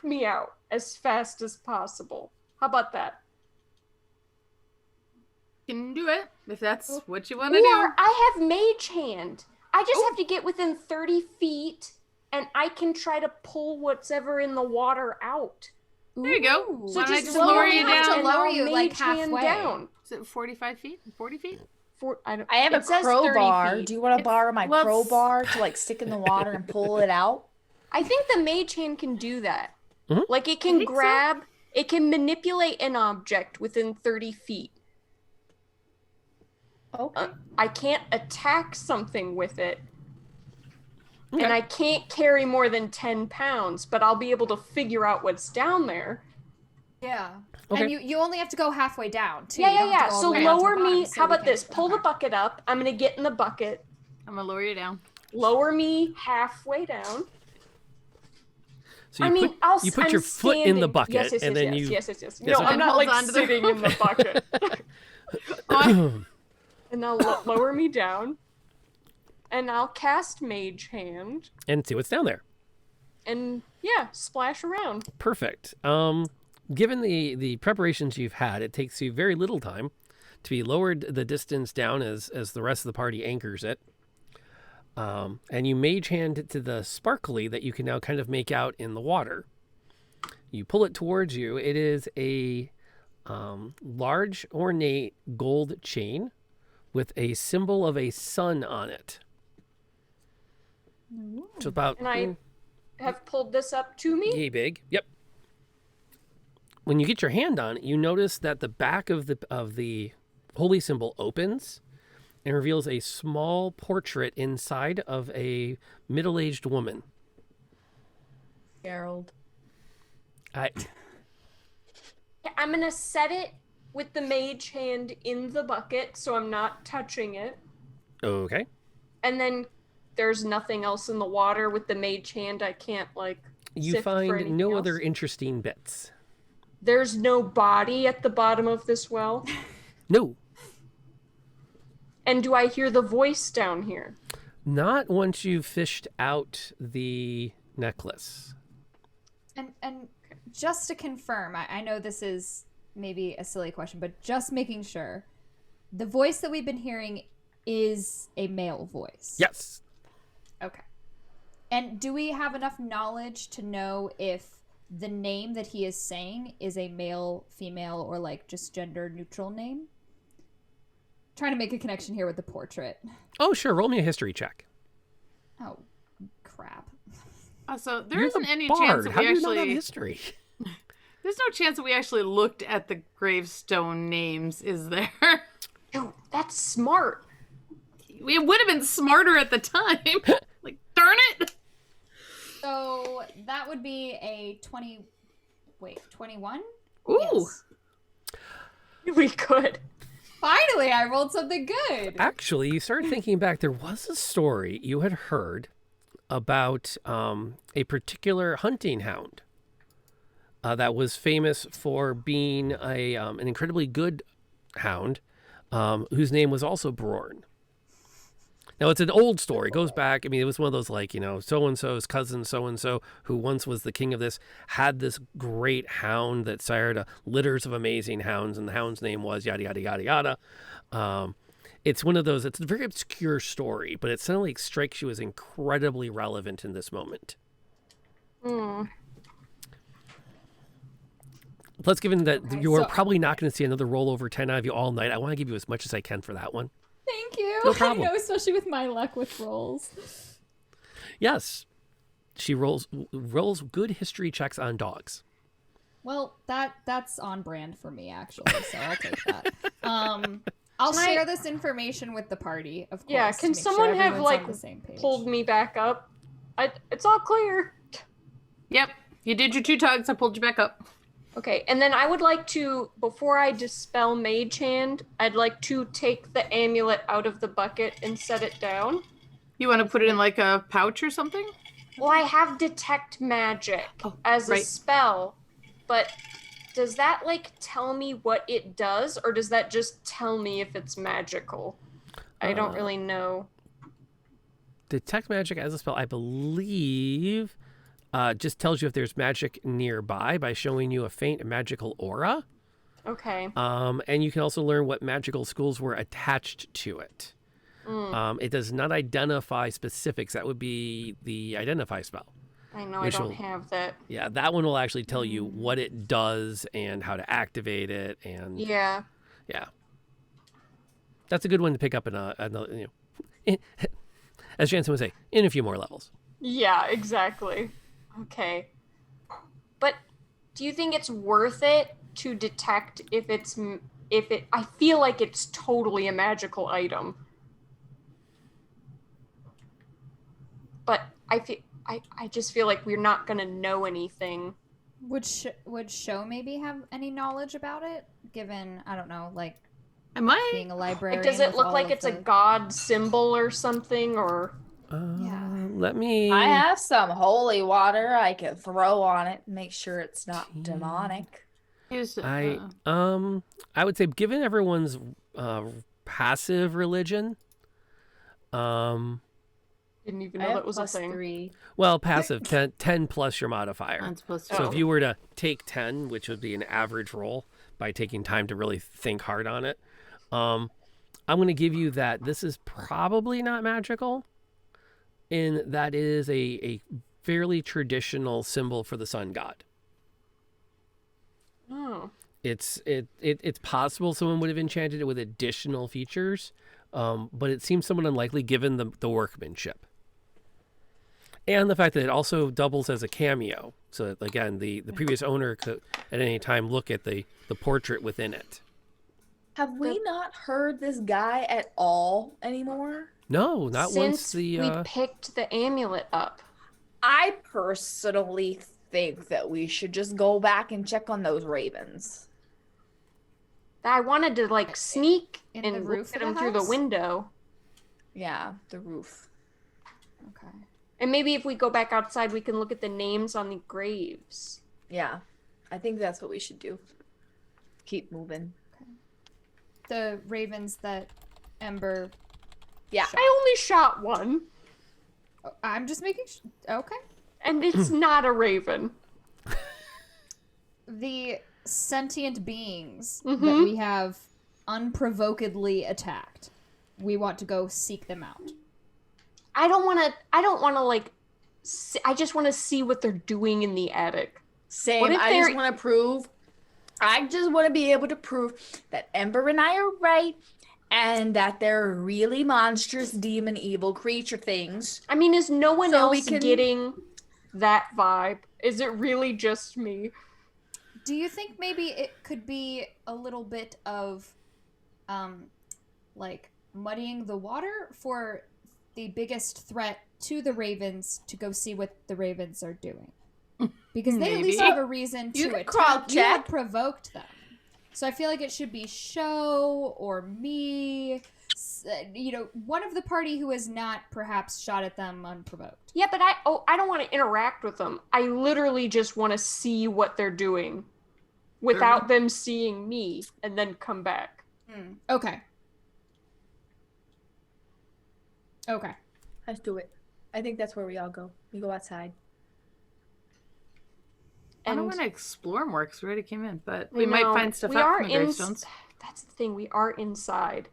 me out as fast as possible. How about that? Can do it if that's what you want to Or do. I have mage hand. I just have to get within 30 feet, and I can try to pull whatever in the water out. There you go. Ooh. Why don't I just just lower you we have to down? lower and you, I'll like, mage hand halfway. down. Is it 45 feet? 40 feet? I have a It says 30 crowbar. feet. Do you want to borrow my well, crowbar to like stick in the water and pull it out? I think the mage hand can do that. Mhm. Like it can think so. grab, it can manipulate an object within 30 feet. Okay. I can't attack something with it. Okay. And I can't carry more than 10 pounds, but I'll be able to figure out what's down there. Yeah. Okay. And you only have to go halfway down, too. You Yeah. don't have to go all So the way down to lower the me. bottom, so How we about can- this? Pull the bucket up. I'm going to get in the bucket. I'm going to lower you down. Lower me halfway down. So I mean, you put your foot in the bucket, yes, and then yes. Yes, No, okay. I'm not Hold like on to the sitting in the bucket. Oh, And now lower me down. And I'll cast Mage Hand. and see what's down there. And yeah, splash around. Perfect. Given the preparations you've had, it takes you very little time to be lowered the distance down as the rest of the party anchors it. And you mage hand it to the sparkly that you can now kind of make out in the water. You pull it towards you. It is a large ornate gold chain with a symbol of a sun on it. It's about And I have pulled this up to me. yay big. Yep. When you get your hand on it, you notice that the back of the holy symbol opens and reveals a small portrait inside of a middle-aged woman. Gerald. I'm going to set it with the Mage Hand in the bucket so I'm not touching it. Okay. And then there's nothing else in the water with the Mage Hand. I can't You sift for find anything no else. other interesting bits. There's no body at the bottom of this well. No, And do I hear the voice down here? not once you've fished out the necklace. And just to confirm, I know this is maybe a silly question, but just making sure, the voice that we've been hearing is a male voice. Yes. Okay. And do we have enough knowledge to know if the name that he is saying is a male, female, or like just gender neutral name? Trying to make a connection here with the portrait. Oh, sure. Roll me a history check. Oh, crap. so there You're isn't the any bard. chance that How we do you not have actually... history? There's no chance that we actually looked at the gravestone names, is there? Yo, that's smart. It would have been smarter at the time. Like, darn it! So that would be a 21? Ooh. Yes. We could. Finally, I rolled something good. Actually, you started thinking back. There was a story you had heard about a particular hunting hound that was famous for being an incredibly good hound, whose name was also Brorn. Now, it's an old story. It goes back. I mean, it was one of those, like, so-and-so's cousin so-and-so, who once was the king of this, had this great hound that sired litters of amazing hounds, and the hound's name was yada, yada, yada, yada. It's one of those, it's a very obscure story, but it suddenly strikes you as incredibly relevant in this moment. Plus, given that you're probably not going to see another roll over 10 out of you all night, I want to give you as much as I can for that one. Thank you. No problem. I know, especially with my luck with rolls. Yes. She rolls good history checks on dogs. Well, that's on brand for me, actually, so I'll take that. I'll share this information with the party, of course. Yeah, can someone have, like, pulled me back up? It's all clear. Yep, you did your 2 tugs. I pulled you back up. Okay, and then I would like to, before I dispel Mage Hand, I'd like to take the amulet out of the bucket and set it down. You want to put it in, like, a pouch or something? Well, I have Detect Magic as a spell, but does that, like, tell me what it does, or does that just tell me if it's magical? I don't really know. Detect Magic as a spell, I believe, just tells you if there's magic nearby by showing you a faint magical aura. Okay. And you can also learn what magical schools were attached to it. It does not identify specifics. That would be the Identify spell. I know, I don't have that. Yeah, that one will actually tell you what it does and how to activate it. And yeah. That's a good one to pick up in another, as Jansen would say, in a few more levels. Yeah, exactly. Okay. But do you think it's worth it to detect if I feel like it's totally a magical item. But I just feel like we're not going to know anything. Would Show maybe have any knowledge about it? Given, I don't know, like, I might being a librarian. Does it look like it's a god symbol or something, or? Let me. I have some holy water I can throw on it and make sure it's not demonic. I would say, given everyone's passive religion, didn't even know that was a thing. 3. Well, passive 10 plus your modifier. That's plus So if you were to take 10, which would be an average roll by taking time to really think hard on it, I'm going to give you that this is probably not magical, in that it is a fairly traditional symbol for the sun god. Oh. It's possible someone would have enchanted it with additional features, but it seems somewhat unlikely given the workmanship. And the fact that it also doubles as a cameo. So that, again, the previous owner could at any time look at the portrait within it. Have we not heard this guy at all anymore? No, not once Since the... we picked the amulet up. I personally think that we should just go back and check on those ravens. I wanted to, like, sneak In and the look roof at of them the through the house? window. Yeah, the roof. Okay. And maybe if we go back outside, we can look at the names on the graves. Yeah, I think that's what we should do. Keep moving. The ravens that Ember. Yeah. I only shot one, I'm just making. Okay. and it's not a raven. The sentient beings Mhm. that we have unprovokedly attacked. We want to go seek them out. I don't want to, like, I just want to see what they're doing in the attic. Same. What if I they're- just want to be able to prove that Ember and I are right and that they're really monstrous demon evil creature things. I mean, is no one So we else can- getting that vibe? Is it really just me? Do you think maybe it could be a little bit of, like, muddying the water for the biggest threat to the ravens to go see what the ravens are doing? Because they at least Maybe. have a reason You to can attack. crowd You have check. provoked them. So I feel like it should be Show or me, one of the party who has not perhaps shot at them unprovoked. Yeah, but I don't want to interact with them. I literally just want to see what they're doing without them seeing me and then come back. Okay. Okay. Let's do it. I think that's where we all go. We go outside. I don't And want to explore more because we already came in, but I we might know, find stuff we out are from the gravestones. That's the thing. We are inside.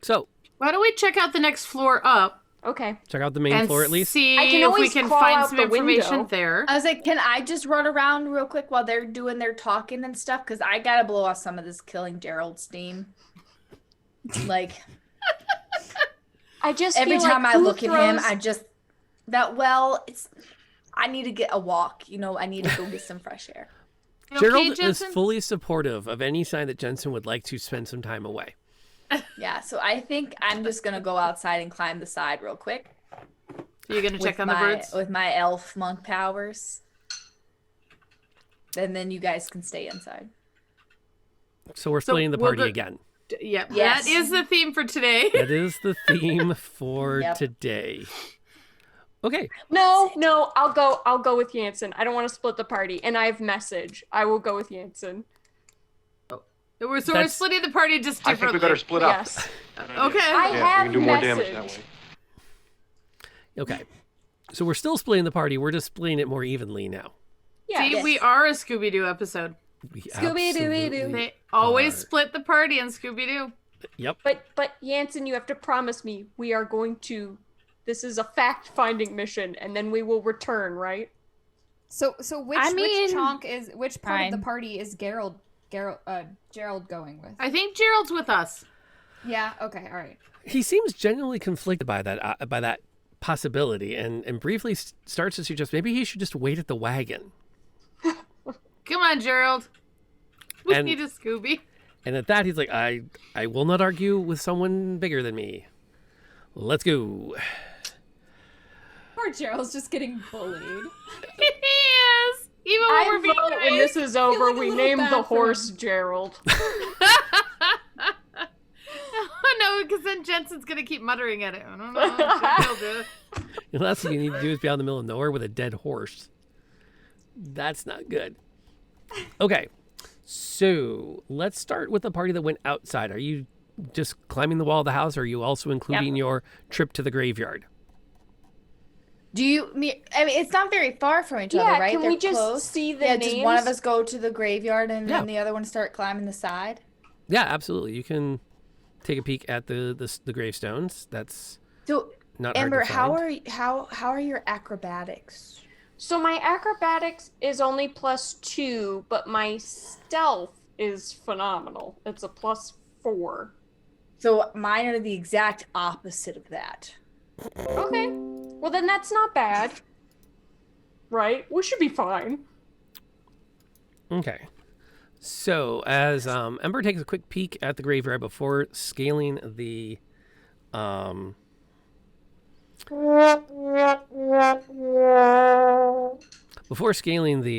So Why don't we check out the next floor up Okay. check out the main and floor at least. see I can if we always can crawl find out some the information window. there. I was like, can I just run around real quick while they're doing their talking and stuff? Because I gotta blow off some of this killing Gerald steam. Like I just every feel like time I who look at him, throws- I just I need to get a walk. You know, I need to go get some fresh air. You okay, Gerald is Jensen? fully supportive of any sign that Jensen would like to spend some time away. Yeah, so I think I'm just gonna go outside and climb the side real quick. You're gonna check with on the birds? with my elf monk powers. And then you guys can stay inside. So we're splitting the we'll party go- again. Yep, Yes. that is the theme for today. That is the theme for Yep. today. Okay. No, I'll go with Jansen. I don't want to split the party, and I have message. I will go with Jansen. We're That's- splitting the party just I differently. think we better split up. Yes. Okay. I Yeah, we have can do more damage message. that way. Okay. So we're still splitting the party. We're just splitting it more evenly now. Yeah. See, Yes. we are a Scooby-Doo episode. We Scooby-Doo-doo. absolutely They always are. split the party in Scooby-Doo. Yep. But Jansen, you have to promise me we are going to. This is a fact-finding mission, and then we will return, right? So which I mean, which chonk is which part of fine. the party is Gerald going with? I think Gerald's with us. Yeah. Okay. All right. He seems genuinely conflicted by that possibility, and briefly starts to suggest maybe he should just wait at the wagon. Come on, Gerald. We And- need a Scooby. And at that, he's like, I will not argue with someone bigger than me. Let's go. Poor Gerald's just getting bullied. He is. Even when we're I being vote when nice. this is over, like a we little name bad the for horse him. Gerald. No, because then Jensen's gonna keep muttering at it. I don't know. Maybe he'll do it. The last thing you need to do is be out in the middle of nowhere with a dead horse. That's not good. Okay, so let's start with the party that went outside. Are you just climbing the wall of the house, or are you also including your trip to the graveyard? I mean, it's not very far from each other, Yeah, right? can They're we just close. see the Yeah, just one of names? us go to the graveyard and Yeah. then the other one start climbing the side. Yeah, absolutely. You can take a peek at the gravestones. That's So, not hard Amber, to how find. are your acrobatics? So my acrobatics is only +2, but my stealth is phenomenal. It's a +4. So mine are the exact opposite of that. Okay. Well, then that's not bad. Right? We should be fine. Okay. So as Ember takes a quick peek at the graveyard before scaling the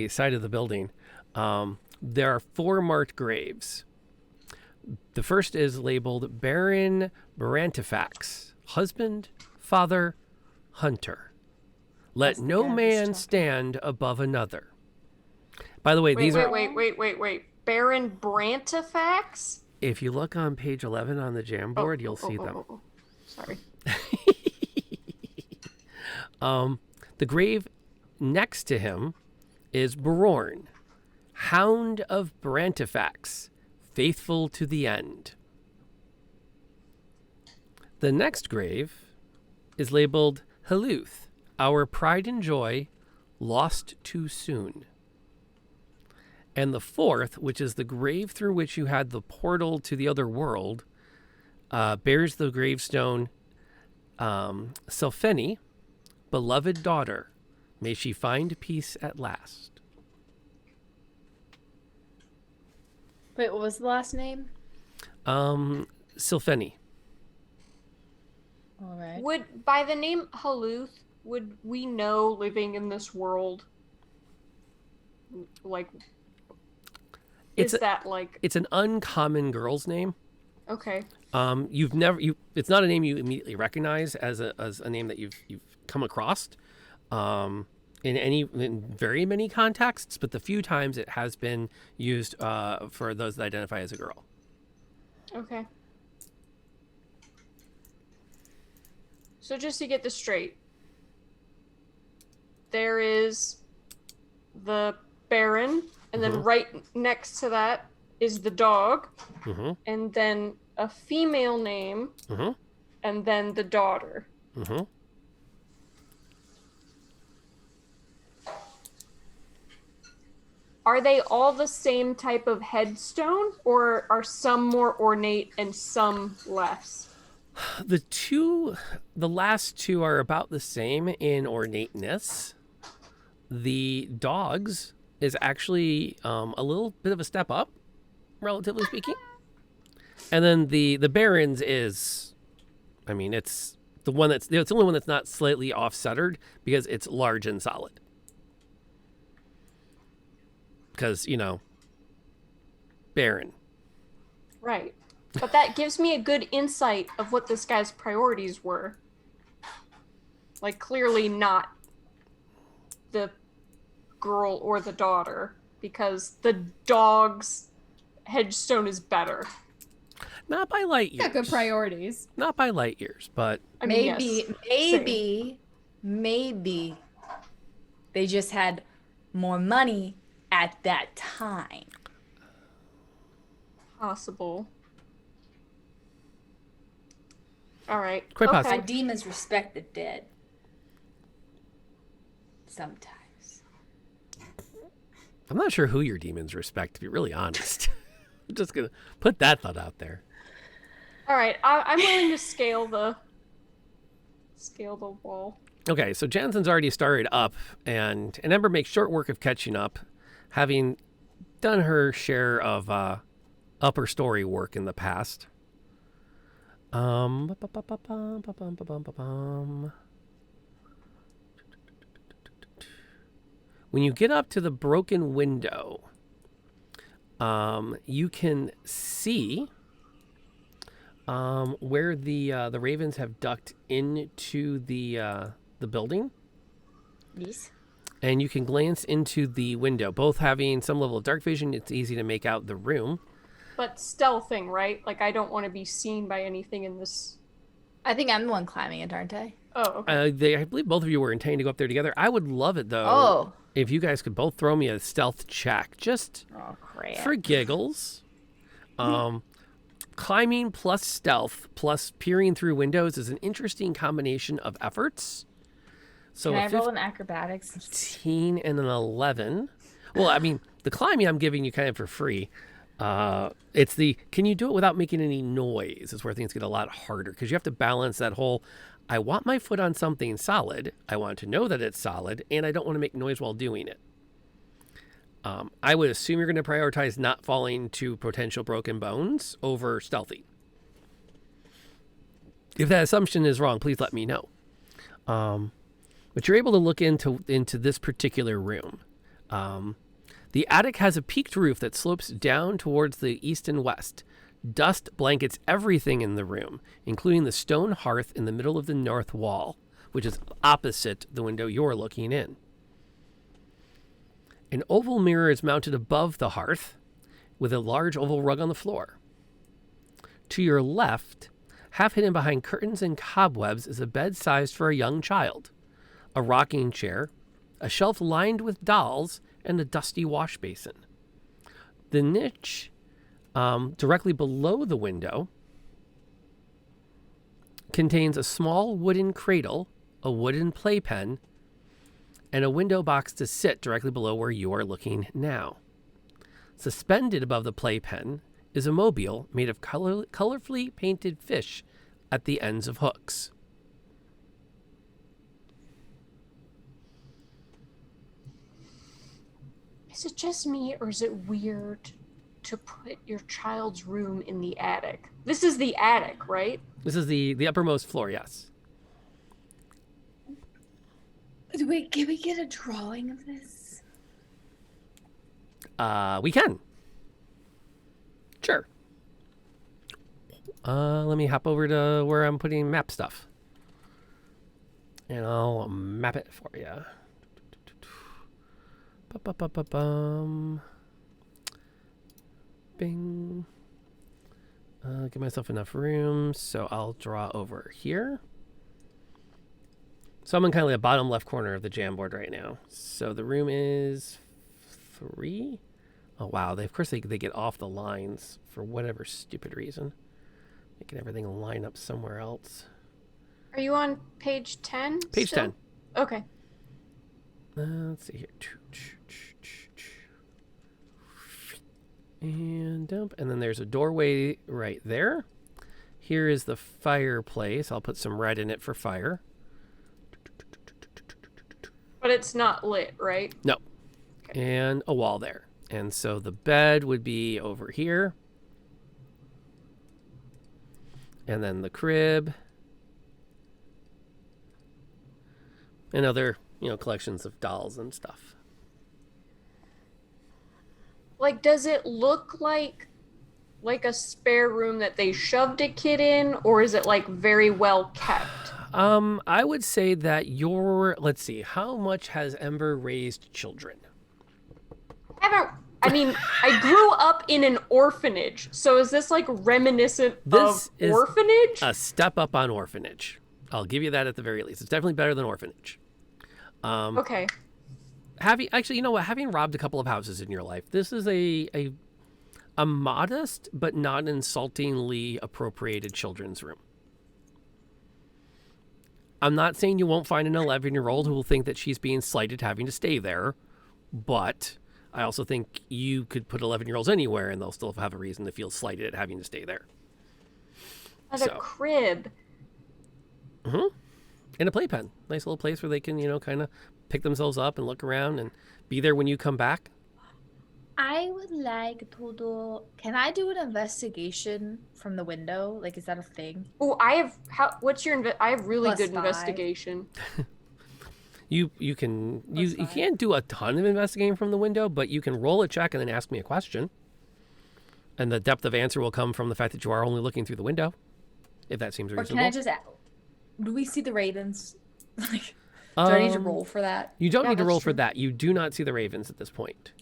side of the building, there are 4 marked graves. The first is labeled Baron Barantifax, husband, father, hunter. Let That's the no guy that's man talking. stand above another. By the way, these are Wait. Baron Brantifax? if you look on page 11 on the Jamboard, you'll see them. Sorry. The grave next to him is Bororn, Hound of Barantifax, faithful to the end. The next grave is labeled Haluth, our pride and joy, lost too soon. And the fourth, which is the grave through which you had the portal to the other world, bears the gravestone Selpheni, beloved daughter, may she find peace at last. Wait, what was the last name? Selpheni. All right. Would, by the name Haluth, would we know living in this world? Like, It's it's an uncommon girl's name. okay. It's not a name you immediately recognize as a name that you've come across in very many contexts, but the few times it has been used for those that identify as a girl. Okay. So just to get this straight, there is the Baron, and then right next to that is the dog, and then a female name, and then the daughter. Are they all the same type of headstone, or are some more ornate and some less? The last two are about the same in ornateness. The dog's is actually a little bit of a step up, relatively speaking. And then the Baron's is, I mean, it's the only one that's not slightly off-centered because it's large and solid. Because, Baron. Right. But that gives me a good insight of what this guy's priorities were. Like, clearly not the girl or the daughter, because the dog's headstone is better. Not by light years. Yeah, good priorities. Not by light years, but... I mean, maybe they just had more money at that time. Possible. All right. Quite possible. My demons respect the dead. Sometimes. I'm not sure who your demons respect, to be really honest. I'm just going to put that thought out there. All right. I'm willing to scale the wall. Okay, so Jansen's already started up, and Ember makes short work of catching up, having done her share of upper story work in the past. When you get up to the broken window, you can see where the ravens have ducked into the building. Yes. And you can glance into the window. Both having some level of dark vision, it's easy to make out the room. But stealthing, right? Like, I don't want to be seen by anything in this. I think I'm the one climbing it, aren't I? Oh, okay. I believe both of you were intending to go up there together. I would love it, though, if you guys could both throw me a stealth check. Just for giggles. Climbing plus stealth plus peering through windows is an interesting combination of efforts. So Can I roll an acrobatics? 15 and an 11. Well, I mean, the climbing I'm giving you kind of for free. It's the, can you do it without making any noise is where things get a lot harder, because you have to balance that whole, I want my foot on something solid, I want to know that it's solid, and I don't want to make noise while doing it. I would assume you're going to prioritize not falling to potential broken bones over stealthy. If that assumption is wrong, please let me know. But you're able to look into this particular room. The attic has a peaked roof that slopes down towards the east and west. Dust blankets everything in the room, including the stone hearth in the middle of the north wall, which is opposite the window you're looking in. An oval mirror is mounted above the hearth, with a large oval rug on the floor. To your left, half hidden behind curtains and cobwebs, is a bed sized for a young child, a rocking chair, a shelf lined with dolls, and a dusty wash basin. The niche directly below the window contains a small wooden cradle, a wooden playpen, and a window box to sit directly below where you are looking now. Suspended above the playpen is a mobile made of colorfully painted fish at the ends of hooks. Is it just me, or is it weird to put your child's room in the attic? This is the attic, right? This is the uppermost floor, yes. Wait, can we get a drawing of this? We can. Sure. Let me hop over to where I'm putting map stuff. And I'll map it for you. Bing. Give myself enough room, so I'll draw over here. So I'm in kind of the bottom left corner of the Jamboard right now. So the room is 3. Oh, wow. Of course, they get off the lines for whatever stupid reason. Making everything line up somewhere else. Are you on page 10? Page still? 10. Okay. Let's see here. And dump. And then there's a doorway right there. Here is the fireplace. I'll put some red in it for fire. But it's not lit, right? No. Okay. And a wall there. And so the bed would be over here. And then the crib. And other, collections of dolls and stuff. Like, does it look like a spare room that they shoved a kid in, or is it like very well kept? I would say that let's see, how much has Ember raised children? I grew up in an orphanage, so is this like reminiscent This of is orphanage? A step up on orphanage. I'll give you that at the very least. It's definitely better than orphanage. Okay. Having robbed a couple of houses in your life, this is a modest but not insultingly appropriated children's room. I'm not saying you won't find an 11-year-old who will think that she's being slighted having to stay there, but I also think you could put 11-year-olds anywhere and they'll still have a reason to feel slighted at having to stay there. At a crib. Mm-hmm. In a playpen. Nice little place where they can, kind of pick themselves up and look around and be there when you come back. I would like to do. Can I do an investigation from the window? Like, is that a thing? Oh, what's your I have really good +5. investigation. You can't do a ton of investigating from the window, but you can roll a check and then ask me a question. And the depth of answer will come from the fact that you are only looking through the window, if that seems reasonable. Or can I just do we see the ravens? Like, do I need to roll for that? You don't need to roll for that. You do not see the ravens at this point.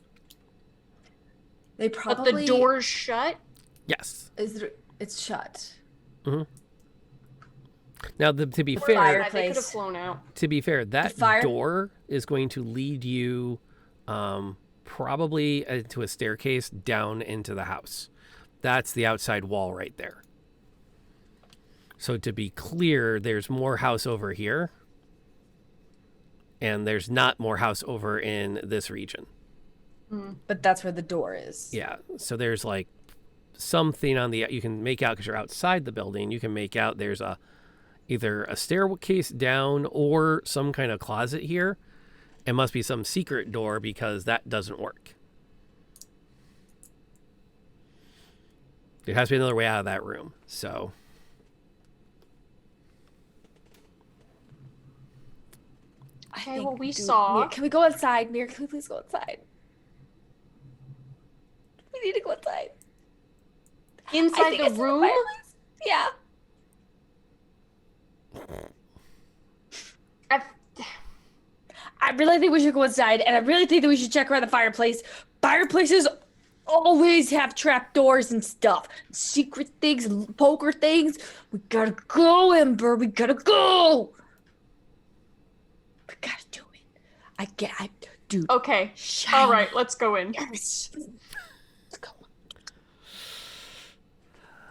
They probably. But the door's shut? Yes. It's shut. Mm-hmm. Now, to be fair, they could have flown out. To be fair, that door is going to lead you probably to a staircase down into the house. That's the outside wall right there. So to be clear, there's more house over here, and there's not more house over in this region. But that's where the door is. Yeah. So there's like something you can make out because you're outside the building. You can make out there's either a staircase down or some kind of closet here. It must be some secret door because that doesn't work. There has to be another way out of that room. So. Okay, well, we saw. Can we go outside, Mir? Can we please go outside? We need to go outside. Inside the room? Yeah. I really think we should go inside, and I really think that we should check around the fireplace. Fireplaces always have trap doors and stuff. Secret things, poker things. We gotta go, Ember. We gotta go. We gotta do it. Dude. Okay. Shine. All right, let's go in. Yes. Let's go.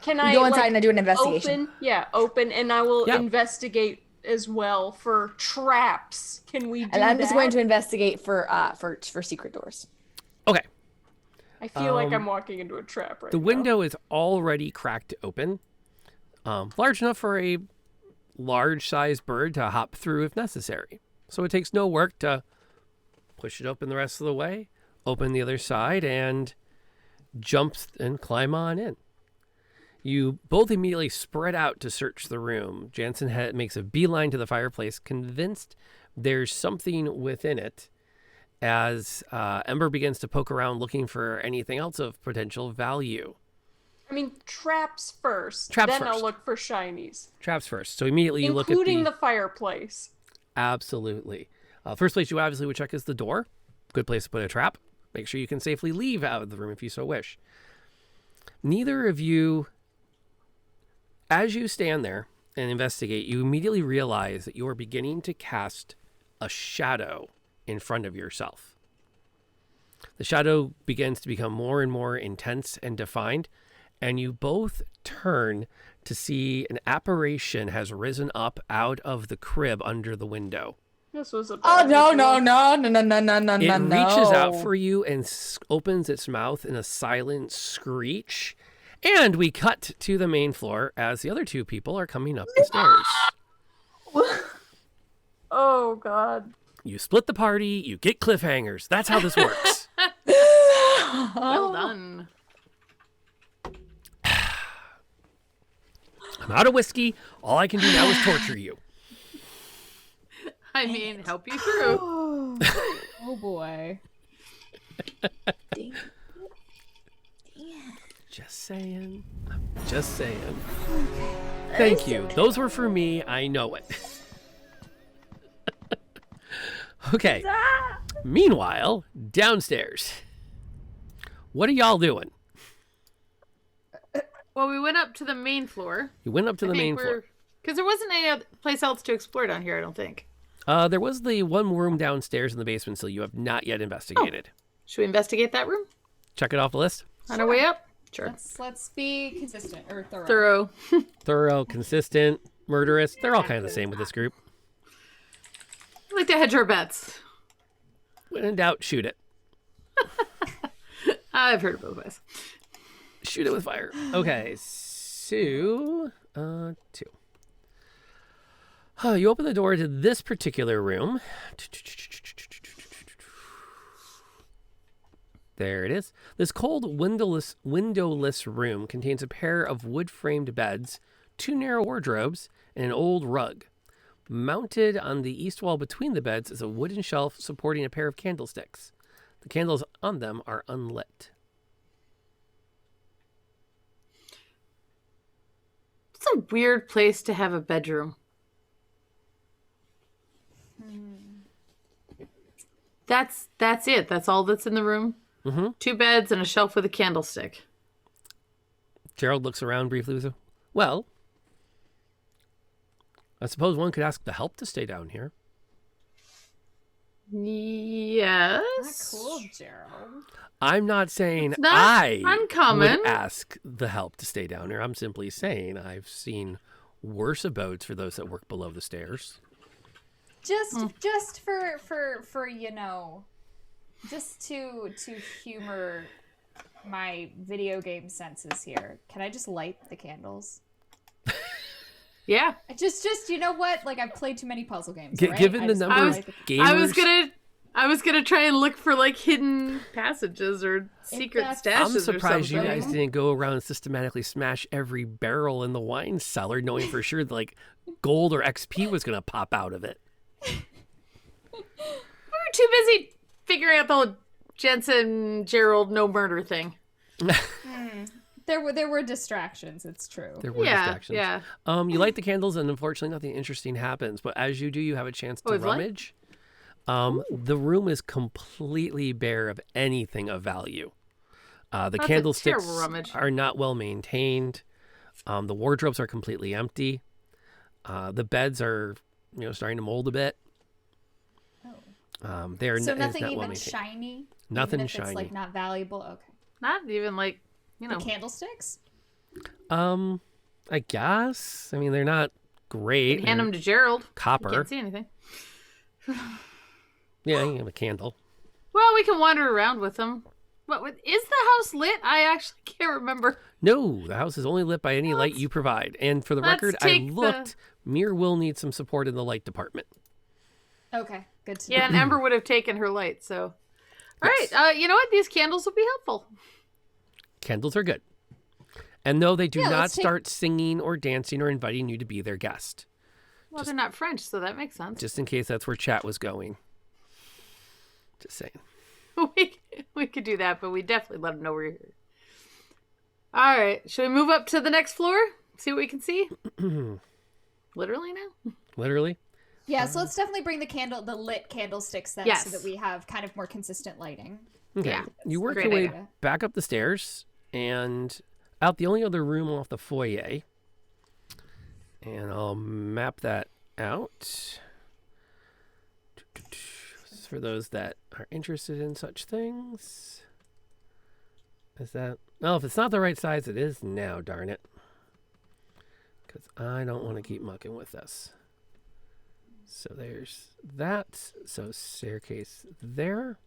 Can I go inside and I do an investigation? Open, and I will investigate as well for traps. Can we do that? And I'm just going to investigate for secret doors. Okay. I feel like I'm walking into a trap right now. The window is already cracked open, large enough for a large-sized bird to hop through if necessary. So it takes no work to push it open the rest of the way, open the other side, and jump and climb on in. You both immediately spread out to search the room. Jansen makes a beeline to the fireplace, convinced there's something within it, as Ember begins to poke around looking for anything else of potential value. I mean, traps first. I'll look for shinies. Traps first. So immediately you look at including the fireplace. Absolutely. First place you obviously would check is the door. Good place to put a trap. Make sure you can safely leave out of the room if you so wish. Neither of you, as you stand there and investigate, you immediately realize that you are beginning to cast a shadow in front of yourself. The shadow begins to become more and more intense and defined, and you both turn to see an apparition has risen up out of the crib under the window. This was a Oh bad no ritual. no! It reaches out for you and opens its mouth in a silent screech. And we cut to the main floor as the other two people are coming up the stairs. Oh god. You split the party, you get cliffhangers. That's how this works. Well done. I'm out of whiskey. All I can do now is torture you. I mean, help you through. Oh boy. Just saying. Just saying. Thank you. Those were for me. I know it. Okay. Meanwhile, downstairs. What are y'all doing? Well, we went up to the main floor. You went up to the main floor. Because there wasn't any other place else to explore down here, I don't think. There was the one room downstairs in the basement still you have not yet investigated. Should we investigate that room? Check it off the list. On our way up? Sure. Let's be consistent or thorough. Thorough. Thorough, consistent, murderous. They're all kind of the same with this group. I like to hedge our bets. When in doubt, shoot it. I've heard of both ways. Shoot it with fire. Okay, so 2. You open the door to this particular room. There it is. This cold, windowless room contains a pair of wood-framed beds, 2 narrow wardrobes, and an old rug. Mounted on the east wall between the beds is a wooden shelf supporting a pair of candlesticks. The candles on them are unlit. It's a weird place to have a bedroom. That's it. That's all that's in the room. Mm-hmm. 2 beds and a shelf with a candlestick. Gerald looks around briefly with well, I suppose one could ask the help to stay down here. Yes. Not cool, Gerald. I'm not saying It's not I uncommon. would ask the help to stay down here. I'm simply saying I've seen worse abodes for those that work below the stairs. Just for you know, just to humor my video game senses here. Can I just light the candles? Yeah. Just you know what? Like, I've played too many puzzle games. Right? Given the number of gamers, I was gonna try and look for like hidden passages or secret stashes. I'm surprised you or something. guys didn't go around and systematically smash every barrel in the wine cellar, knowing for sure that, like, gold or XP was going to pop out of it. We were too busy figuring out the whole Jensen Gerald no murder thing. There were distractions. It's true. There were distractions. Yeah. You light the candles, and unfortunately, nothing interesting happens. But as you do, you have a chance to rummage. The room is completely bare of anything of value. The candlesticks are not well maintained. The wardrobes are completely empty. The beds are, starting to mold a bit. They're so nothing not even well maintained. shiny. Nothing even if shiny. It's like not valuable. Okay. Not even like The candlesticks. I guess. I mean, they're not great. hand them to Gerald. Copper. You can't see anything. Yeah, you have a candle. Well, we can wander around with them. Is the house lit? I actually can't remember. No, the house is only lit by any light you provide. And for the record, I looked. Mir will need some support in the light department. Okay, good to know. Yeah, and Ember would have taken her light, so. All right, you know what? These candles will be helpful. Candles are good. And no, they do not start singing or dancing or inviting you to be their guest. Well, they're not French, so that makes sense. Just in case that's where chat was going. Just saying. We could do that, but we definitely let them know we're here. All right, should we move up to the next floor? See what we can see? Literally now? Literally? Yeah, so let's definitely bring the lit candlesticks then, so that we have kind of more consistent lighting. Okay. Yeah, you work your way back up the stairs and out the only other room off the foyer. And I'll map that out. For those that are interested in such things. Is that... Oh, if it's not the right size, it is now, darn it. Because I don't want to keep mucking with this. So there's that. So staircase there.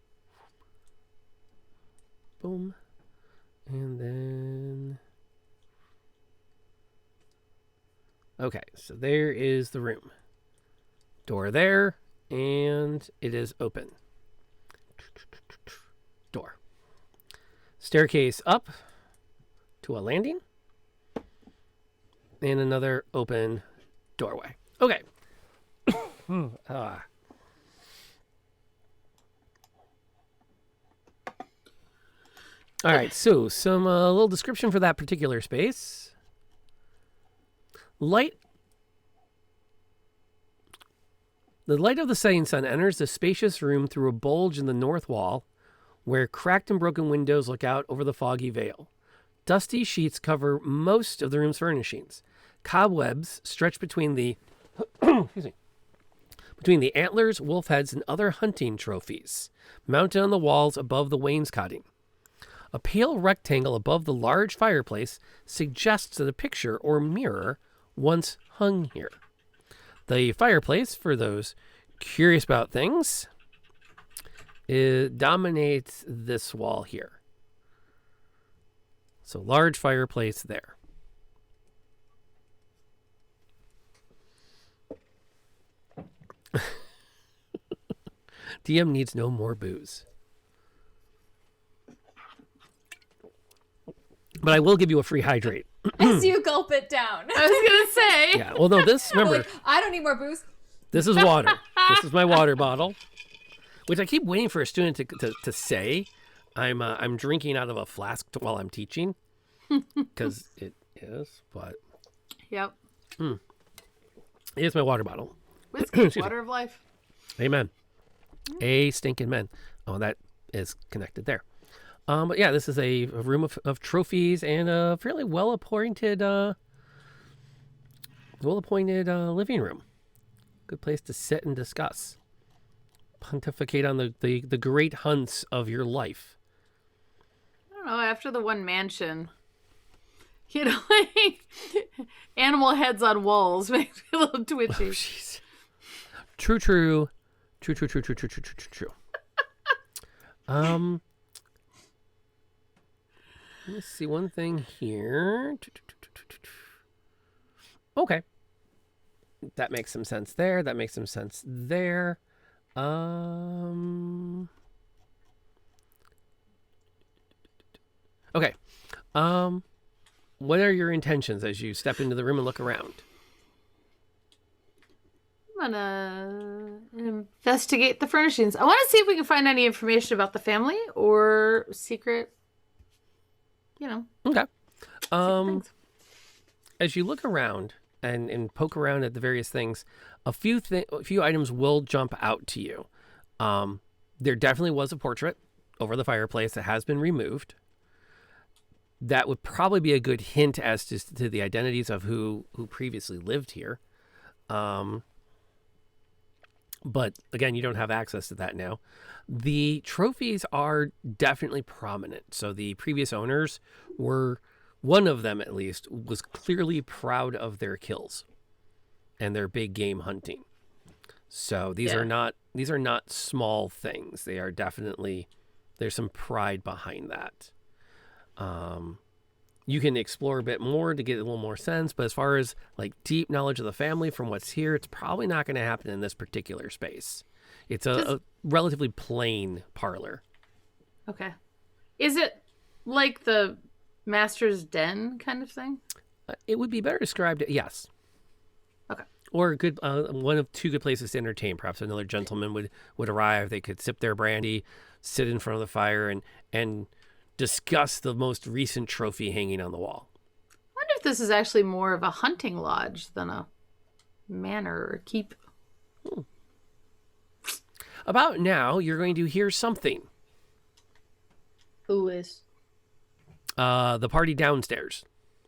Boom. And then... Okay, so there is the room. Door there. And it is open. Door. Staircase up to a landing. And another open doorway. Okay. All right, so some little description for that particular space. The light of the setting sun enters the spacious room through a bulge in the north wall, where cracked and broken windows look out over the foggy veil. Dusty sheets cover most of the room's furnishings. Cobwebs stretch between the antlers, wolf heads, and other hunting trophies, mounted on the walls above the wainscoting. A pale rectangle above the large fireplace suggests that a picture or mirror once hung here. The fireplace, for those curious about things, it dominates this wall here. So large fireplace there. DM needs no more booze. But I will give you a free hydrate. As you gulp it down. I was gonna say. Yeah. Well, no, this, remember, Like, I don't need more booze. this is water. This is my water bottle, which I keep waiting for a student to say. I'm drinking out of a flask while I'm teaching, because it is. But Yep. it is my water bottle. Whiskey, water of life. Amen. A stinking men. Oh, that is connected there. But yeah, this is a room of trophies and a fairly well-appointed living room. Good place to sit and discuss. Pontificate on the great hunts of your life. I don't know, after the one mansion, like animal heads on walls makes me a little twitchy. Oh, jeez. True. Let's see one thing here. Okay. That makes some sense there. That makes some sense there. Okay. What are your intentions as you step into the room and look around? I'm gonna investigate the furnishings. I want to see if we can find any information about the family or secret, Okay. things. As you look around and poke around at the various things, a few items will jump out to you. There definitely was a portrait over the fireplace that has been removed. That would probably be a good hint as to the identities of who previously lived here. But again, you don't have access to that now. The trophies are definitely prominent. So the previous owners were, one of them at least, was clearly proud of their kills and their big game hunting. So these are not small things. They are definitely, there's some pride behind that. You can explore a bit more to get a little more sense, but as far as like deep knowledge of the family from what's here, it's probably not going to happen in this particular space. It's a relatively plain parlor. Okay. Is it like the Master's Den kind of thing? It would be better described, yes. Okay. Or a good one of two good places to entertain. Perhaps another gentleman would arrive. They could sip their brandy, sit in front of the fire, and discuss the most recent trophy hanging on the wall. I wonder if this is actually more of a hunting lodge than a manor or keep. About now, you're going to hear something. Who is? The party downstairs.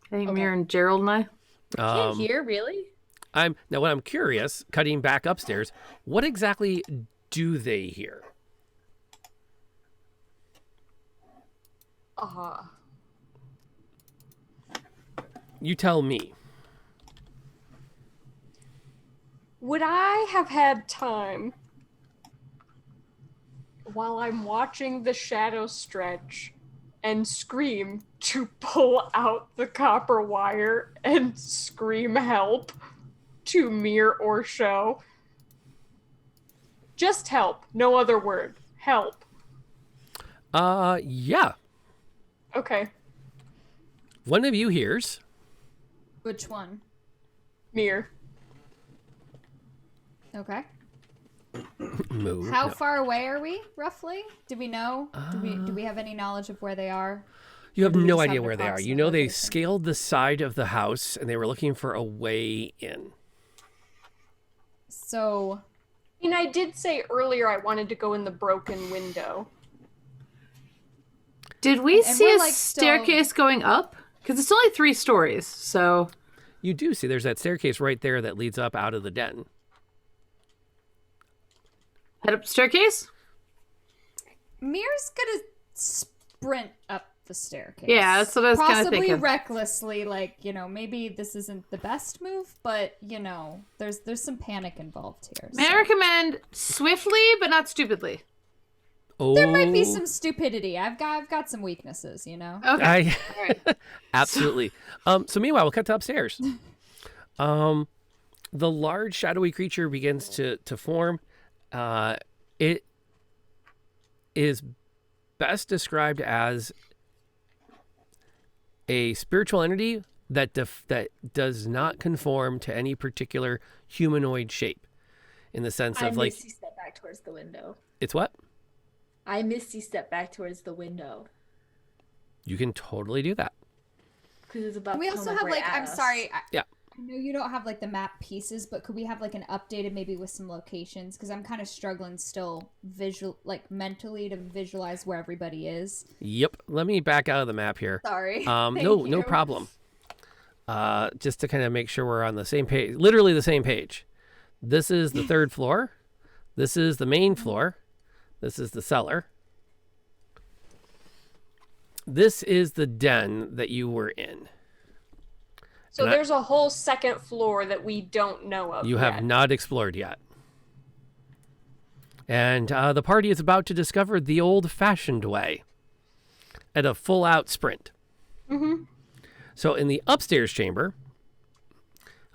I think Okay. Mir and Gerald and I. Can't hear, really? What I'm curious, cutting back upstairs, what exactly do they hear? You tell me. Would I have had time while I'm watching the shadow stretch and scream to pull out the copper wire and scream help to mirror or show? Just help, no other word. Help. Yeah. Okay, One of you hears. Which one? mirror. Okay. Move. How No. far away are we, roughly? Do we know? Do we have any knowledge of where they are? You have do we no just have idea an where they are. You approximate know they location? scaled the side of the house and they were looking for a way in. So, I mean, I did say earlier I wanted to go in the broken window. Did we And see we're, a like, still- staircase going up? Because it's only 3 stories, so... You do see there's that staircase right there that leads up out of the den. Head up staircase? Mir's gonna sprint up the staircase. Yeah, that's what I was kinda Possibly thinking. recklessly, like, maybe this isn't the best move, but, there's some panic involved here. May I recommend swiftly, but not stupidly? Oh, There might be some stupidity. I've got some weaknesses, Okay. I, Alright. absolutely. So meanwhile, we'll cut to upstairs. The large shadowy creature begins to form. It is best described as a spiritual entity that does not conform to any particular humanoid shape, in the sense I of like misty step back towards the window. it's what I misty step back towards the window you can totally do that. because it's about. We to also come, have right at I'm us. sorry. Yeah. I know you don't have the map pieces, but could we have an updated maybe with some locations? Because I'm kind of struggling still mentally to visualize where everybody is. Yep. Let me back out of the map here. Sorry. No problem. Just to kind of make sure we're on the same page, literally the same page. This is the 3rd floor. This is the main floor. This is the cellar. This is the den that you were in. So And there's a whole second floor that we don't know of You yet. have not explored yet. And the party is about to discover the old-fashioned way at a full-out sprint. Mm-hmm. So in the upstairs chamber,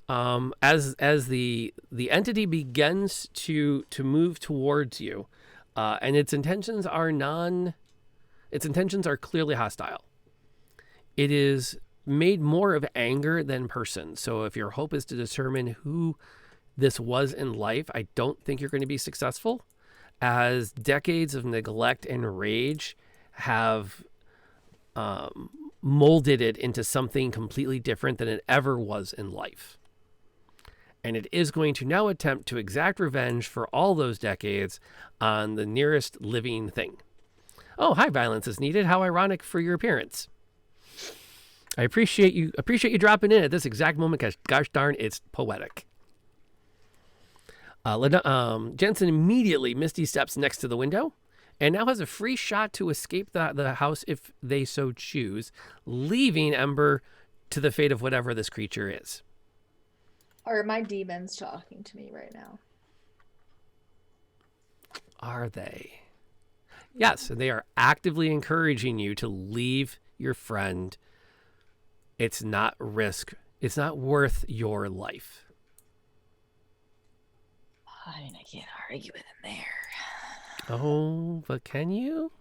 as the entity begins to move towards you, and its intentions are clearly hostile. It is made more of anger than person. So if your hope is to determine who this was in life, I don't think you're going to be successful, as decades of neglect and rage have molded it into something completely different than it ever was in life. And it is going to now attempt to exact revenge for all those decades on the nearest living thing. Oh, hi, violence is needed. How ironic for your appearance. I appreciate you dropping in at this exact moment, because gosh darn, it's poetic. Jensen immediately misty steps next to the window and now has a free shot to escape the house if they so choose, leaving Ember to the fate of whatever this creature is. Are my demons talking to me right now? Are they? Yes, and they are actively encouraging you to leave your friend. It's not worth your life. I mean, I can't argue with him there. Oh, but can you?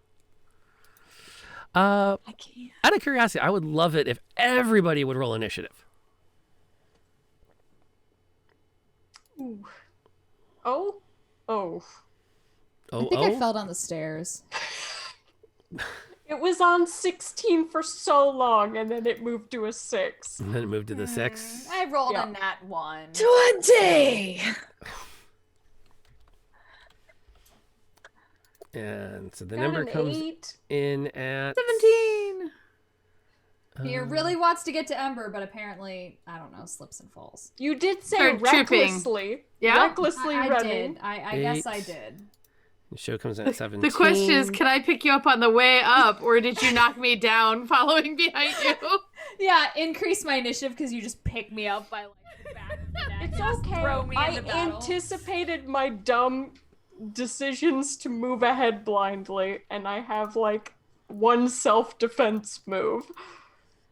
I can't. Out of curiosity, I would love it if everybody would roll initiative. Ooh. Oh? Oh. Oh, I think I fell down the stairs. It was on 16 for so long, and then it moved to a 6. And then it moved to the 6. I rolled Yeah. a nat 1. 20! And so the Got number an comes 8. in at 17! He really wants to get to Ember, but apparently, I don't know, slips and falls. You did say Start tripping. recklessly. Yeah? Recklessly I running. did. I guess I 8. did. The show comes in at 17. The question is, can I pick you up on the way up, or did you knock me down following behind you? Yeah, increase my initiative because you just pick me up by the back of the neck. It's and just okay. Throw me I into battle. anticipated my dumb decisions to move ahead blindly, and I have one self-defense move.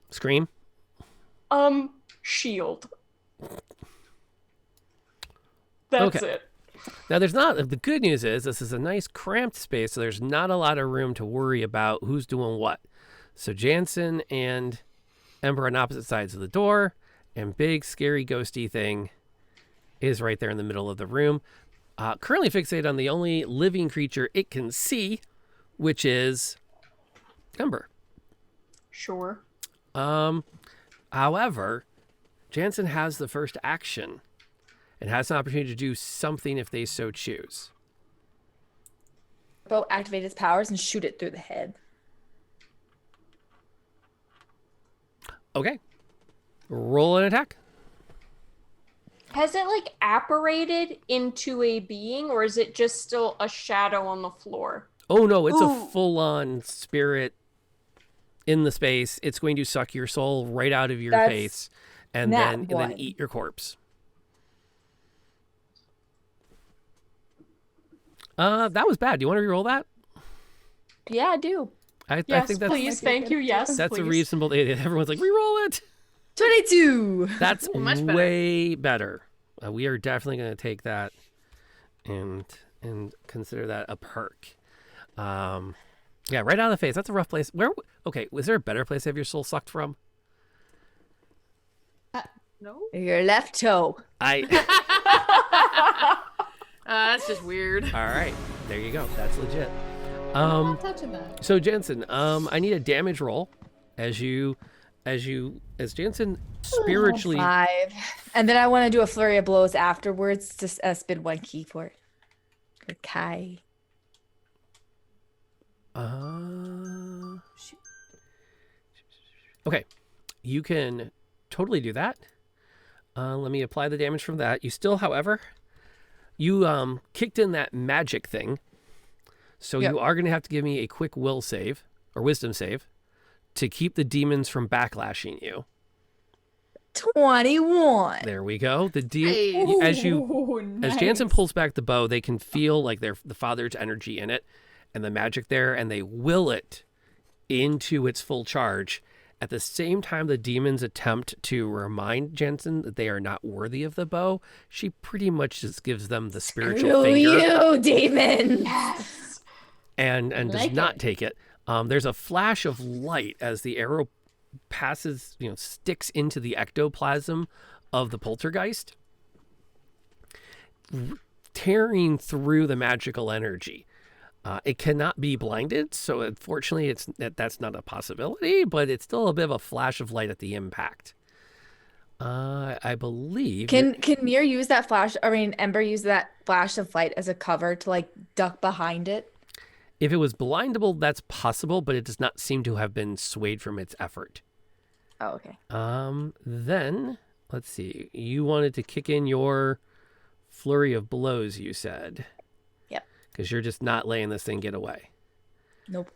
Scream. Shield. That's Okay. it. Now, there's not. The good news is this is a nice cramped space, so there's not a lot of room to worry about who's doing what. So Jansen and Ember are on opposite sides of the door, and big, scary, ghosty thing is right there in the middle of the room. Currently fixated on the only living creature it can see, which is Ember. Sure. However, Jansen has the first action and has an opportunity to do something if they so choose. Bow activate its powers and shoot it through the head. Okay. Roll an attack. Has it apparated into a being, or is it just still a shadow on the floor? Oh no, it's Ooh. a full-on spirit in the space. It's going to suck your soul right out of your That's face and nat then one. eat your corpse. That was bad. Do you want to re-roll that? Yeah, I do. I Yes, think that's please. Thank you. Yes, that's a please. reasonable. Everyone's like, re-roll it. 22. That's much better. way better. We are definitely going to take that and consider that a perk. Yeah, right out of the face. That's a rough place. Okay, was there a better place to have your soul sucked from? No? Your left toe. That's just weird. All right, there you go. That's legit. I'm not touching that. So Jansen, I need a damage roll as Jansen spiritually. 5. And then I want to do a flurry of blows afterwards to spin 1 key for it. Okay. Okay, you can totally do that. Let me apply the damage from that. You still, however, you kicked in that magic thing, so Yep. you are going to have to give me a quick will save or wisdom save to keep the demons from backlashing you. 21. There we go. Hey. As Nice. Jansen pulls back the bow, they can feel the father's energy in it and the magic there, and they will it into its full charge. At the same time, the demons attempt to remind Jansen that they are not worthy of the bow. She pretty much just gives them the spiritual Screw finger you, demon. Yes. and does Like not it. take it. There's a flash of light as the arrow passes, sticks into the ectoplasm of the poltergeist, tearing through the magical energy. It cannot be blinded, so unfortunately, that's not a possibility. But it's still a bit of a flash of light at the impact. I believe. Can Mir use that flash? I mean, Ember use that flash of light as a cover to duck behind it? If it was blindable, that's possible, but it does not seem to have been swayed from its effort. Oh, okay. Then let's see. You wanted to kick in your flurry of blows, you said. Yep. Because you're just not letting this thing get away. Nope.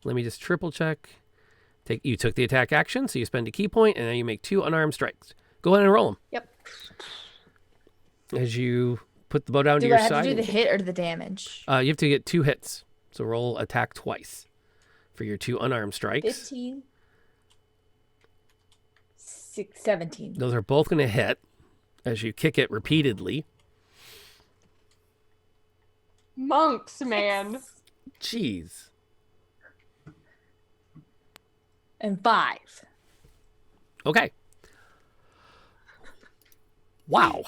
Let me just triple check. You took the attack action, so you spend a key point, and now you make 2 unarmed strikes. Go ahead and roll them. Yep. As you put the bow down to Do your I have side. to do the hit or the damage? You have to get 2 hits. So roll attack twice for your 2 unarmed strikes. 15. 17. Those are both going to hit as you kick it repeatedly. Monks, man. Jeez. And 5. Okay. Wow.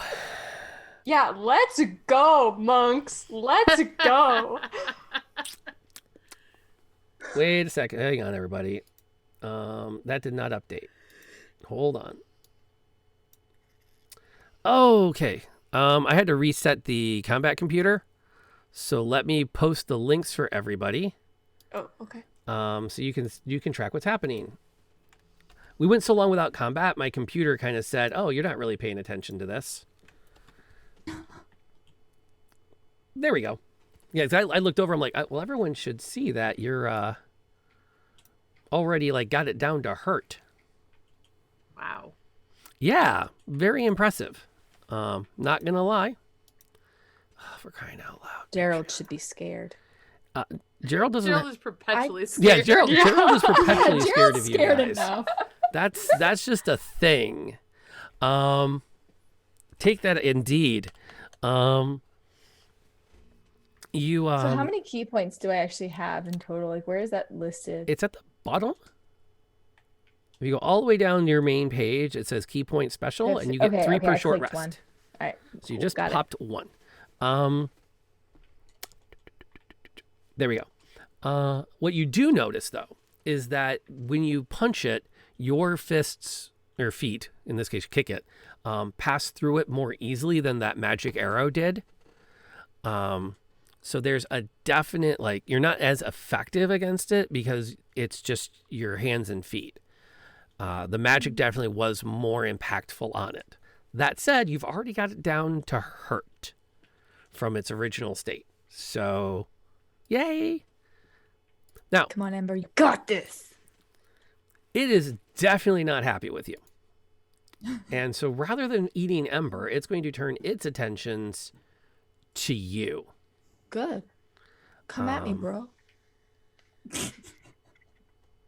Yeah, let's go, monks. Let's go. Wait a second. Hang on, everybody. That did not update. Hold on. Okay. I had to reset the combat computer. So let me post the links for everybody. Oh, okay. So you can track what's happening. We went so long without combat, my computer kind of said, "Oh, you're not really paying attention to this." There we go. Yeah, 'cause I looked over. I'm like, well, everyone should see that you're already like got it down to hurt. Wow. Yeah, very impressive. Not gonna lie. Oh, for crying out loud. Gerald should be scared. Gerald doesn't. Gerald is perpetually Yeah, scared. Gerald is perpetually scared Gerald's of you scared guys. enough. That's just a thing. Take that indeed. You So how many key points do I actually have in total? Like, where is that listed? It's at the bottom. If you go all the way down your main page, it says key point special, and you get 3 per I short clicked rest. one. All right. So you cool, just got it. popped 1. There we go. What you do notice, though, is that when you punch it, your fists, or feet, in this case, kick it, pass through it more easily than that magic arrow did. So there's a definite, like, you're not as effective against it because it's just your hands and feet. The magic definitely was more impactful on it. That said, you've already got it down to hurt from its original state. So, yay. Now, Come on, Ember, you got this. it is definitely not happy with you. And so rather than eating Ember, it's going to turn its attentions to you. Good. Come at me, bro.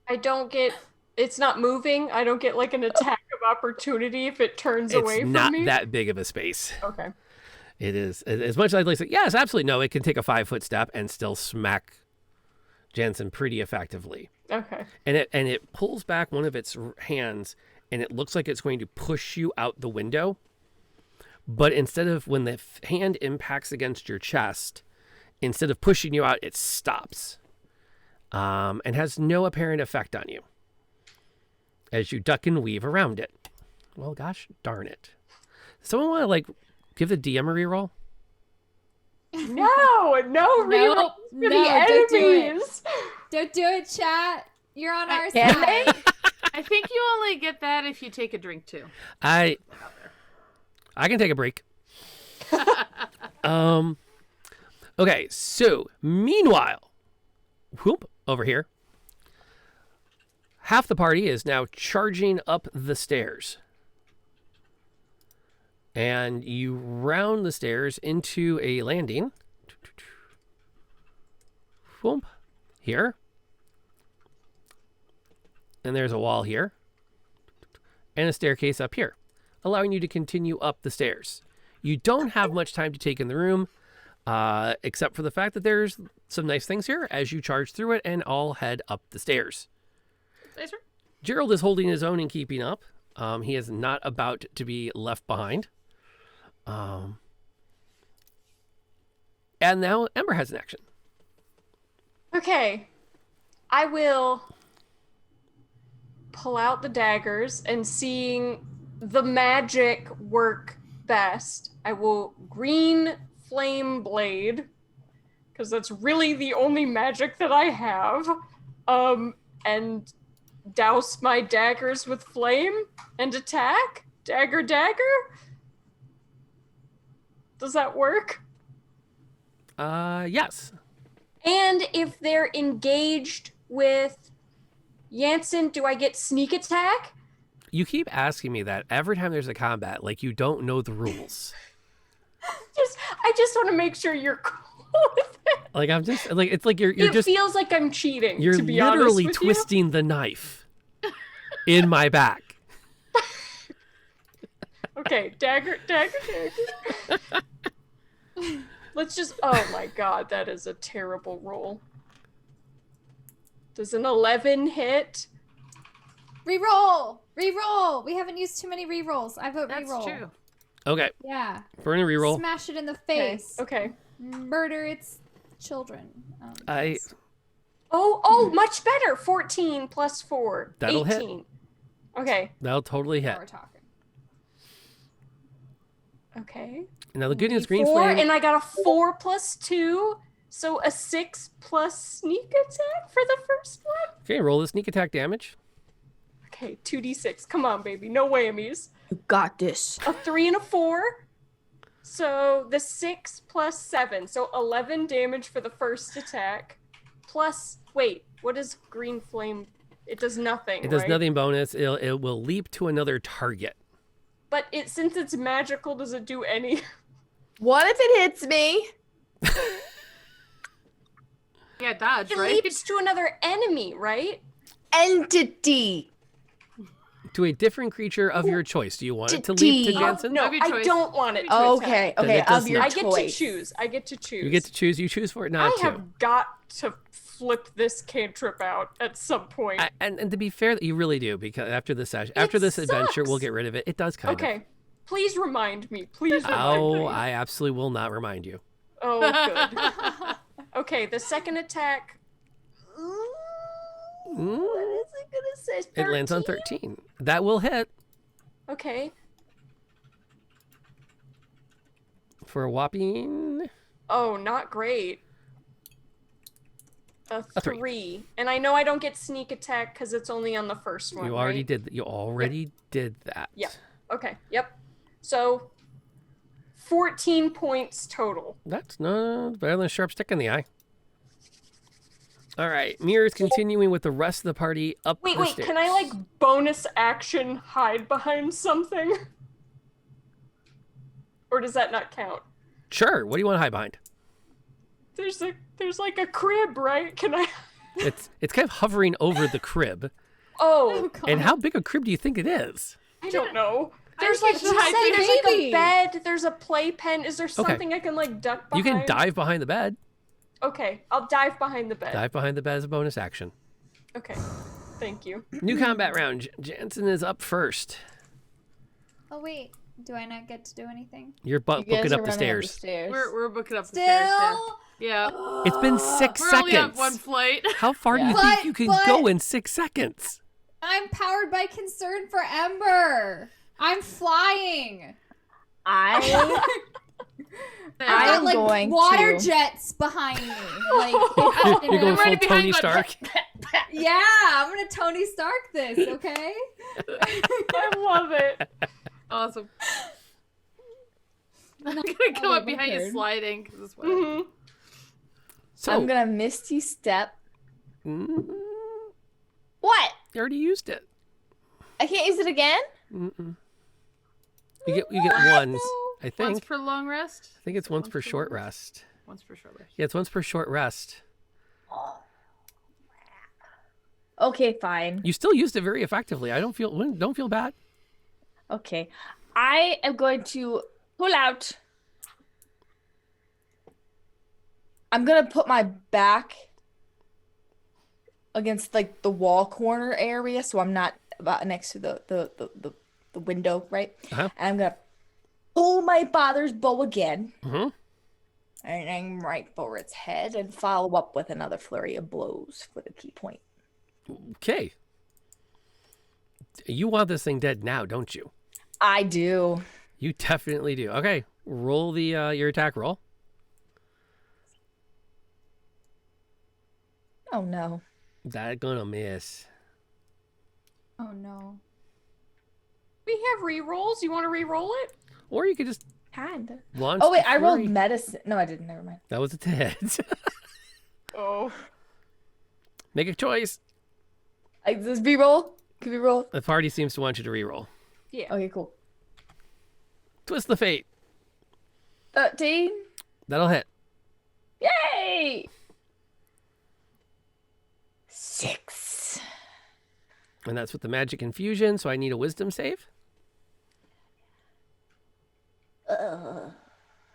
I don't get. It's not moving. I don't get like an attack of opportunity if it turns away It's from not me. that big of a space. Okay. It is. As much as I'd like to say, yes, absolutely. No, it can take a 5-foot step and still smack Jansen pretty effectively. Okay. And it pulls back one of its hands, and it looks like it's going to push you out the window. But instead of when the hand impacts against your chest, instead of pushing you out, it stops. And has no apparent effect on you as you duck and weave around it. Well, gosh darn it. Someone want to, like, give the DM a reroll? No rerolls for the don't do it. enemies. Don't do it, chat. You're on our Can side. I think you only get that if you take a drink too. I can take a break. Okay, so meanwhile, whoop, over here, half the party is now charging up the stairs. And you round the stairs into a landing. Whoop, here. And there's a wall here. And a staircase up here, allowing you to continue up the stairs. You don't have much time to take in the room, except for the fact that there's some nice things here as you charge through it and all head up the stairs. Nice. Gerald is holding his own and keeping up. He is not about to be left behind. And now Ember has an action. Okay. I will pull out the daggers, and seeing the magic work best, I will green flame blade, because that's really the only magic that I have, and douse my daggers with flame and attack. Dagger. Does that work? Yes. And if they're engaged with Jansen, do I get sneak attack? You keep asking me that every time there's a combat, like you don't know the rules. I just want to make sure you're cool with it. Like I'm just like it's like you're It just feels like I'm cheating. you're to be literally honest with twisting the knife in my back. You. Okay, dagger. Let's just. Oh my god, that is a terrible roll. Does an 11 hit? Reroll. We haven't used too many rerolls. I vote That's reroll. true. Okay, Yeah. burn a reroll. Smash it in the face. Okay. Murder its children. Oh, much better. 14 plus 4. That'll hit. 18. Okay. That'll totally Now hit. we're talking. Okay. Now the good news, green 4, flame. and I got a 4 plus 2. So a 6 plus sneak attack for the first one? Okay, roll the sneak attack damage. Okay, 2d6. Come on, baby. No whammies. You got this. A 3 and a 4. So the 6 plus 7. So 11 damage for the first attack. Plus, wait, what is green flame? It does nothing, It does right? nothing bonus. It will leap to another target. But since it's magical, does it do any? What if it hits me? Yeah, dodge, It right? leaps to another enemy, right? Entity. To a different creature of your choice. Do you want it to leap to Dee. Jansen? No, Of your I choice. don't want it to Okay, attack. Then okay, it does of your I not. get choice. to choose. I get to choose. You get to choose. You choose for it not I to. have got to flip this cantrip out at some point. And to be fair, you really do, because after this session, after this adventure, we'll sucks. get rid of it. It does kind of. Okay. Please remind me. Please remind Oh, me. I absolutely will not remind you. Oh, good. Okay, the second attack. Mm, What is it gonna say? it lands on 13. That will hit Okay. for a whopping. Oh, not great. A A 3. 3. And I know I don't get sneak attack because it's only on the first one. You already right? did. You already did that. Yep. Okay. Yep. So 14 points total. That's no better than a sharp stick in the eye. All right, Mirror's continuing with the rest of the party up Wait, the wait. stairs. Can I like bonus action hide behind something? Or does that not count? Sure. What do you want to hide behind? There's like a crib, right? Can I? It's kind of hovering over the crib. Oh, And how big a crib do you think it is? I don't know. I There's think like you should hide there's like a baby. bed. There's a playpen. Is there something I can like duck You behind? can dive behind the bed. Okay, I'll dive behind the bed. Dive behind the bed as a bonus action. Okay, thank you. New combat round. Jansen is up first. Oh wait, do I not get to do anything? You're You guys booking are up the running stairs. We're booking up the Still? stairs. Yeah. It's been 6 We're only on seconds. one flight. How far do you Yeah. think you can But- go in 6 seconds? I'm powered by concern for Ember. I'm flying. I I got I'm like going water to- jets behind me. Like, You're going I'm full right behind Tony going, Stark. yeah, I'm gonna Tony Stark this, okay? I love it. Awesome. I'm gonna come Oh, up my behind you turn. sliding because it's wet. Mhm. So, I'm gonna Misty Step. mm, What? you already used it. I can't use it again? Mm-mm. You get one, I think. Once per long rest. I think it's once per short rest. Once per short rest. Yeah, it's once per short rest. Okay, fine. You still used it very effectively. I don't feel bad. Okay. I am going to pull out. I'm gonna put my back against like the wall corner area, so I'm not about next to the window, right? Uh-huh. And I'm gonna pull my father's bow again, Mm-hmm. and aim right for its head, and follow up with another flurry of blows for the key point. Okay. You want this thing dead now, don't you? I do. You definitely do. Okay, roll the your attack roll. Oh no. That gonna miss. Oh no. We have re-rolls. You want to re-roll it? Or you could just Kinda. launch. Oh wait, the I rolled flurry. medicine. No, I didn't. Never mind. That was a 10. Oh. Make a choice. This B-roll? Could we roll? The party seems to want you to reroll. Yeah. Okay, cool. Twist the fate. 13. That'll hit. Yay! 6. And that's with the magic infusion, so I need a wisdom save.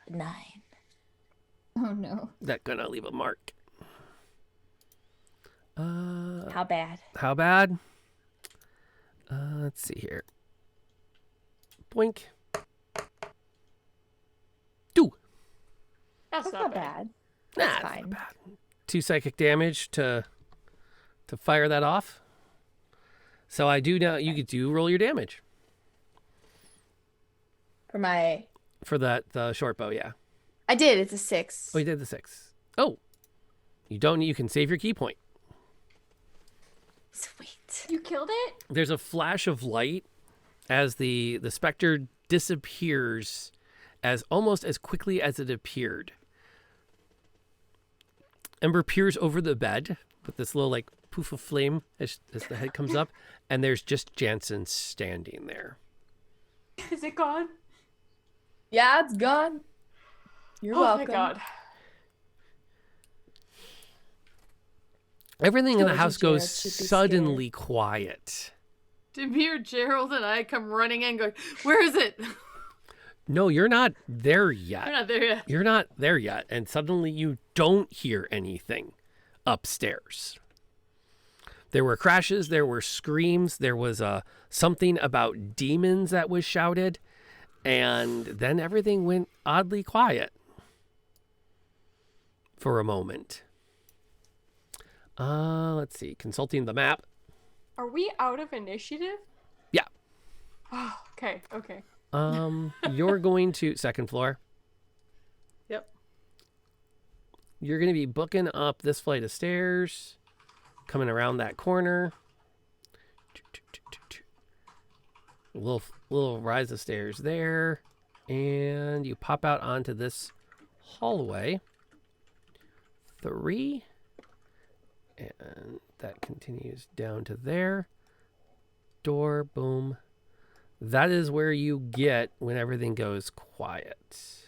9. Oh no. That's gonna leave a mark. How bad? How bad? Let's see here. Boink. 2. That's, That's not bad. bad. Nah, That's it's fine. not bad. 2 psychic damage to fire that off. So I do now. You do roll your damage For my... for that the short bow. Yeah. I did. It's a 6. Oh, you did the 6. Oh, You don't. You can save your key point. Sweet. You killed it? There's a flash of light as the specter disappears as almost as quickly as it appeared. Ember peers over the bed with this little like poof of flame as the head comes up, and there's just Jansen standing there. Is it gone? Yeah, it's gone. You're welcome. Oh my god. Everything in the Told you house goes Jared should be suddenly quiet. Demir, Gerald, and I come running in going, where is it? No, you're not there yet. We're not there yet. You're not there yet. And suddenly you don't hear anything upstairs. There were crashes. There were screams. There was something about demons that was shouted. And then everything went oddly quiet for a moment. Let's see. Consulting the map. Are we out of initiative? Yeah. Oh, okay. You're going to second floor. Yep. You're going to be booking up this flight of stairs, coming around that corner. A little rise of stairs there, and you pop out onto this hallway. 3, and that continues down to there. Door, boom. That is where you get when everything goes quiet.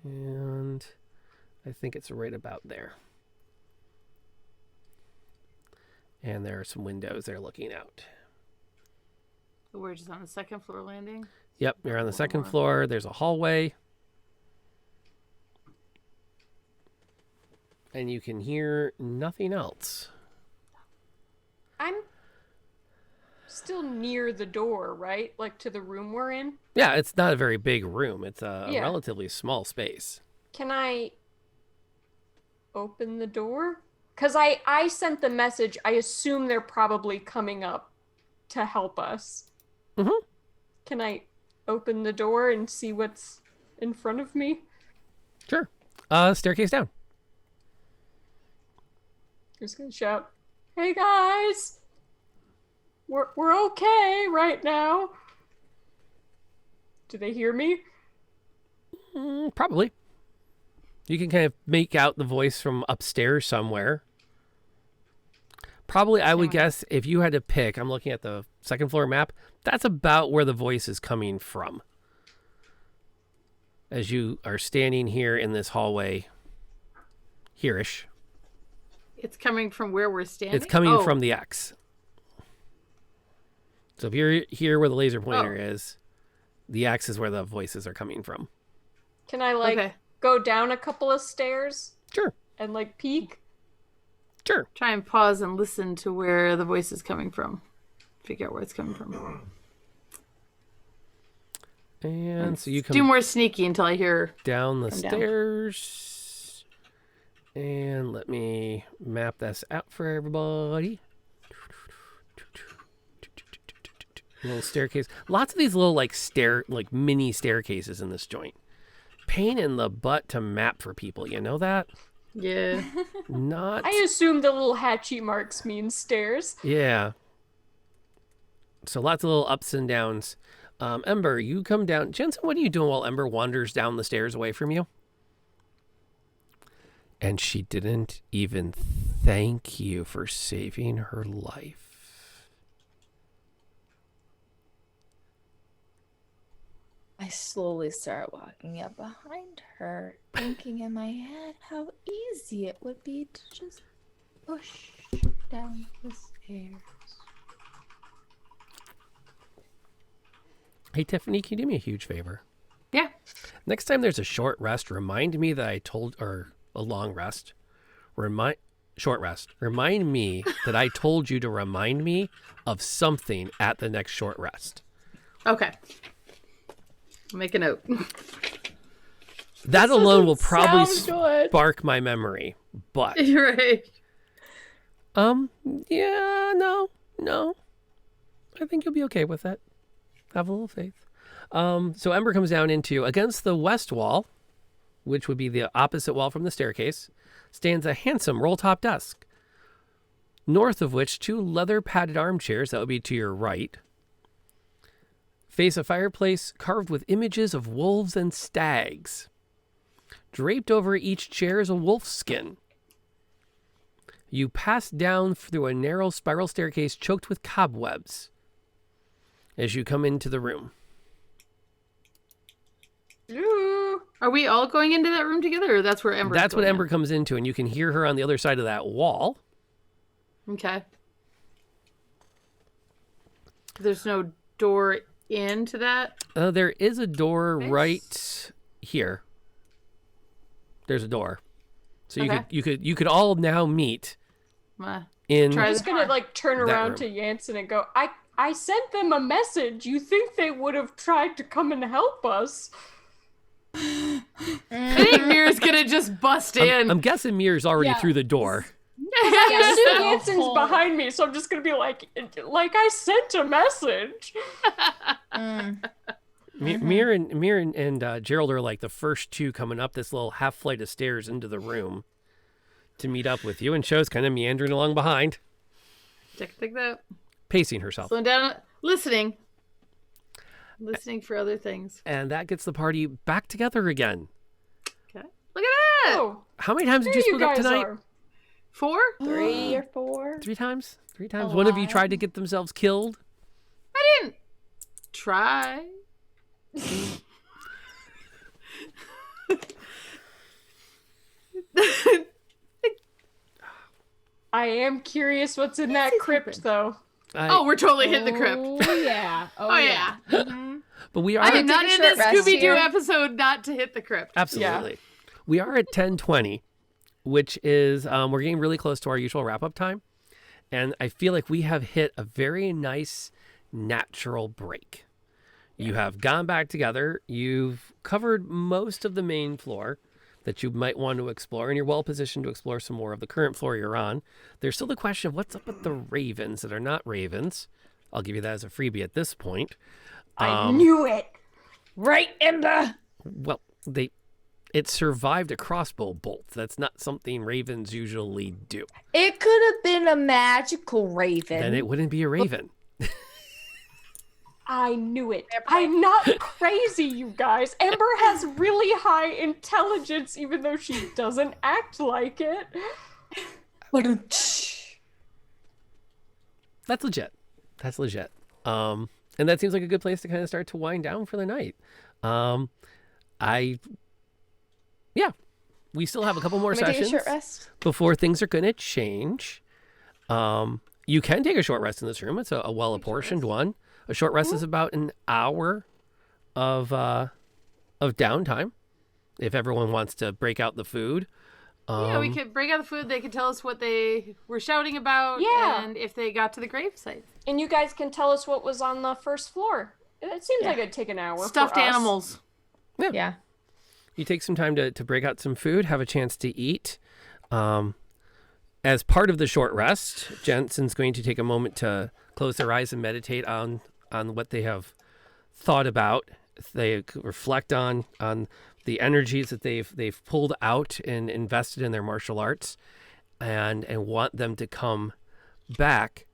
And I think it's right about there. And there are some windows there looking out. We're just on the second floor landing. Yep, you're on the second floor. There's a hallway. And you can hear nothing else. I'm still near the door, right? Like to the room we're in? Yeah, it's not a very big room. It's a Yeah. relatively small space. Can I open the door? Because I sent the message. I assume they're probably coming up to help us. Mm-hmm. Can I open the door and see what's in front of me? Sure. Staircase down. Just gonna shout, "Hey guys! We're okay right now." Do they hear me? Probably. You can kind of make out the voice from upstairs somewhere. Probably, I would guess, if you had to pick, I'm looking at the second floor map, that's about where the voice is coming from. As you are standing here in this hallway, here-ish. It's coming from where we're standing? It's coming from the X. So if you're here where the laser pointer is, the X is where the voices are coming from. Can I go down a couple of stairs? Sure. And peek? Sure. Try and pause and listen to where the voice is coming from. Figure out where it's coming from. And so you come do more sneaky until I hear down the stairs. And let me map this out for everybody. Little staircase. Lots of these little mini staircases in this joint. Pain in the butt to map for people. You know that? Yeah. Not. I assume the little hatchet marks mean stairs. Yeah. So lots of little ups and downs. Ember, you come down. Jensen, what are you doing while Ember wanders down the stairs away from you? And she didn't even thank you for saving her life. I slowly start walking up behind her, thinking in my head how easy it would be to just push down the stairs. Hey, Tiffany, can you do me a huge favor? Yeah. Next time there's a short rest, remind me that or a long rest. Short rest. Remind me that I told you to remind me of something at the next short rest. Okay. Make a note. That alone will probably good. spark my memory. But You're right. yeah, no. I think you'll be okay with that. Have a little faith. So Ember comes down into against the west wall. which would be the opposite wall from the staircase, stands a handsome roll-top desk. North of which, 2 leather-padded armchairs, that would be to your right, face a fireplace carved with images of wolves and stags. Draped over each chair is a wolf's skin. You pass down through a narrow spiral staircase choked with cobwebs as you come into the room. Ooh. Are we all going into that room together, or that's where Ember? That's what Ember comes into, and you can hear her on the other side of that wall. Okay. There's no door into that? There is a door right here. There's a door. So Okay. you could all now meet in I'm just gonna like turn around room. to Jansen and go, I sent them a message. You think they would have tried to come and help us? I think Mir's gonna just bust in. I'm guessing Mir's already through the door. I assume Jansen's behind me, so I'm just gonna be like I sent a message. Mir and Gerald are like the first 2 coming up this little half flight of stairs into the room to meet up with you, and Show's kind of meandering along behind, Take that. pacing herself. Slowing down, listening for other things. And that gets the party back together again. Okay. Look at that. Oh, How many times did there you you split up guys tonight? are. 4? 3 or 4. 3 times? 3 times? One of you tried to get themselves killed? I didn't try. I am curious what's in that crypt, though. Oh, we're totally hitting the crypt. Oh yeah. Oh, yeah. But we are... I am not take a in this short rest Scooby-Doo here. episode not to hit the crypt. Absolutely. We are at 10:20, which is, we're getting really close to our usual wrap-up time. And I feel like we have hit a very nice natural break. You have gone back together. You've covered most of the main floor that you might want to explore, and you're well positioned to explore some more of the current floor you're on. There's still the question of what's up with the ravens that are not ravens. I'll give you that as a freebie at this point. I knew it. Right, Ember. Well, it survived a crossbow bolt. That's not something ravens usually do. It could have been a magical raven. Then it wouldn't be a raven. I knew it. I'm not crazy, you guys. Ember has really high intelligence, even though she doesn't act like it. That's legit. That's legit. And that seems like a good place to kind of start to wind down for the night. We still have a couple more Can we take a sessions short rest? before things are going to change. You can take a short rest in this room. It's a well-apportioned one. A short rest is about an hour of downtime. If everyone wants to break out the food. Yeah, we could break out the food. They could tell us what they were shouting about, and if they got to the gravesite. And you guys can tell us what was on the first floor. It seems like it'd take an hour. Stuffed for us. animals. Yeah. You take some time to break out some food, have a chance to eat. As part of the short rest, Jensen's going to take a moment to close their eyes and meditate on what they have thought about. They reflect on the energies that they've pulled out and invested in their martial arts, and want them to come back.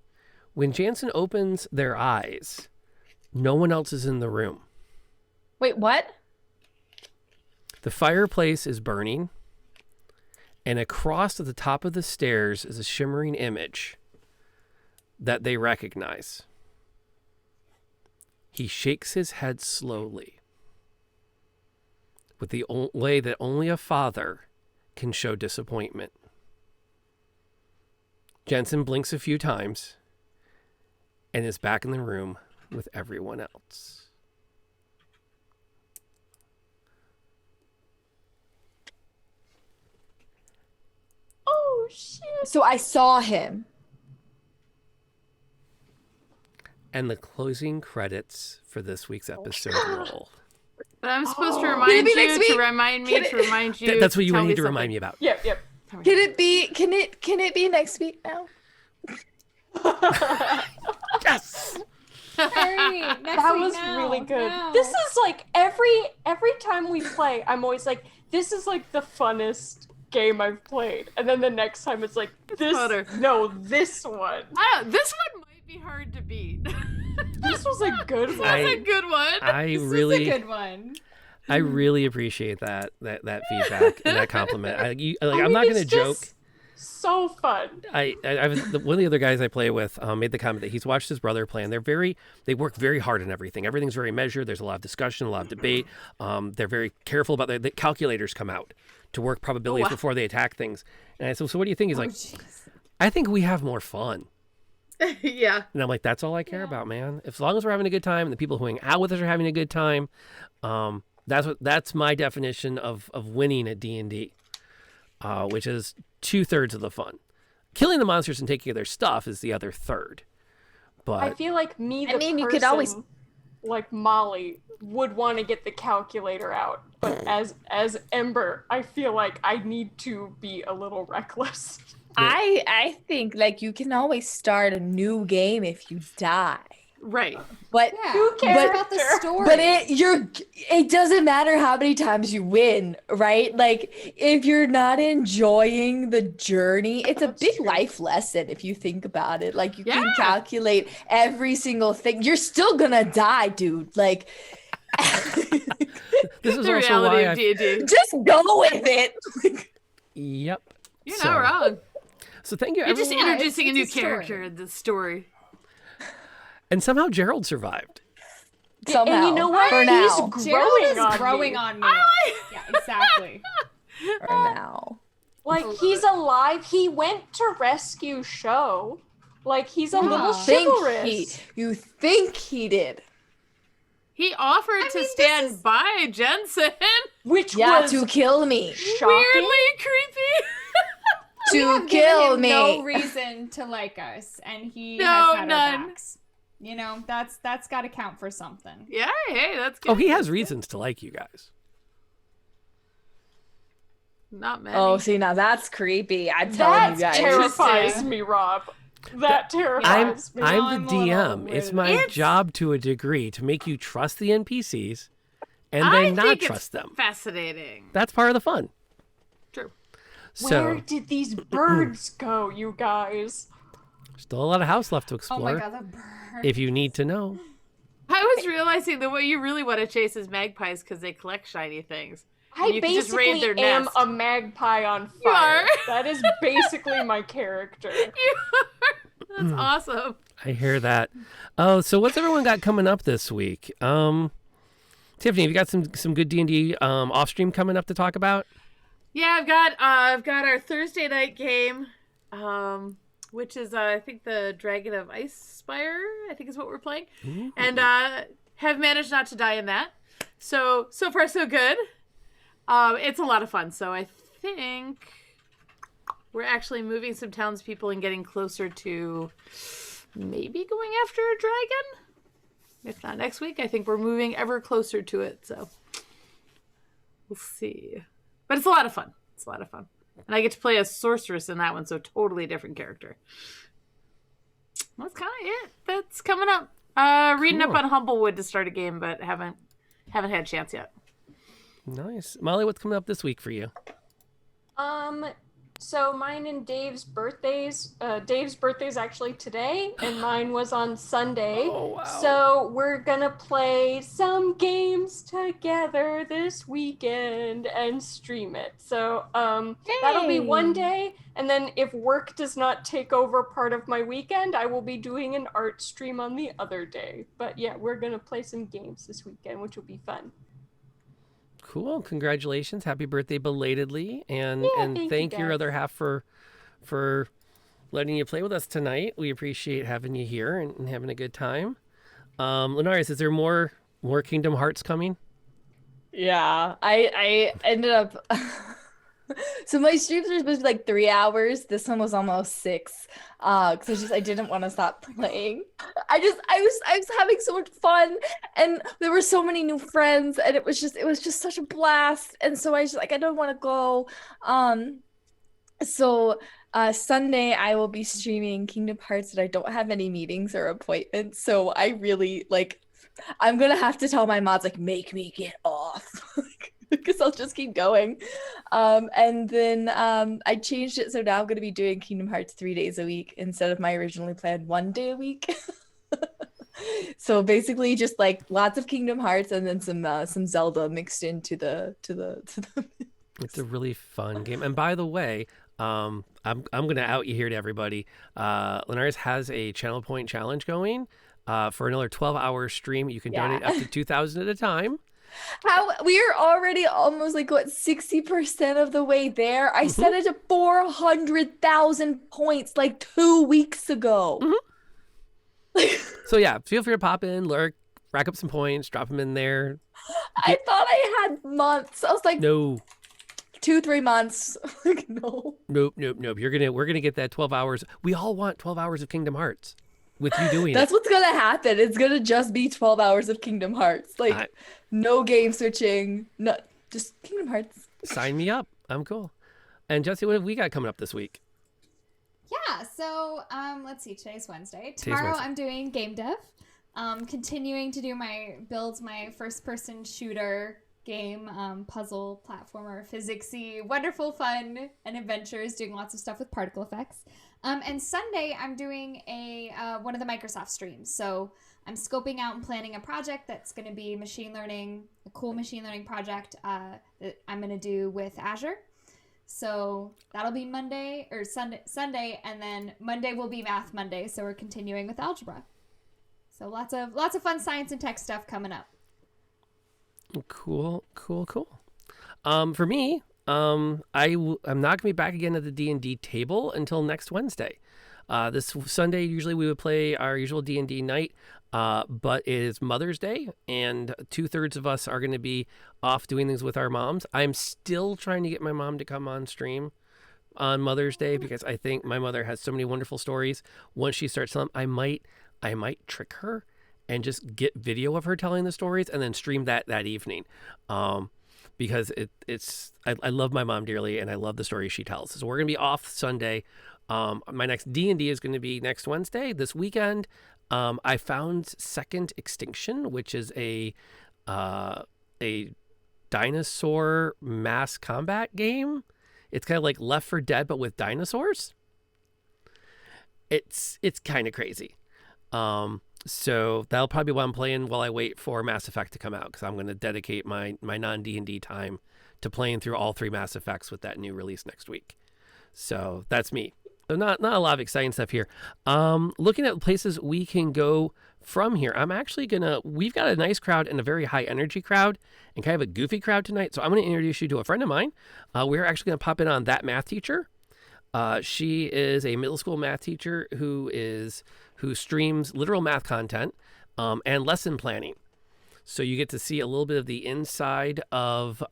When Jansen opens their eyes, no one else is in the room. Wait, what? The fireplace is burning, and across at the top of the stairs is a shimmering image that they recognize. He shakes his head slowly, with the way that only a father can show disappointment. Jensen blinks a few times and is back in the room with everyone else. Oh, shit. So I saw him. And the closing credits for this week's episode roll. But I'm supposed to Can it remind be you, next week? to remind me, to remind you. That's what you tell need to something. remind me about. Yep. Can it be next week now? Yes! Harry, next That week was now, really good. now. This is like every time we play, I'm always like, this is like the funnest game I've played. And then the next time it's like, this one. This one might be hard to beat. This was a good one. This was a good one. This is a good one. I really appreciate that feedback and that compliment. I'm not gonna joke. So fun. One of the other guys I play with made the comment that he's watched his brother play, and they work very hard on everything. Everything's very measured. There's a lot of discussion, a lot of debate. They're very careful about the calculators come out to work probabilities before they attack things. And I said, so what do you think? He's like, I think we have more fun. Yeah. And I'm like, that's all I care about, man. As long as we're having a good time and the people who hang out with us are having a good time, that's my definition of winning at D&D, which is 2/3 of the fun. Killing the monsters and taking care of their stuff is the other third. But I feel like person, you could always, like Molly, would want to get the calculator out. But as Ember, I feel like I need to be a little reckless. I think like you can always start a new game if you die. Right. But who cares about the story? But it doesn't matter how many times you win, right? Like if you're not enjoying the journey, it's a big life lesson if you think about it. Like you can calculate every single thing. You're still gonna die, dude. Like this is the also reality why of D&D. just go with it. Yep. You're not wrong. So thank you. You're just everyone. introducing a new it's a story. character in the story. And somehow Gerald survived. Somehow. And you know what? For now. Gerald is growing on me. Yeah, exactly. For now. Like, he's alive. He went to rescue Show. Like, he's a little chivalrous. You think he did. He offered to stand by Jensen. Which was to kill me. shocking. Weirdly creepy. To kill me. No reason to like us, and he No, has had none. our backs. You know, that's got to count for something. Yeah, hey, that's good. Oh, he has reasons to like you guys. Not many. Oh, see, now that's creepy. I'm telling you That guys. terrifies me, Rob. That terrifies me. I'm the I'm a little DM. It's my It's- job to a degree to make you trust the NPCs and I then not think trust it's them. fascinating. That's part of the fun. True. So Where did these birds go, you guys? still a lot of house left to Oh explore. my god, the bird. If you need to know. I was realizing that what you really want to chase is magpies because they collect shiny things. I You can just raid basically their am nest. a magpie on You fire. are. That is basically my character. That's awesome. I hear that. Oh, so what's everyone got coming up this week? Tiffany, have you got some good D&D off stream coming up to talk about? Yeah, I've got our Thursday night game, which is I think the Dragon of Ice Spire, I think is what we're playing, and have managed not to die in that. So far so good. It's a lot of fun. So I think we're actually moving some townspeople and getting closer to maybe going after a dragon. If not next week, I think we're moving ever closer to it. So we'll see. But it's a lot of fun. It's a lot of fun. And I get to play a sorceress in that one, so totally different character. That's kind of it. That's coming up. Reading up on Humblewood to start a game, but haven't had a chance yet. Nice. Molly, what's coming up this week for you? So mine and Dave's birthdays. Dave's birthday's actually today, and mine was on Sunday. Oh, wow. So we're gonna play some games together this weekend and stream it. So that'll be one day, and then if work does not take over part of my weekend, I will be doing an art stream on the other day. But yeah, we're gonna play some games this weekend, which will be fun. Cool. Congratulations. Happy birthday belatedly. And thank you, your guys. other half for letting you play with us tonight. We appreciate having you here and having a good time. Lenarius, is there more Kingdom Hearts coming? Yeah, I ended up. So my streams were supposed to be like 3 hours. This one was almost 6. Because I didn't want to stop playing. I was having so much fun, and there were so many new friends, and it was just such a blast. And so I don't want to go. So Sunday I will be streaming Kingdom Hearts, and I don't have any meetings or appointments. So I really I'm gonna have to tell my mods make me get off. because I'll just keep going. And then I changed it, so now I'm going to be doing Kingdom Hearts 3 days a week instead of my originally planned 1 day a week. So basically, just like lots of Kingdom Hearts and then some Zelda mixed into the. It's a really fun game. And by the way, I'm going to out you here to everybody. Linares has a channel point challenge going for another 12-hour stream. You can donate up to 2,000 at a time. How we are already almost like 60% of the way there. I set it to 400,000 points like 2 weeks ago. So yeah, feel free to pop in, lurk, rack up some points, drop them in there. I thought I had months. I was like, no, 2-3 months. Like, no. Nope. We're gonna get that 12 hours. We all want 12 hours of Kingdom Hearts with you doing That's it. what's gonna happen. It's gonna just be 12 hours of Kingdom Hearts. Like, no game switching. No, just Kingdom Hearts. Sign me up. I'm cool. And Jesse, what have we got coming up this week? Yeah, so let's see. Today's Wednesday. Tomorrow I'm doing game dev. Continuing to do my first-person shooter game, puzzle, platformer, physicsy, wonderful fun and adventures, doing lots of stuff with particle effects. And Sunday I'm doing one of the Microsoft streams. So I'm scoping out and planning a project that's going to be a cool machine learning project that I'm going to do with Azure. So that'll be Sunday, and then Monday will be Math Monday. So we're continuing with algebra. So lots of fun science and tech stuff coming up. Cool. For me, I'm not gonna be back again at the D&D table until next Wednesday. This Sunday, usually we would play our usual D&D night, but it is Mother's Day, and 2/3 of us are going to be off doing things with our moms. I'm still trying to get my mom to come on stream on Mother's Day because I think my mother has so many wonderful stories. Once she starts telling them, I might trick her and just get video of her telling the stories and then stream that evening. Because I love my mom dearly and I love the stories she tells. So we're going to be off Sunday. My next D&D is going to be next Wednesday. This weekend, I found Second Extinction, which is a dinosaur mass combat game. It's kind of like Left 4 Dead, but with dinosaurs. It's kind of crazy. So that'll probably be what I'm playing while I wait for Mass Effect to come out, because I'm going to dedicate my non-D&D time to playing through all 3 Mass Effects with that new release next week. So that's me. So not a lot of exciting stuff here. Looking at places we can go from here, we've got a nice crowd and a very high energy crowd and kind of a goofy crowd tonight. So I'm going to introduce you to a friend of mine. We're actually going to pop in on That Math Teacher. She is a middle school math teacher who streams literal math content and lesson planning. So you get to see a little bit of the inside of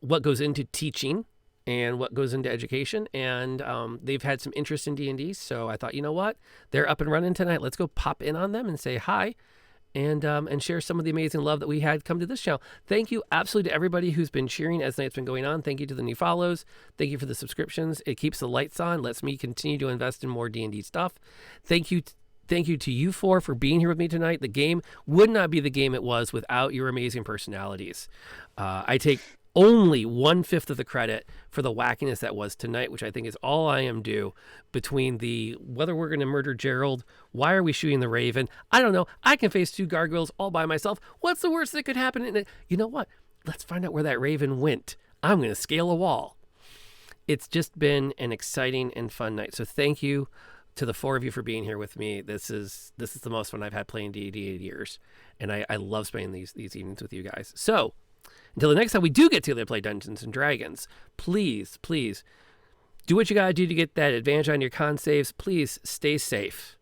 what goes into teaching and what goes into education. And they've had some interest in D&D. So I thought, you know what? They're up and running tonight. Let's go pop in on them and say hi and share some of the amazing love that we had come to this channel. Thank you absolutely to everybody who's been cheering as the night's been going on. Thank you to the new follows. Thank you for the subscriptions. It keeps the lights on, lets me continue to invest in more D&D stuff. Thank you to you four for being here with me tonight. The game would not be the game it was without your amazing personalities. I take only 1/5 of the credit for the wackiness that was tonight, which I think is all I am due, between the whether we're going to murder Gerald, why are we shooting the Raven, I don't know, I can face 2 gargoyles all by myself, what's the worst that could happen? And you know what, let's find out where that Raven went. I'm going to scale a wall. It's just been an exciting and fun night. So thank you to the 4 of you for being here with me. This is the most fun I've had playing D&D in years, and I love spending these evenings with you guys. So until the next time we do get together to play Dungeons and Dragons, please do what you gotta do to get that advantage on your con saves. Please stay safe.